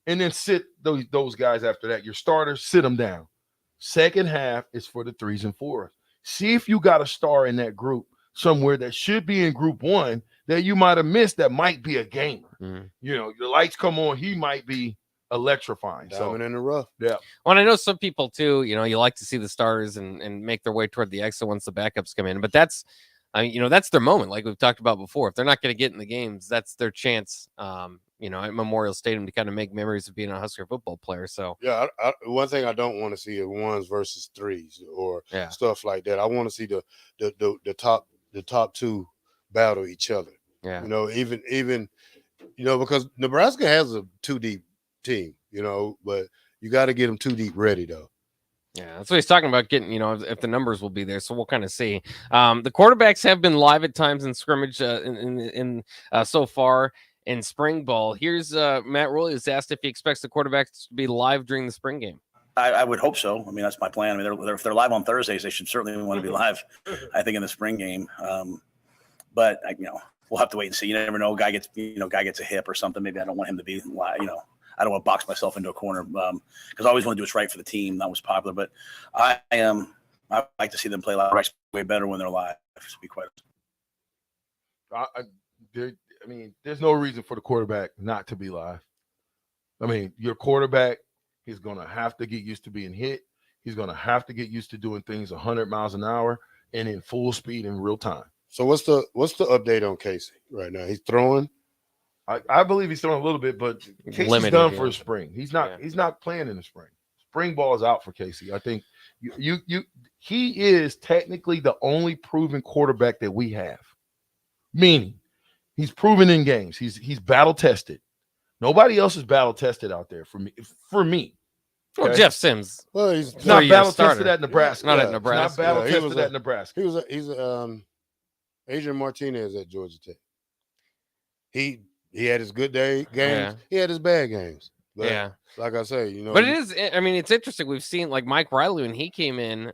[SPEAKER 4] And then sit those guys after that. Your starters, sit them down. Second half is for the 3s and 4s. See if you got a star in that group somewhere that should be in group 1 that you might have missed, that might be a gamer. You know, the lights come on, he might be electrifying.
[SPEAKER 3] Diamond in the rough.
[SPEAKER 4] Yeah.
[SPEAKER 5] Well, and I know some people too, you know, you like to see the starters and make their way toward the exit once the backups come in. But that's, you know, that's their moment, like we've talked about before. If they're not going to get in the games, that's their chance, you know, at Memorial Stadium to kind of make memories of being a Husker football player. So
[SPEAKER 3] yeah, one thing I don't want to see is 1s versus 3s or stuff like that. I want to see the top 2 battle each other.
[SPEAKER 5] Yeah,
[SPEAKER 3] you know, even you know, because Nebraska has a 2 deep team, you know, but you got to get them 2 deep ready though.
[SPEAKER 5] Yeah, that's what he's talking about, getting, you know, if the numbers will be there. So we'll kind of see. The quarterbacks have been live at times in scrimmage in so far in spring ball. Here's Matt Rowley has asked if he expects the quarterbacks to be live during the spring game.
[SPEAKER 7] I would hope so. I mean, that's my plan. I mean, if they're live on Thursdays, they should certainly want to be live, I think, in the spring game. But you know, we'll have to wait and see. You never know. Guy gets a hip or something. Maybe I don't want him to be live. You know, I don't want to box myself into a corner, because I always want to do what's right for the team. That was popular, but I like to see them play live way better when they're live. To be quite
[SPEAKER 4] honest. I mean, there's no reason for the quarterback not to be live. I mean, your quarterback is going to have to get used to being hit. He's going to have to get used to doing things 100 miles an hour and in full speed in real time.
[SPEAKER 3] So what's the update on Casey right now? He's throwing.
[SPEAKER 4] I believe he's throwing a little bit, but Casey's done for the spring. He's not playing in the spring. Spring ball is out for Casey. I think he is technically the only proven quarterback that we have. Meaning, he's proven in games. He's battle tested. Nobody else is battle tested out there for me. Okay?
[SPEAKER 5] Well, Jeff Sims.
[SPEAKER 3] Well, he's
[SPEAKER 4] not battle tested at Nebraska.
[SPEAKER 5] Not at Nebraska.
[SPEAKER 4] Not battle tested at Nebraska.
[SPEAKER 3] He's Adrian Martinez at Georgia Tech. He had his good games. Yeah. He had his bad games. But like I say, you know.
[SPEAKER 5] But it is. I mean, it's interesting. We've seen like Mike Riley when he came in,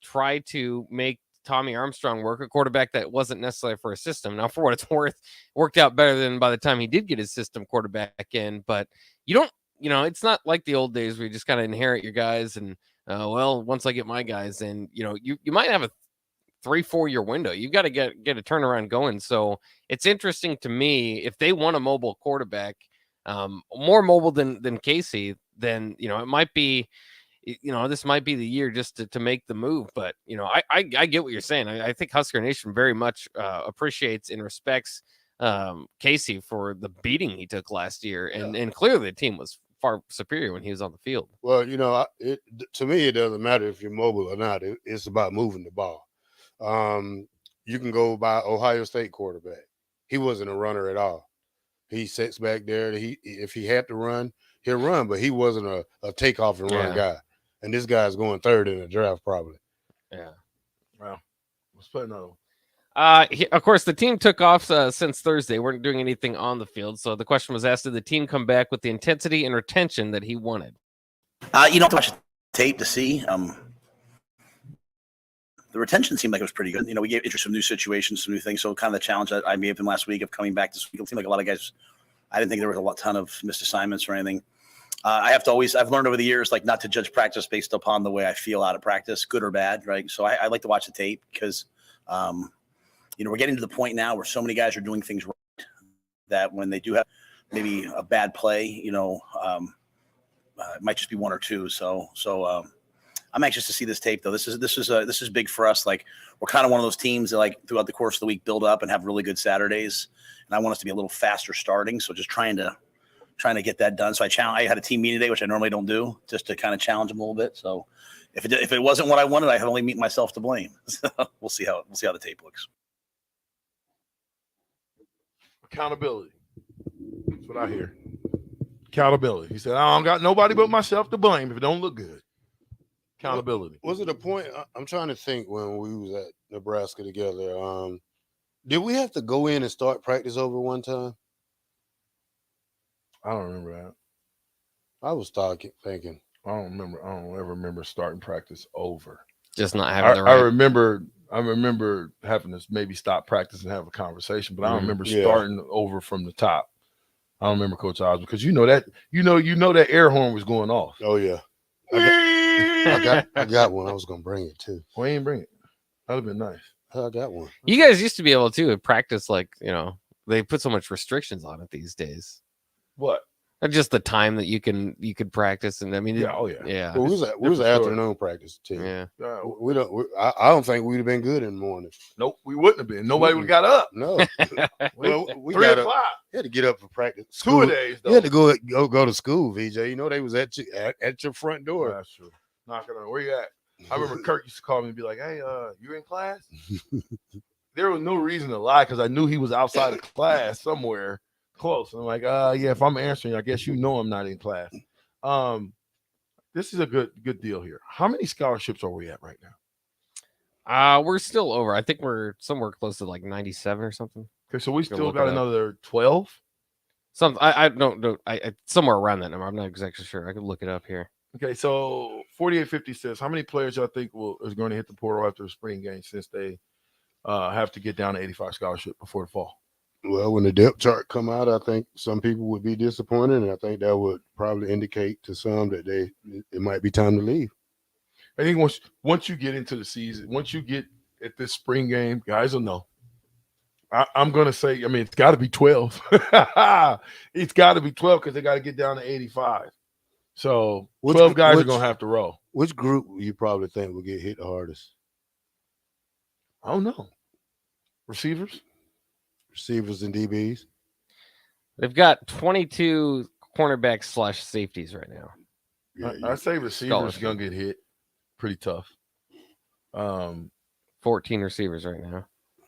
[SPEAKER 5] try to make Tommy Armstrong work, a quarterback that wasn't necessarily for a system. Now, for what it's worth, worked out better than by the time he did get his system quarterback in. But you don't, you know, it's not like the old days where you just kind of inherit your guys and, well, once I get my guys in, you know, you might have a 3-4 year window. You've got to get a turnaround going. So it's interesting to me if they want a mobile quarterback, more mobile than Casey, then, you know, it might be, you know, this might be the year just to make the move. But, you know, I get what you're saying. I think Husker Nation very much appreciates and respects Casey for the beating he took last year. And clearly the team was far superior when he was on the field.
[SPEAKER 3] Well, you know, to me, it doesn't matter if you're mobile or not. It's about moving the ball. You can go by Ohio State quarterback. He wasn't a runner at all. He sits back there. If he had to run, he'll run, but he wasn't a takeoff and run guy. And this guy's going third in the draft probably.
[SPEAKER 5] Yeah.
[SPEAKER 4] Well, let's play another one.
[SPEAKER 5] Of course, the team took off since Thursday. Weren't doing anything on the field. So the question was asked, did the team come back with the intensity and retention that he wanted?
[SPEAKER 7] You don't watch tape to see. The retention seemed like it was pretty good. We gave interest some new situations, some new things. So kind of the challenge that I gave them last week of coming back this week. It seemed like a lot of guys, I didn't think there was a ton of missed assignments or anything. I've learned over the years, like not to judge practice based upon the way I feel out of practice, good or bad, right? So I like to watch the tape because, we're getting to the point now where so many guys are doing things right that when they do have maybe a bad play, it might just be one or two. So I'm anxious to see this tape, though. This is big for us. Like, we're kind of one of those teams that, like, throughout the course of the week, build up and have really good Saturdays. And I want us to be a little faster starting. So just trying to get that done. So I had a team meeting today, which I normally don't do, just to kind of challenge them a little bit. So if it wasn't what I wanted, I only meet myself to blame. So we'll see how the tape looks.
[SPEAKER 4] Accountability. That's what I hear. Accountability. He said, I don't got nobody but myself to blame if it don't look good. Accountability.
[SPEAKER 3] Was it a point? I'm trying to think when we was at Nebraska together. Did we have to go in and start practice over one time?
[SPEAKER 4] I don't remember that.
[SPEAKER 3] I was thinking.
[SPEAKER 4] I don't ever remember starting practice over.
[SPEAKER 5] Just not having the right.
[SPEAKER 4] I remember having to maybe stop practice and have a conversation, but I don't remember starting over from the top. I don't remember Coach Osborne because you know that air horn was going off.
[SPEAKER 3] Oh yeah. I got one. I was gonna bring it too.
[SPEAKER 4] Why you didn't bring it? That'd have been nice.
[SPEAKER 3] I got one.
[SPEAKER 5] You guys used to be able to practice, like, they put so much restrictions on it these days.
[SPEAKER 4] What?
[SPEAKER 5] Just the time that you could practice, and I mean,
[SPEAKER 4] yeah.
[SPEAKER 3] Well, we was afternoon practice too.
[SPEAKER 5] Yeah.
[SPEAKER 3] I don't think we'd have been good in the morning.
[SPEAKER 4] Nope, we wouldn't have been. Nobody would have got up.
[SPEAKER 3] No. Well, we
[SPEAKER 4] 3 o'clock.
[SPEAKER 3] You had to get up for practice.
[SPEAKER 4] School. 2 days. Though.
[SPEAKER 3] You had to go to school, VJ. They was at your front door.
[SPEAKER 4] That's true. Knocking on. Where you at? I remember Kirk used to call me and be like, "Hey, you in class?" There was no reason to lie because I knew he was outside of class somewhere close. And I'm like, yeah, if I'm answering, I guess I'm not in class. This is a good deal here. How many scholarships are we at right now?
[SPEAKER 5] We're still over. I think we're somewhere close to like 97 or something.
[SPEAKER 4] Okay, so we still got another 12.
[SPEAKER 5] I don't know. I somewhere around that number. I'm not exactly sure. I could look it up here.
[SPEAKER 4] Okay, so 4850 says, how many players y'all think is going to hit the portal after the spring game since they have to get down to 85 scholarship before the fall?
[SPEAKER 3] Well, when the depth chart come out, I think some people would be disappointed, and I think that would probably indicate to some that it might be time to leave.
[SPEAKER 4] I think once you get into the season, once you get at this spring game, guys will know. I'm going to say, it's got to be 12. It's got to be 12 because they got to get down to 85. So 12 guys are going to have to roll.
[SPEAKER 3] Which group you probably think will get hit the hardest?
[SPEAKER 4] I don't know. Receivers
[SPEAKER 3] and DBs.
[SPEAKER 5] They've got 22 cornerbacks / safeties right now.
[SPEAKER 4] I say receivers going to get hit pretty tough.
[SPEAKER 5] 14 receivers right now.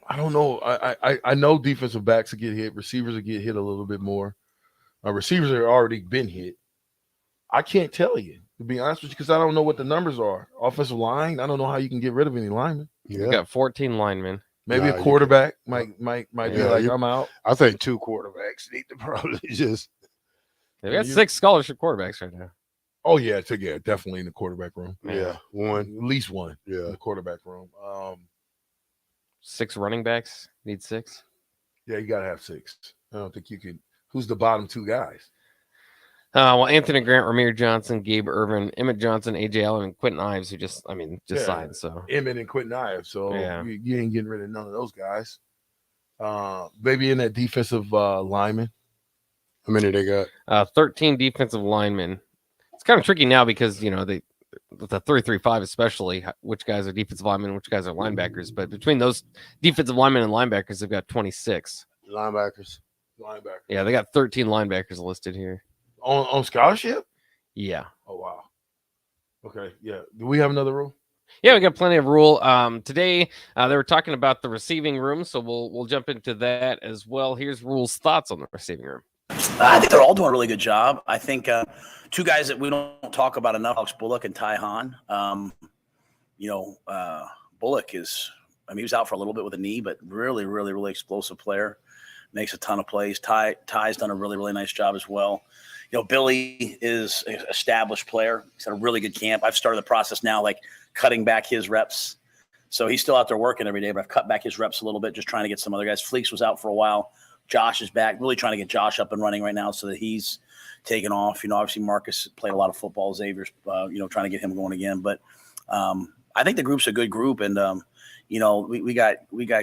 [SPEAKER 4] I don't know. I know defensive backs will get hit. Receivers will get hit a little bit more. Receivers have already been hit. I can't tell you, to be honest with you, because I don't know what the numbers are. Offensive line, I don't know how you can get rid of any linemen.
[SPEAKER 5] Yeah. We've got 14 linemen.
[SPEAKER 4] Maybe a quarterback might be like, I'm out.
[SPEAKER 3] I think 2 quarterbacks need to probably just.
[SPEAKER 5] They've got 6 scholarship quarterbacks right now.
[SPEAKER 4] Oh, yeah, definitely in the quarterback room.
[SPEAKER 3] Yeah, one.
[SPEAKER 4] At least one.
[SPEAKER 3] Yeah.
[SPEAKER 4] In the quarterback room.
[SPEAKER 5] 6 running backs. Need 6.
[SPEAKER 4] Yeah, you got to have 6. I don't think you could. Who's the bottom 2 guys?
[SPEAKER 5] Well, Anthony Grant, Ramir Johnson, Gabe Irvin, Emmett Johnson, AJ Allen, and Quentin Ives, who just signed. So
[SPEAKER 4] Emmett and Quentin Ives. So you ain't getting rid of none of those guys. Maybe in that defensive lineman.
[SPEAKER 3] How many they got?
[SPEAKER 5] 13 defensive linemen. It's kind of tricky now because they with the 3-3-5 especially, which guys are defensive linemen, which guys are linebackers. But between those defensive linemen and linebackers, they've got 26
[SPEAKER 3] linebackers.
[SPEAKER 5] Yeah, they got 13 linebackers listed here.
[SPEAKER 4] On scholarship?
[SPEAKER 5] Yeah.
[SPEAKER 4] Oh, wow. Okay, yeah. Do we have another rule?
[SPEAKER 5] Yeah, we got plenty of rule. Today, they were talking about the receiving room, so we'll jump into that as well. Here's Rule's thoughts on the receiving room.
[SPEAKER 7] I think they're all doing a really good job. I think 2 guys that we don't talk about enough, Alex Bullock and Ty Hahn. Bullock is, he was out for a little bit with a knee, but really, really, really explosive player. Makes a ton of plays. Ty's done a really, really nice job as well. Billy is an established player. He's had a really good camp. I've started the process now, like cutting back his reps. So he's still out there working every day, but I've cut back his reps a little bit, just trying to get some other guys. Fleeks was out for a while. Josh is back, really trying to get Josh up and running right now so that he's taken off. Obviously Marcus played a lot of football. Xavier's, trying to get him going again. But I think the group's a good group, and we got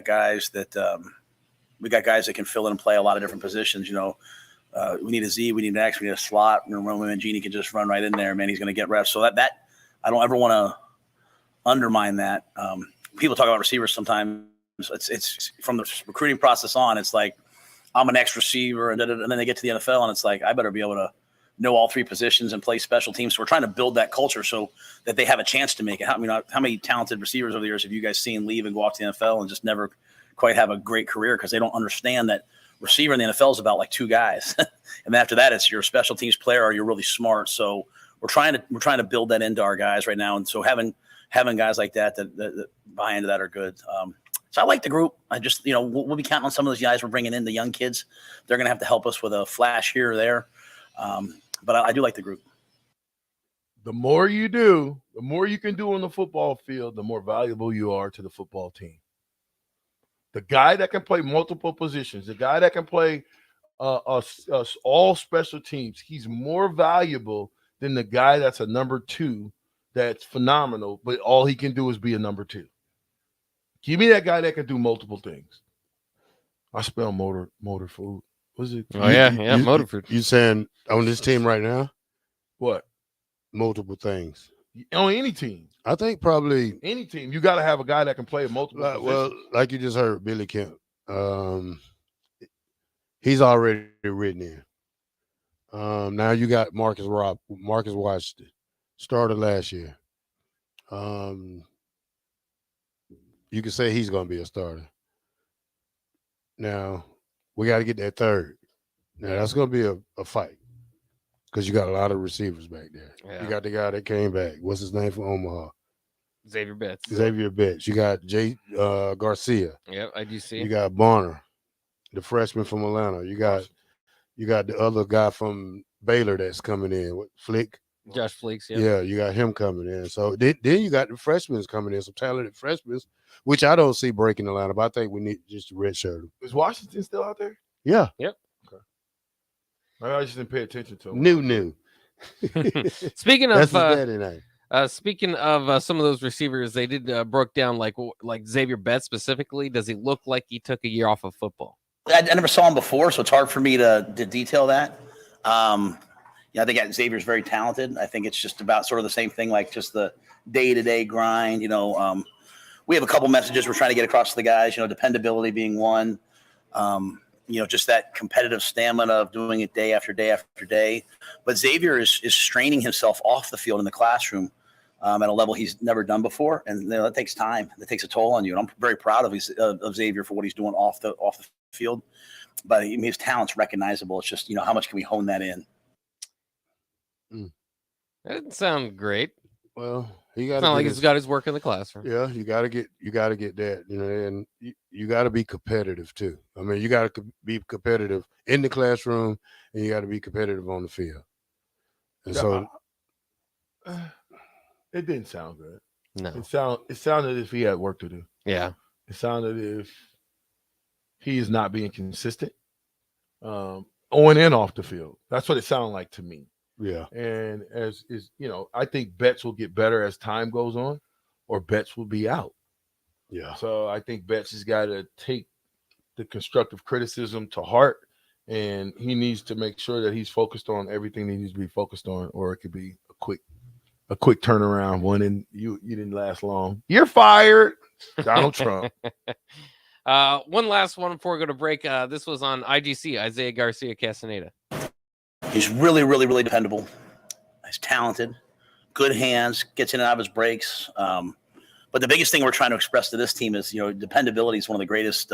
[SPEAKER 7] guys that can fill in and play a lot of different positions. We need a Z, we need an X, we need a slot. Roman Mangini can just run right in there, man. He's going to get reps. So that I don't ever want to undermine that. People talk about receivers sometimes. It's from the recruiting process on. It's like I'm an X receiver, and then they get to the NFL, and it's like I better be able to know all three positions and play special teams. So we're trying to build that culture so that they have a chance to make it. How many talented receivers over the years have you guys seen leave and go off to the NFL and just never quite have a great career because they don't understand that receiver in the NFL is about like two guys. And after that, it's you're a special teams player or you're really smart. So we're trying to build that into our guys right now. And so having guys like that buy into that are good. So I like the group. I just, we'll be counting on some of those guys we're bringing in, the young kids. They're going to have to help us with a flash here or there. But I do like the group.
[SPEAKER 4] The more you do, the more you can do on the football field, the more valuable you are to the football team. The guy that can play multiple positions, the guy that can play all special teams, he's more valuable than the guy that's a number 2 that's phenomenal, but all he can do is be a number 2. Give me that guy that can do multiple things. I spell motor food. Was it?
[SPEAKER 5] Oh, yeah, motor food.
[SPEAKER 3] You saying on this team right now?
[SPEAKER 4] What?
[SPEAKER 3] Multiple things.
[SPEAKER 4] On any team.
[SPEAKER 3] I think probably
[SPEAKER 4] any team. You got to have a guy that can play multiple positions.
[SPEAKER 3] Well, like you just heard, Billy Kemp. He's already written in. Now you got Marcus Washington, started last year. You can say he's going to be a starter. Now, we got to get that third. Now, that's going to be a fight because you got a lot of receivers back there.
[SPEAKER 5] Yeah.
[SPEAKER 3] You got the guy that came back. What's his name from Omaha?
[SPEAKER 5] Xavier Betts.
[SPEAKER 3] You got Jay Garcia.
[SPEAKER 5] Yep, I do see.
[SPEAKER 3] You got Bonner, the freshman from Atlanta. You got the other guy from Baylor that's coming in. What, Flick?
[SPEAKER 5] Josh Fleeks,
[SPEAKER 3] yeah, you got him coming in. So then you got the freshmen coming in, some talented freshmen, which I don't see breaking the lineup. I think we need just to redshirt them.
[SPEAKER 4] Is Washington still out there?
[SPEAKER 3] Yeah.
[SPEAKER 5] Yep.
[SPEAKER 4] Okay. I just didn't pay attention to him.
[SPEAKER 3] New.
[SPEAKER 5] Speaking of
[SPEAKER 3] That's his daddy name.
[SPEAKER 5] Speaking of some of those receivers, they did broke down like Xavier Betts specifically. Does he look like he took a year off of football?
[SPEAKER 7] I never saw him before, so it's hard for me to detail that. I think Xavier's very talented. I think it's just about sort of the same thing, like just the day-to-day grind. We have a couple messages we're trying to get across to the guys, dependability being one, just that competitive stamina of doing it day after day after day. But Xavier is straining himself off the field in the classroom at a level he's never done before. And that takes time. That takes a toll on you. And I'm very proud of Xavier for what he's doing off the field. But his talent's recognizable. It's just, how much can we hone that in?
[SPEAKER 5] That didn't sound great.
[SPEAKER 3] Well, he got
[SPEAKER 5] like he's got his work in the classroom.
[SPEAKER 3] Yeah, you got to get that, and you got to be competitive too. I mean, you got to be competitive in the classroom, and you got to be competitive on the field. And so,
[SPEAKER 4] it didn't sound good.
[SPEAKER 5] No,
[SPEAKER 4] it sounded as if he had work to do.
[SPEAKER 5] Yeah,
[SPEAKER 4] it sounded as if he is not being consistent, on and off the field. That's what it sounded like to me.
[SPEAKER 3] Yeah.
[SPEAKER 4] And I think Betts will get better as time goes on, or Betts will be out.
[SPEAKER 3] Yeah.
[SPEAKER 4] So I think Betts has got to take the constructive criticism to heart, and he needs to make sure that he's focused on everything he needs to be focused on, or it could be a quick turnaround one, and you didn't last long. You're fired, Donald Trump.
[SPEAKER 5] One last one before we go to break. This was on IGC, Isaiah Garcia Castaneda.
[SPEAKER 7] He's really, really, really dependable. He's talented, good hands, gets in and out of his breaks. But the biggest thing we're trying to express to this team is, dependability is one of the greatest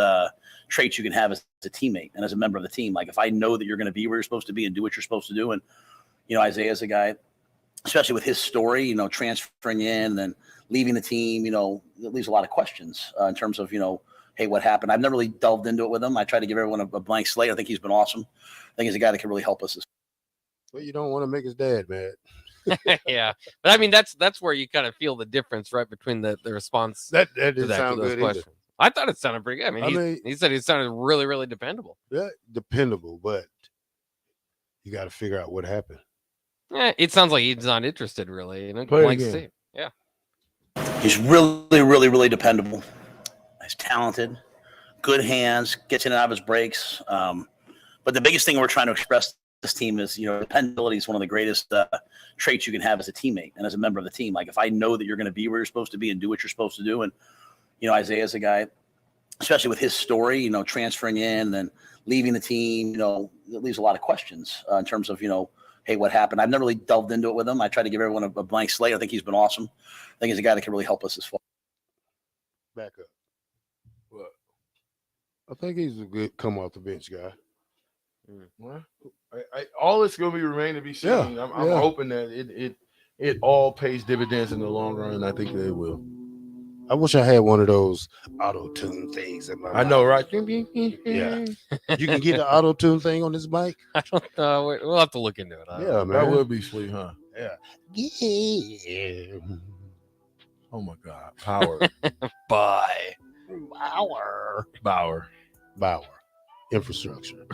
[SPEAKER 7] traits you can have as a teammate and as a member of the team. Like if I know that you're going to be where you're supposed to be and do what you're supposed to do. And, Isaiah's a guy, especially with his story, transferring in and then leaving the team, it leaves a lot of questions in terms of, hey, what happened? I've never really delved into it with him. I try to give everyone a blank slate. I think he's been awesome. I think he's a guy that can really help us.
[SPEAKER 3] Well, you don't want to make his dad mad.
[SPEAKER 5] Yeah, but I mean that's where you kind of feel the difference, right, between the response
[SPEAKER 3] that
[SPEAKER 5] to
[SPEAKER 3] didn't sound
[SPEAKER 5] those
[SPEAKER 3] good
[SPEAKER 5] questions.
[SPEAKER 3] either.
[SPEAKER 5] I thought it sounded pretty good. I mean, he said he sounded really, really dependable.
[SPEAKER 3] Yeah, dependable, but you got to figure out what happened.
[SPEAKER 5] Yeah, it sounds like he's not interested, really.
[SPEAKER 3] Play it
[SPEAKER 5] Blank
[SPEAKER 3] again.
[SPEAKER 5] slate. Yeah,
[SPEAKER 7] He's really, really, really dependable. He's talented, good hands, gets in and out of his breaks. But the biggest thing we're trying to express to this team is, dependability is one of the greatest traits you can have as a teammate and as a member of the team. Like, if I know that you're going to be where you're supposed to be and do what you're supposed to do, and Isaiah's a guy, especially with his story, transferring in and then leaving the team, it leaves a lot of questions in terms of, hey, what happened? I've never really delved into it with him. I try to give everyone a blank slate. I think he's been awesome. I think he's a guy that can really help us as far.
[SPEAKER 3] Back up. What? I think he's a good come off the bench guy.
[SPEAKER 4] Well, all it's going to be remain to be seen.
[SPEAKER 3] Yeah,
[SPEAKER 4] I'm hoping that it all pays dividends in the long run. I think they will.
[SPEAKER 3] I wish I had one of those auto-tune things in my
[SPEAKER 4] I know, right?
[SPEAKER 3] Yeah. You can get the auto-tune thing on this mic?
[SPEAKER 5] I don't know. We'll have to look into it.
[SPEAKER 3] Yeah, man.
[SPEAKER 4] That would be sweet, huh?
[SPEAKER 3] Yeah. Yeah.
[SPEAKER 4] Oh my God. Power.
[SPEAKER 5] Bye.
[SPEAKER 3] Bauer. Infrastructure.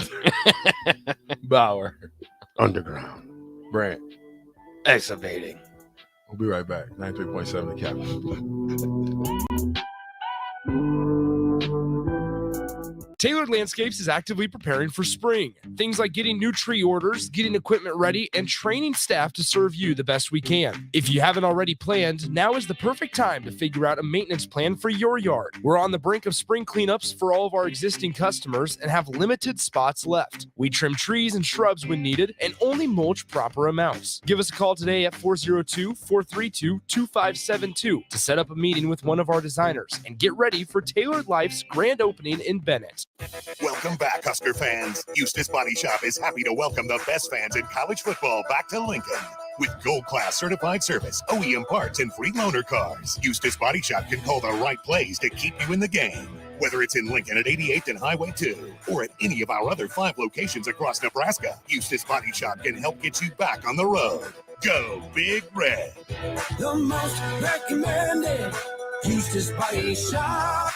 [SPEAKER 4] Bauer.
[SPEAKER 3] Underground.
[SPEAKER 4] Brand.
[SPEAKER 5] Excavating.
[SPEAKER 4] We'll be right back. 93.7 The Captain.
[SPEAKER 16] Tailored Landscapes is actively preparing for spring. Things like getting new tree orders, getting equipment ready, and training staff to serve you the best we can. If you haven't already planned, now is the perfect time to figure out a maintenance plan for your yard. We're on the brink of spring cleanups for all of our existing customers and have limited spots left. We trim trees and shrubs when needed and only mulch proper amounts. Give us a call today at 402-432-2572 to set up a meeting with one of our designers and get ready for Tailored Life's grand opening in Bennett.
[SPEAKER 11] Welcome back, Husker fans. Eustace Body Shop is happy to welcome the best fans in college football back to Lincoln. With gold-class certified service, OEM parts, and free loaner cars, Eustace Body Shop can call the right plays to keep you in the game. Whether it's in Lincoln at 88th and Highway 2 or at any of our other 5 locations across Nebraska, Eustace Body Shop can help get you back on the road. Go Big Red.
[SPEAKER 24] The most recommended Eustace Body Shop.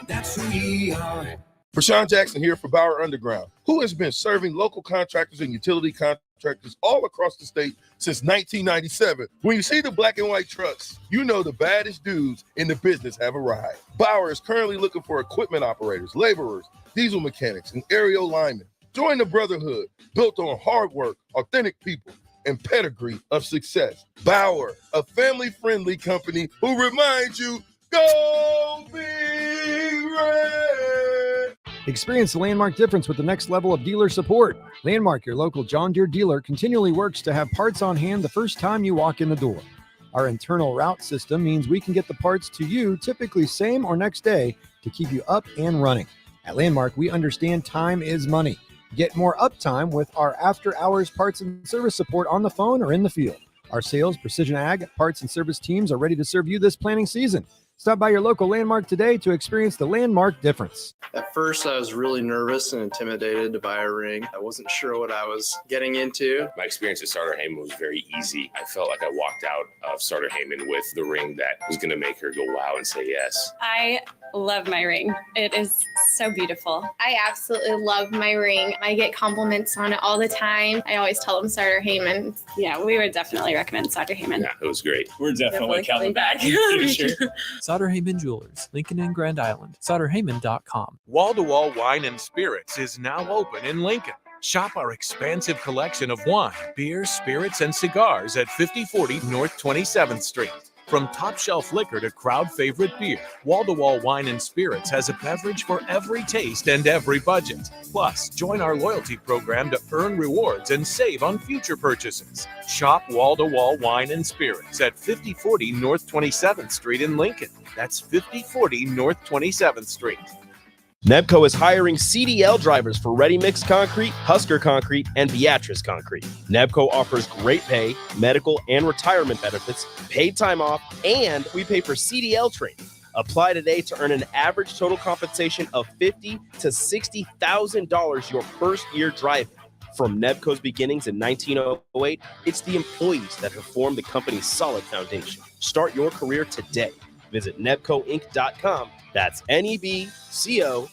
[SPEAKER 24] That's who we are.
[SPEAKER 4] Rashawn Jackson here for Bauer Underground, who has been serving local contractors and utility contractors all across the state since 1997. When you see the black and white trucks, you know the baddest dudes in the business have arrived. Bauer is currently looking for equipment operators, laborers, diesel mechanics, and aerial linemen. Join the brotherhood built on hard work, authentic people, and pedigree of success. Bauer, a family-friendly company who reminds you, go Big Red!
[SPEAKER 12] Experience the Landmark difference with the next level of dealer support. Landmark, your local John Deere dealer, continually works to have parts on hand the first time you walk in the door. Our internal route system means we can get the parts to you typically same or next day to keep you up and running. At Landmark, we understand time is money. Get more uptime with our after-hours parts and service support on the phone or in the field. Our sales, precision ag, parts, and service teams are ready to serve you this planning season. Stop by your local Landmark today to experience the Landmark difference.
[SPEAKER 13] At first, I was really nervous and intimidated to buy a ring. I wasn't sure what I was getting into.
[SPEAKER 19] My experience at Starter Heyman was very easy. I felt like I walked out of Starter Heyman with the ring that was going to make her go wow and say yes.
[SPEAKER 20] I love my ring. It is so beautiful. I absolutely love my ring. I get compliments on it all the time. I always tell them Starter Heyman. Yeah, we would definitely recommend Starter Heyman.
[SPEAKER 19] Yeah, it was great. We're
[SPEAKER 20] definitely coming back.
[SPEAKER 22] Sauter Heyman Jewelers, Lincoln and Grand Island. SauterHeyman.com.
[SPEAKER 27] Wall-to-Wall Wine and Spirits is now open in Lincoln. Shop our expansive collection of wine, beer, spirits, and cigars at 5040 North 27th Street. From top shelf liquor to crowd favorite beer, Wall-to-Wall Wine and Spirits has a beverage for every taste and every budget. Plus, join our loyalty program to earn rewards and save on future purchases. Shop Wall-to-Wall Wine and Spirits at 5040 North 27th Street in Lincoln. That's 5040 North 27th Street.
[SPEAKER 1] Nebco is hiring CDL drivers for Ready Mix Concrete, Husker Concrete, and Beatrice Concrete. Nebco offers great pay, medical, and retirement benefits, paid time off, and we pay for CDL training. Apply today to earn an average total compensation of $50,000 to $60,000 your first year driving. From Nebco's beginnings in 1908, it's the employees that have formed the company's solid foundation. Start your career today. Visit nebcoinc.com. That's NEBCOINC.com.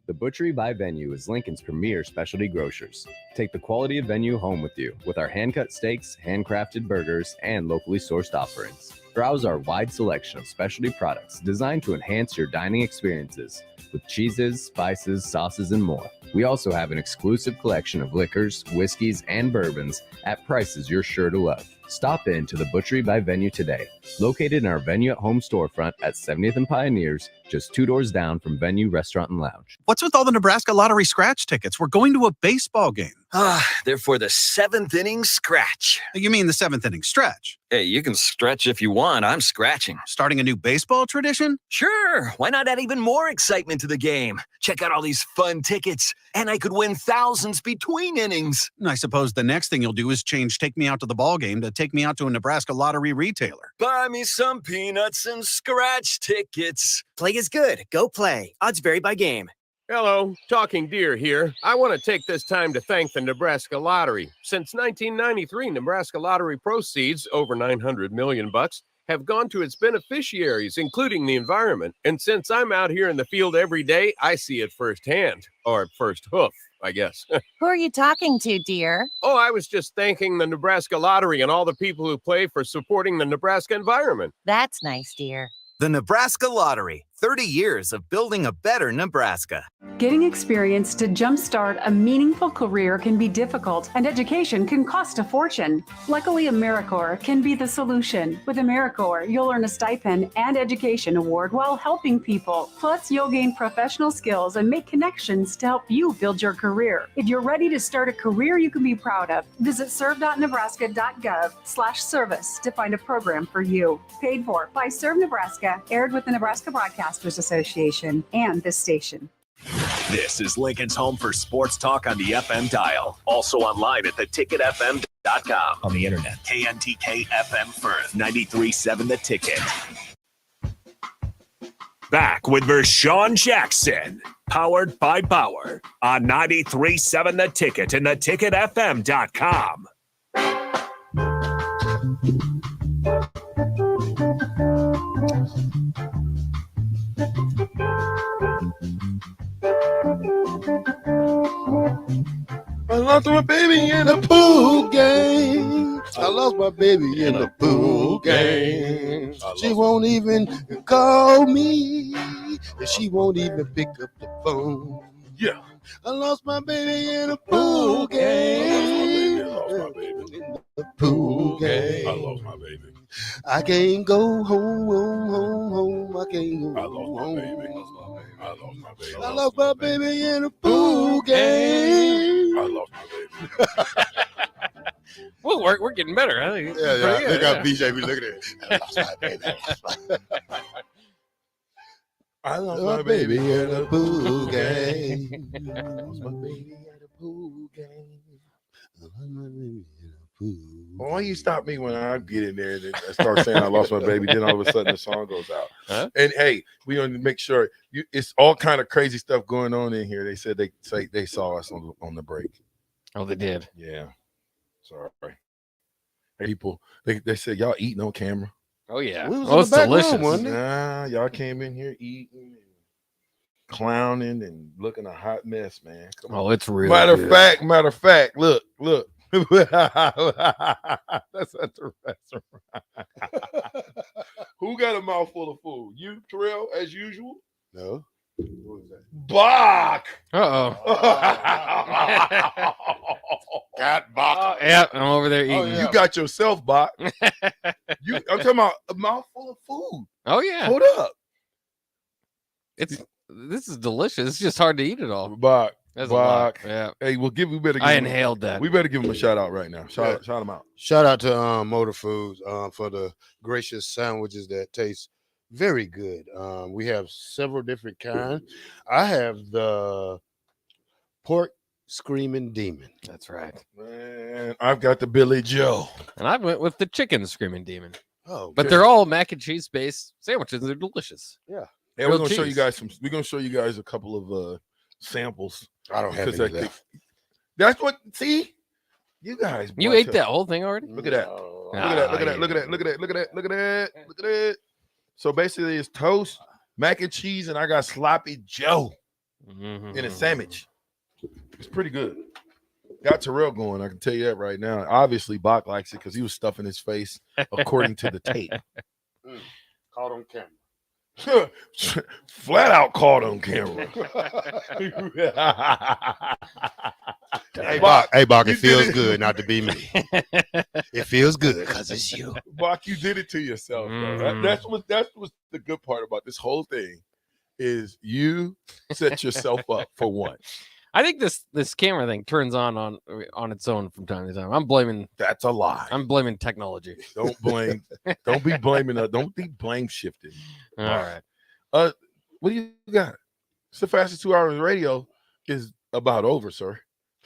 [SPEAKER 6] The Butchery by Venue is Lincoln's premier specialty grocers. Take the quality of Venue home with you with our hand-cut steaks, handcrafted burgers, and locally sourced offerings. Browse our wide selection of specialty products designed to enhance your dining experiences with cheeses, spices, sauces, and more. We also have an exclusive collection of liquors, whiskeys, and bourbons at prices you're sure to love. Stop in to the Butchery by Venue today, located in our Venue at Home storefront at 70th and Pioneers, just 2 doors down from Venue Restaurant and Lounge.
[SPEAKER 8] What's with all the Nebraska Lottery scratch tickets? We're going to a baseball game.
[SPEAKER 17] They're for the 7th inning scratch.
[SPEAKER 8] You mean the 7th inning stretch?
[SPEAKER 17] Hey, you can stretch if you want. I'm scratching.
[SPEAKER 8] Starting a new baseball tradition?
[SPEAKER 17] Sure. Why not add even more excitement to the game? Check out all these fun tickets, and I could win thousands between innings.
[SPEAKER 8] I suppose the next thing you'll do is change Take Me Out to the Ball Game to Take Me Out to a Nebraska Lottery retailer.
[SPEAKER 17] Buy me some peanuts and scratch tickets.
[SPEAKER 23] Play is good. Go play. Odds vary by game.
[SPEAKER 25] Hello, Talking Deer here. I want to take this time to thank the Nebraska Lottery. Since 1993, Nebraska Lottery proceeds, over $900 million, have gone to its beneficiaries, including the environment. And since I'm out here in the field every day, I see it firsthand, or first hoof, I guess.
[SPEAKER 26] Who are you talking to, dear?
[SPEAKER 25] Oh, I was just thanking the Nebraska Lottery and all the people who play for supporting the Nebraska environment.
[SPEAKER 26] That's nice, dear.
[SPEAKER 23] The Nebraska Lottery, 30 years of building a better Nebraska.
[SPEAKER 28] Getting experience to jumpstart a meaningful career can be difficult, and education can cost a fortune. Luckily, AmeriCorps can be the solution. With AmeriCorps, you'll earn a stipend and education award while helping people. Plus, you'll gain professional skills and make connections to help you build your career. If you're ready to start a career you can be proud of, visit serve.nebraska.gov/service to find a program for you. Paid for by Serve Nebraska, aired with the Nebraska Broadcasters Association and this station.
[SPEAKER 2] This is Lincoln's home for sports talk on the FM dial. Also online at theticketfm.com. On the internet, KNTK FM Firth, 93.7 The Ticket. Back with Vershawn Jackson, powered by Bauer, on 93.7 The Ticket and theticketfm.com.
[SPEAKER 3] I lost my baby in a pool game. I lost my baby in a pool game. She won't even call me, and she won't even pick up the phone.
[SPEAKER 4] Yeah.
[SPEAKER 3] I lost my baby in a pool game.
[SPEAKER 4] I lost my baby.
[SPEAKER 3] In the pool game.
[SPEAKER 4] I lost my baby.
[SPEAKER 3] I can't go home. I can't go home.
[SPEAKER 4] I lost my baby.
[SPEAKER 3] I lost my baby in a pool game.
[SPEAKER 4] I lost my baby.
[SPEAKER 5] Well, we're getting better. I think.
[SPEAKER 3] Yeah. Look how BJ be looking at it. I lost my baby.
[SPEAKER 4] I lost my baby
[SPEAKER 3] in a pool game. I lost my baby in a pool game. I lost my baby in a pool.
[SPEAKER 4] Why you stop me when I get in there and start saying I lost my baby? Then all of a sudden the song goes out.
[SPEAKER 5] Huh?
[SPEAKER 4] And hey, we want to make sure it's all kind of crazy stuff going on in here. They said they saw us on the break.
[SPEAKER 5] Oh, they did.
[SPEAKER 4] Yeah. Sorry. People, they said y'all eating on camera.
[SPEAKER 5] Oh yeah.
[SPEAKER 3] It's delicious.
[SPEAKER 4] Nah, y'all came in here eating, and clowning, and looking a hot mess, man. Come on.
[SPEAKER 5] It's real.
[SPEAKER 4] Matter of fact, look. That's at the restaurant. Who got a mouthful of food? You, Terrell, as usual?
[SPEAKER 3] No.
[SPEAKER 4] Who is that? Bach.
[SPEAKER 3] Got Bach.
[SPEAKER 5] Yeah, I'm over there eating.
[SPEAKER 4] You got yourself, Bach. I'm talking about a mouthful of food.
[SPEAKER 5] Oh yeah.
[SPEAKER 4] Hold up.
[SPEAKER 5] This is delicious. It's just hard to eat it all.
[SPEAKER 4] Bach.
[SPEAKER 5] That's a lot. Yeah.
[SPEAKER 4] Hey, we better give
[SPEAKER 5] I
[SPEAKER 4] him,
[SPEAKER 5] inhaled that.
[SPEAKER 4] We better give him a shout out right now. Shout him out.
[SPEAKER 3] Shout out to Motor Foods for the gracious sandwiches that taste Very good. We have several different kinds. I have the pork screaming demon.
[SPEAKER 5] That's right.
[SPEAKER 4] Man, I've got the Billy Joe.
[SPEAKER 5] And I went with the chicken screaming demon.
[SPEAKER 3] Oh,
[SPEAKER 5] but
[SPEAKER 3] good.
[SPEAKER 5] they're all mac and cheese based sandwiches. They're delicious.
[SPEAKER 3] Yeah.
[SPEAKER 4] Yeah, we're gonna show you guys some. We're gonna show you guys a couple of samples.
[SPEAKER 3] I don't have
[SPEAKER 4] because
[SPEAKER 3] any left.
[SPEAKER 4] That's what. See, you guys.
[SPEAKER 5] You ate that whole thing already?
[SPEAKER 4] Look at that. Look at that. Look at that. Look at that. Look at that. Look at that. Look at that. Look at that. So basically, it's toast, mac and cheese, and I got sloppy Joe in a sandwich. It's pretty good. Got Terrell going. I can tell you that right now. Obviously, Bach likes it because he was stuffing his face according to the tape.
[SPEAKER 3] Caught on camera.
[SPEAKER 4] Flat out caught on camera.
[SPEAKER 3] Hey, Bach, it feels good not to be me. It feels good because it's you.
[SPEAKER 4] Bach, you did it to yourself. Bro. That's what the good part about this whole thing is you set yourself up for one.
[SPEAKER 5] I think this camera thing turns on its own from time to time. I'm blaming.
[SPEAKER 4] That's a lie.
[SPEAKER 5] I'm blaming technology.
[SPEAKER 4] Don't blame. Don't be blaming. Don't be blame shifting.
[SPEAKER 5] All right.
[SPEAKER 4] What do you got? It's the fastest 2 hours radio is about over, sir.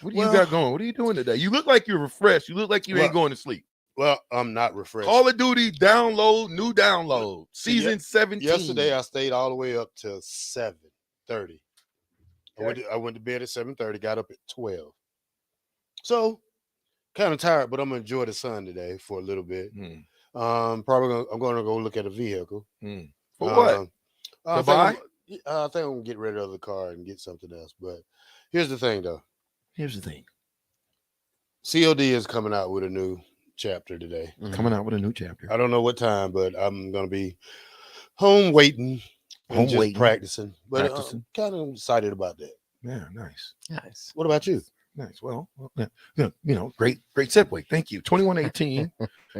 [SPEAKER 4] What do you got going? What are you doing today? You look like you're refreshed. You look like you ain't going to sleep.
[SPEAKER 3] Well, I'm not refreshed.
[SPEAKER 4] Call of Duty new download, season 17.
[SPEAKER 3] Yesterday, I stayed all the way up till 7:30. I went to bed at 7:30, got up at 12. So, kind of tired, but I'm gonna enjoy the sun today for a little bit. I'm gonna go look at a vehicle.
[SPEAKER 4] For what?
[SPEAKER 3] I think I'm gonna get rid of the car and get something else. But here's the thing, though.
[SPEAKER 4] Here's the thing.
[SPEAKER 3] COD is coming out with a new chapter today.
[SPEAKER 4] Coming out with a new chapter.
[SPEAKER 3] I don't know what time, but I'm gonna be home waiting. Practicing. But I'm kind of excited about that.
[SPEAKER 4] Yeah, nice.
[SPEAKER 5] Nice.
[SPEAKER 3] What about you?
[SPEAKER 4] Nice. Well, great segue. Thank you. 2118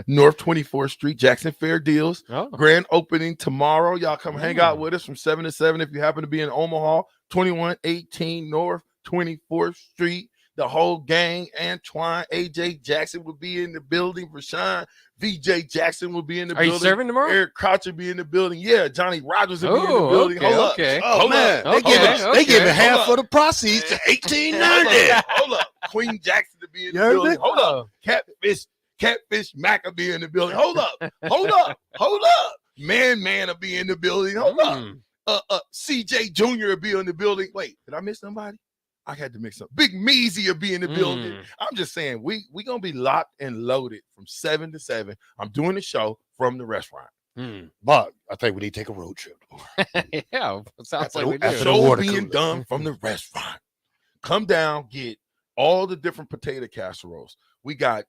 [SPEAKER 4] North 24th Street, Jackson Fair Deals. Grand opening tomorrow. Y'all come hang out with us from 7 to 7 if you happen to be in Omaha. 2118 North 24th Street. The whole gang, Antoine, AJ Jackson will be in the building. Rashawn, VJ Jackson will be in the building.
[SPEAKER 5] Are you serving tomorrow?
[SPEAKER 4] Eric Crouch will be in the building. Yeah, Johnny Rogers will be in the building.
[SPEAKER 5] Okay,
[SPEAKER 4] Hold
[SPEAKER 5] okay.
[SPEAKER 4] up.
[SPEAKER 3] Oh,
[SPEAKER 4] Hold
[SPEAKER 3] man.
[SPEAKER 4] up.
[SPEAKER 3] They giving half of the proceeds to 1890.
[SPEAKER 4] Hold up. Queen Jackson to be in the building. Hold up. Catfish Mac will be in the building. Hold up. Hold up. Man will be in the building. Hold up. CJ Jr. will be in the building. Wait, did I miss somebody? I had to mix up. Big Measy will be in the building. I'm just saying, we gonna be locked and loaded from 7 to 7. I'm doing the show from the restaurant.
[SPEAKER 3] But I think we need to take a road trip tomorrow.
[SPEAKER 5] Yeah, it sounds like we do.
[SPEAKER 4] The show being done from the restaurant. Come down, get all the different potato casseroles. We got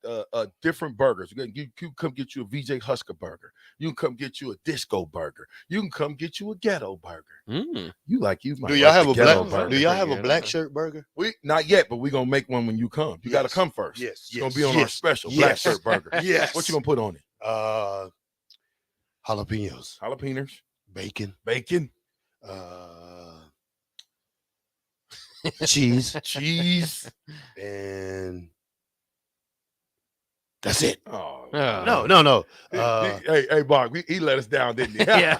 [SPEAKER 4] different burgers. You can come get you a VJ Husker burger. You can come get you a disco burger. You can come get you a ghetto burger. You might
[SPEAKER 3] Do y'all have a
[SPEAKER 4] ghetto
[SPEAKER 3] black?
[SPEAKER 4] burger.
[SPEAKER 3] Do y'all have a black shirt burger?
[SPEAKER 4] We not yet, but we're gonna make one when you come. You got to come first.
[SPEAKER 3] Yes,
[SPEAKER 4] it's gonna be on our special black shirt burger.
[SPEAKER 3] Yes.
[SPEAKER 4] What you gonna put on it?
[SPEAKER 3] Jalapenos, bacon, cheese, and that's it.
[SPEAKER 4] Oh
[SPEAKER 3] no.
[SPEAKER 4] Hey, Mark, he let us down, didn't he?
[SPEAKER 5] Yeah.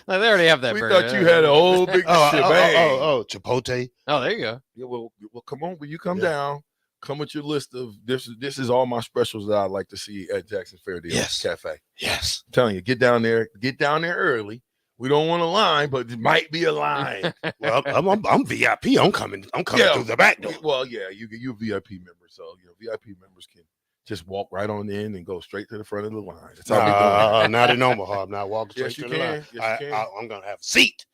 [SPEAKER 5] They already have that
[SPEAKER 4] We
[SPEAKER 5] burger.
[SPEAKER 4] thought you had a whole big shebang.
[SPEAKER 3] Chipotle.
[SPEAKER 5] Oh, there you go.
[SPEAKER 4] Yeah, well, come on. When you come down, come with your list of this is all my specials that I'd like to see at Jackson Fair Deals Cafe.
[SPEAKER 3] Yes.
[SPEAKER 4] I'm telling you, get down there early. We don't want a line, but it might be a line.
[SPEAKER 3] Well, I'm VIP. I'm coming through the back door.
[SPEAKER 4] Well, yeah, you're a VIP member, so VIP members can just walk right on in and go straight to the front of the line. That's how we do it.
[SPEAKER 3] Not in Omaha. I'm not walking straight
[SPEAKER 4] Yes, you
[SPEAKER 3] to the line.
[SPEAKER 4] can. Yes, you can.
[SPEAKER 3] I'm gonna have a seat.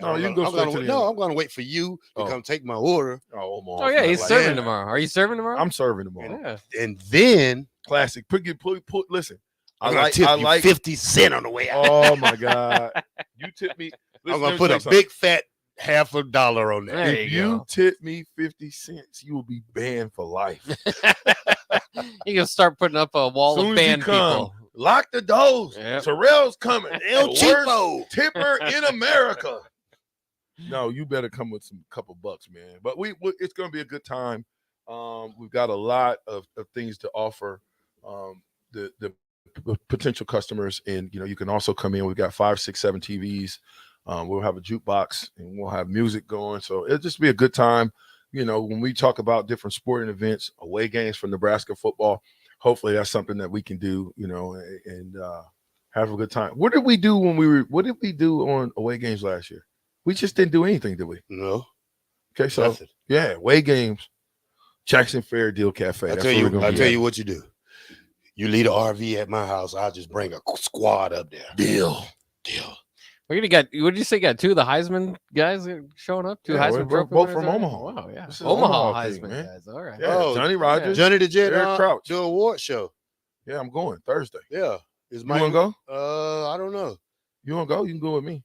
[SPEAKER 4] No, you can go straight to the
[SPEAKER 3] No, I'm gonna wait for you to come take my order.
[SPEAKER 4] Oh, Omaha.
[SPEAKER 5] Oh, yeah, he's serving tomorrow. Are you serving tomorrow?
[SPEAKER 4] I'm serving tomorrow.
[SPEAKER 5] Yeah.
[SPEAKER 3] And then
[SPEAKER 4] Classic. Listen.
[SPEAKER 3] I'm gonna tip you 50 cents on the way out.
[SPEAKER 4] Oh my God. You tip me.
[SPEAKER 3] I'm gonna put a big fat $50 on there.
[SPEAKER 4] If you tip me 50 cents, you will be banned for life.
[SPEAKER 5] You can start putting up a wall of banned people.
[SPEAKER 4] Lock the doors.
[SPEAKER 5] Yep.
[SPEAKER 4] Terrell's coming.
[SPEAKER 3] El
[SPEAKER 4] The
[SPEAKER 3] Cheapo.
[SPEAKER 4] worst tipper in America. No, you better come with some couple bucks, man. But it's gonna be a good time. We've got a lot of things to offer. The potential customers, and you can also come in. We've got 5, 6, 7 TVs. We'll have a jukebox and we'll have music going. So it'll just be a good time. When we talk about different sporting events, away games for Nebraska football, hopefully that's something that we can do, and have a good time. What did we do on away games last year? We just didn't do anything, did we?
[SPEAKER 3] No.
[SPEAKER 4] Okay, so
[SPEAKER 3] Nothing.
[SPEAKER 4] yeah, away games, Jackson Fair Deal Cafe.
[SPEAKER 3] I'll tell you what you do. You leave the RV at my house, I'll just bring a squad up there.
[SPEAKER 4] Deal.
[SPEAKER 5] What did you say? Got 2 of the Heisman guys showing up? 2 Heisman
[SPEAKER 4] both
[SPEAKER 5] Trophy
[SPEAKER 4] from
[SPEAKER 5] winners?
[SPEAKER 4] Omaha.
[SPEAKER 5] Wow, yeah.
[SPEAKER 4] This is
[SPEAKER 5] Omaha
[SPEAKER 4] thing,
[SPEAKER 5] Heisman
[SPEAKER 4] man.
[SPEAKER 5] guys. All right.
[SPEAKER 4] Yeah, Johnny Rogers,
[SPEAKER 3] Johnny the Jet,
[SPEAKER 4] Eric Crouch.
[SPEAKER 3] do award show.
[SPEAKER 4] Yeah, I'm going Thursday.
[SPEAKER 3] Yeah.
[SPEAKER 4] You want to go?
[SPEAKER 3] I don't know.
[SPEAKER 4] You want to go? You can go with me.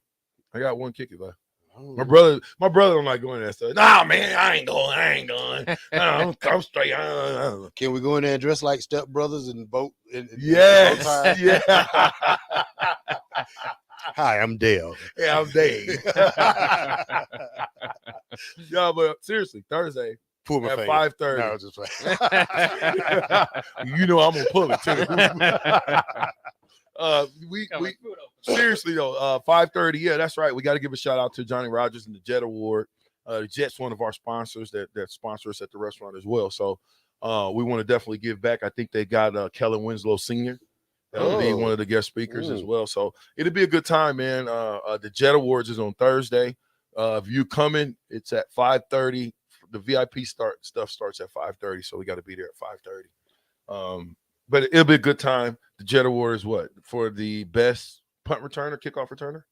[SPEAKER 4] I got 1 kicker left. My brother don't like going to that stuff. Nah, man, I ain't going. I'm straight.
[SPEAKER 3] Can we go in there and dress like stepbrothers and vote?
[SPEAKER 4] Yes. Yeah.
[SPEAKER 3] Hi, I'm Dale.
[SPEAKER 4] Yeah, I'm Dave. Yeah, but seriously, Thursday
[SPEAKER 3] Pull my
[SPEAKER 4] at
[SPEAKER 3] finger.
[SPEAKER 4] 5:30.
[SPEAKER 3] No, just playing.
[SPEAKER 4] I'm gonna pull it too. We seriously though, 5:30. Yeah, that's right. We got to give a shout out to Johnny Rogers and the Jet Award. The Jet's one of our sponsors that sponsor us at the restaurant as well. So we want to definitely give back. I think they got Kellen Winslow Sr. That'll be one of the guest speakers as well. So it'll be a good time, man. The Jet Awards is on Thursday. If you coming, it's at 5:30. The VIP stuff starts at 5:30, so we got to be there at 5:30. But it'll be a good time. The Jet Award is what? For the best punt returner, kickoff returner?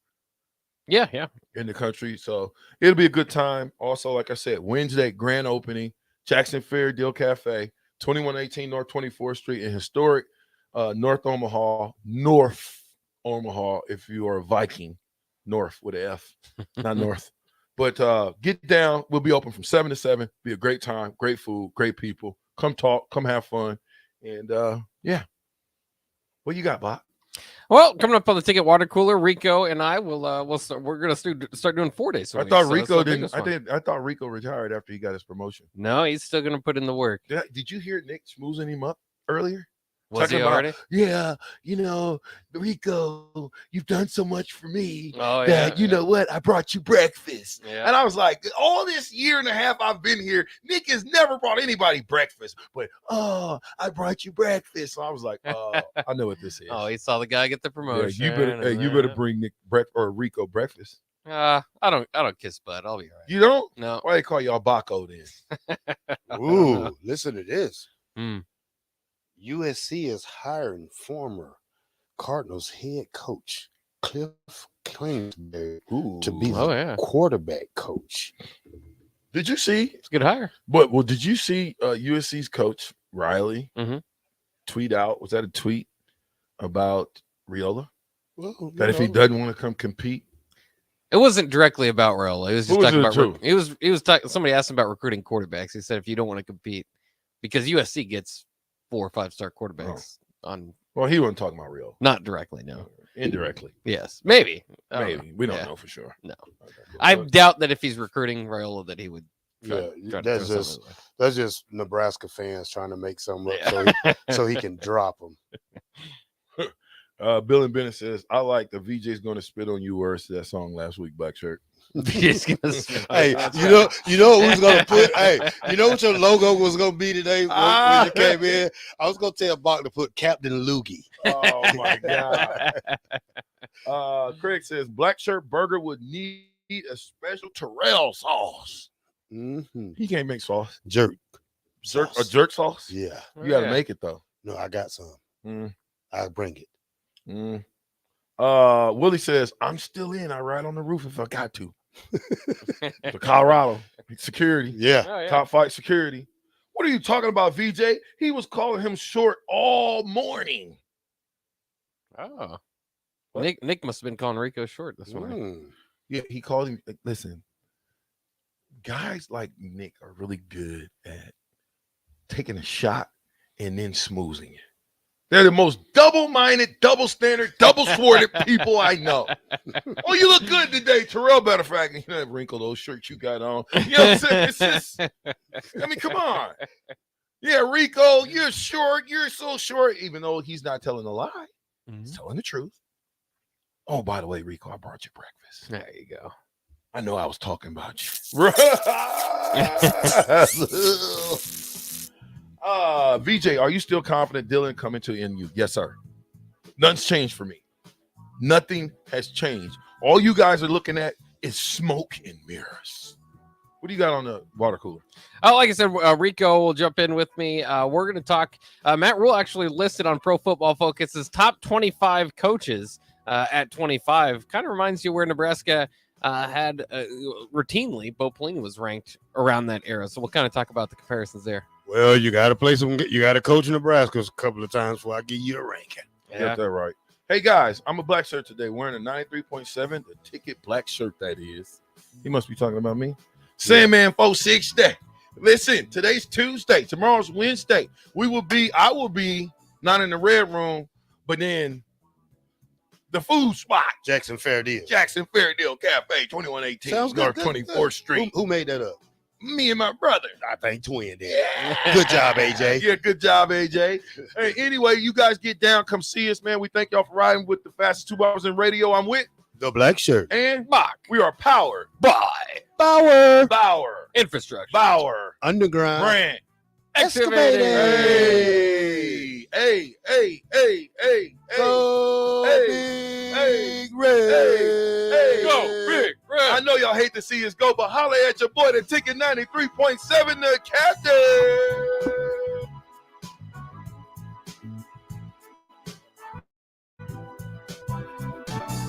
[SPEAKER 5] Yeah.
[SPEAKER 4] In the country. So it'll be a good time. Also, like I said, Wednesday, grand opening, Jackson Fair Deal Cafe, 2118 North 24th Street in historic North Omaha, if you are a Viking, North with an F, not North. But get down. We'll be open from 7 to 7. Be a great time, great food, great people. Come talk, come have fun. And yeah. What you got, Bob?
[SPEAKER 5] Well, coming up on the ticket water cooler, Rico and I we're gonna start doing 4 days.
[SPEAKER 4] I thought Rico didn't. I thought Rico retired after he got his promotion.
[SPEAKER 5] No, he's still gonna put in the work.
[SPEAKER 4] Did you hear Nick schmoozing him up earlier?
[SPEAKER 5] Was he already?
[SPEAKER 4] Yeah, Rico, you've done so much for me
[SPEAKER 5] that
[SPEAKER 4] you know what? I brought you breakfast.
[SPEAKER 5] Yeah.
[SPEAKER 4] And I was like, all this year and a half I've been here, Nick has never brought anybody breakfast. But I brought you breakfast. So I was like, I know what this is.
[SPEAKER 5] Oh, he saw the guy get the promotion.
[SPEAKER 4] Yeah, you better bring Nick or Rico breakfast.
[SPEAKER 5] I don't kiss butt. I'll be all right.
[SPEAKER 4] You don't?
[SPEAKER 5] No.
[SPEAKER 4] Why they call y'all Baco then?
[SPEAKER 3] Ooh, listen to this.
[SPEAKER 5] Mm.
[SPEAKER 3] USC is hiring former Cardinals head coach Cliff Kingsbury to be the quarterback coach.
[SPEAKER 4] Did you see?
[SPEAKER 5] It's a good hire.
[SPEAKER 4] Well, did you see USC's coach Riley tweet out? Was that a tweet about Riola?
[SPEAKER 3] Well,
[SPEAKER 4] that if he doesn't want to come compete.
[SPEAKER 5] It wasn't directly about Riola. It was just talking about
[SPEAKER 4] true?
[SPEAKER 5] he was talking. Somebody asked him about recruiting quarterbacks. He said if you don't want to compete, because USC gets 4 or 5 star quarterbacks on.
[SPEAKER 4] Well, he wasn't talking about Riola.
[SPEAKER 5] Not directly, no.
[SPEAKER 4] Indirectly.
[SPEAKER 5] Yes, maybe.
[SPEAKER 4] We don't know for sure.
[SPEAKER 5] No, I doubt that if he's recruiting Riola that he would. Try
[SPEAKER 3] That's just Nebraska fans trying to make something up so he can drop them.
[SPEAKER 4] Bill and Bennett says, I like the VJ's going to spit on you words to that song last week, Black Shirt.
[SPEAKER 3] Hey, you know who's gonna put? Hey, you know what your logo was gonna be today when you came in? I was gonna tell Bach to put Captain Loogie.
[SPEAKER 4] Oh my god! Craig says Black Shirt Burger would need a special Terrell sauce.
[SPEAKER 3] Mm-hmm.
[SPEAKER 4] He can't make sauce.
[SPEAKER 3] Jerk
[SPEAKER 4] sauce.
[SPEAKER 3] Yeah,
[SPEAKER 4] you got to make it though.
[SPEAKER 3] No, I got some. I'll bring it.
[SPEAKER 4] Willie says I'm still in. I ride on the roof if I got to. For Colorado security, top flight security. What are you talking about, VJ? He was calling him short all morning.
[SPEAKER 5] Oh, Nick must have been calling Rico short this morning.
[SPEAKER 4] Yeah, he called him. Listen, guys like Nick are really good at taking a shot and then smoozing it. They're the most double-minded, double-standard, double-sworded people I know. Oh, you look good today, Terrell. Matter of fact, you know, wrinkle those shirts you got on. You know what I'm saying? It's just, I mean, come on. Yeah, Rico, you're short. You're so short, even though he's not telling a lie. He's telling the truth. Oh, by the way, Rico, I brought you breakfast.
[SPEAKER 5] There you go.
[SPEAKER 4] I know I was talking about you. VJ, are you still confident Dylan coming to NU? Yes, sir. Nothing's changed for me. Nothing has changed. All you guys are looking at is smoke and mirrors. What do you got on the water cooler?
[SPEAKER 5] Oh, like I said, Rico will jump in with me. We're going to talk. Matt Rule actually listed on Pro Football Focus's top 25 coaches at 25. Kind of reminds you where Nebraska had routinely. Bo Pelini was ranked around that era. So we'll kind of talk about the comparisons there.
[SPEAKER 3] Well, you got to play some. You got to coach Nebraska a couple of times before I give you a ranking.
[SPEAKER 4] Get that right. Hey, guys, I'm a black shirt today wearing a 93.7, the ticket black shirt, that is. He must be talking about me. Sandman 460. Listen, today's Tuesday. Tomorrow's Wednesday. I will be not in the red room, but in the food spot.
[SPEAKER 3] Jackson Fairdeal
[SPEAKER 4] Cafe, 2118 North 24th Street.
[SPEAKER 3] Who made that up?
[SPEAKER 4] Me and my brother.
[SPEAKER 3] I think twin did. Good job, AJ.
[SPEAKER 4] Yeah, good job, AJ. Hey, anyway, you guys get down. Come see us, man. We thank y'all for riding with the fastest 2 hours in radio. I'm with
[SPEAKER 3] the black shirt.
[SPEAKER 4] And Bach. We are powered
[SPEAKER 5] by
[SPEAKER 3] Bauer
[SPEAKER 5] Infrastructure.
[SPEAKER 4] Bauer
[SPEAKER 3] Underground
[SPEAKER 4] Brand
[SPEAKER 3] Excavating.
[SPEAKER 4] Hey.
[SPEAKER 3] Go Big Red.
[SPEAKER 4] Go Big Red. I know y'all hate to see us go, but holla at your boy, the ticket 93.7, the captain.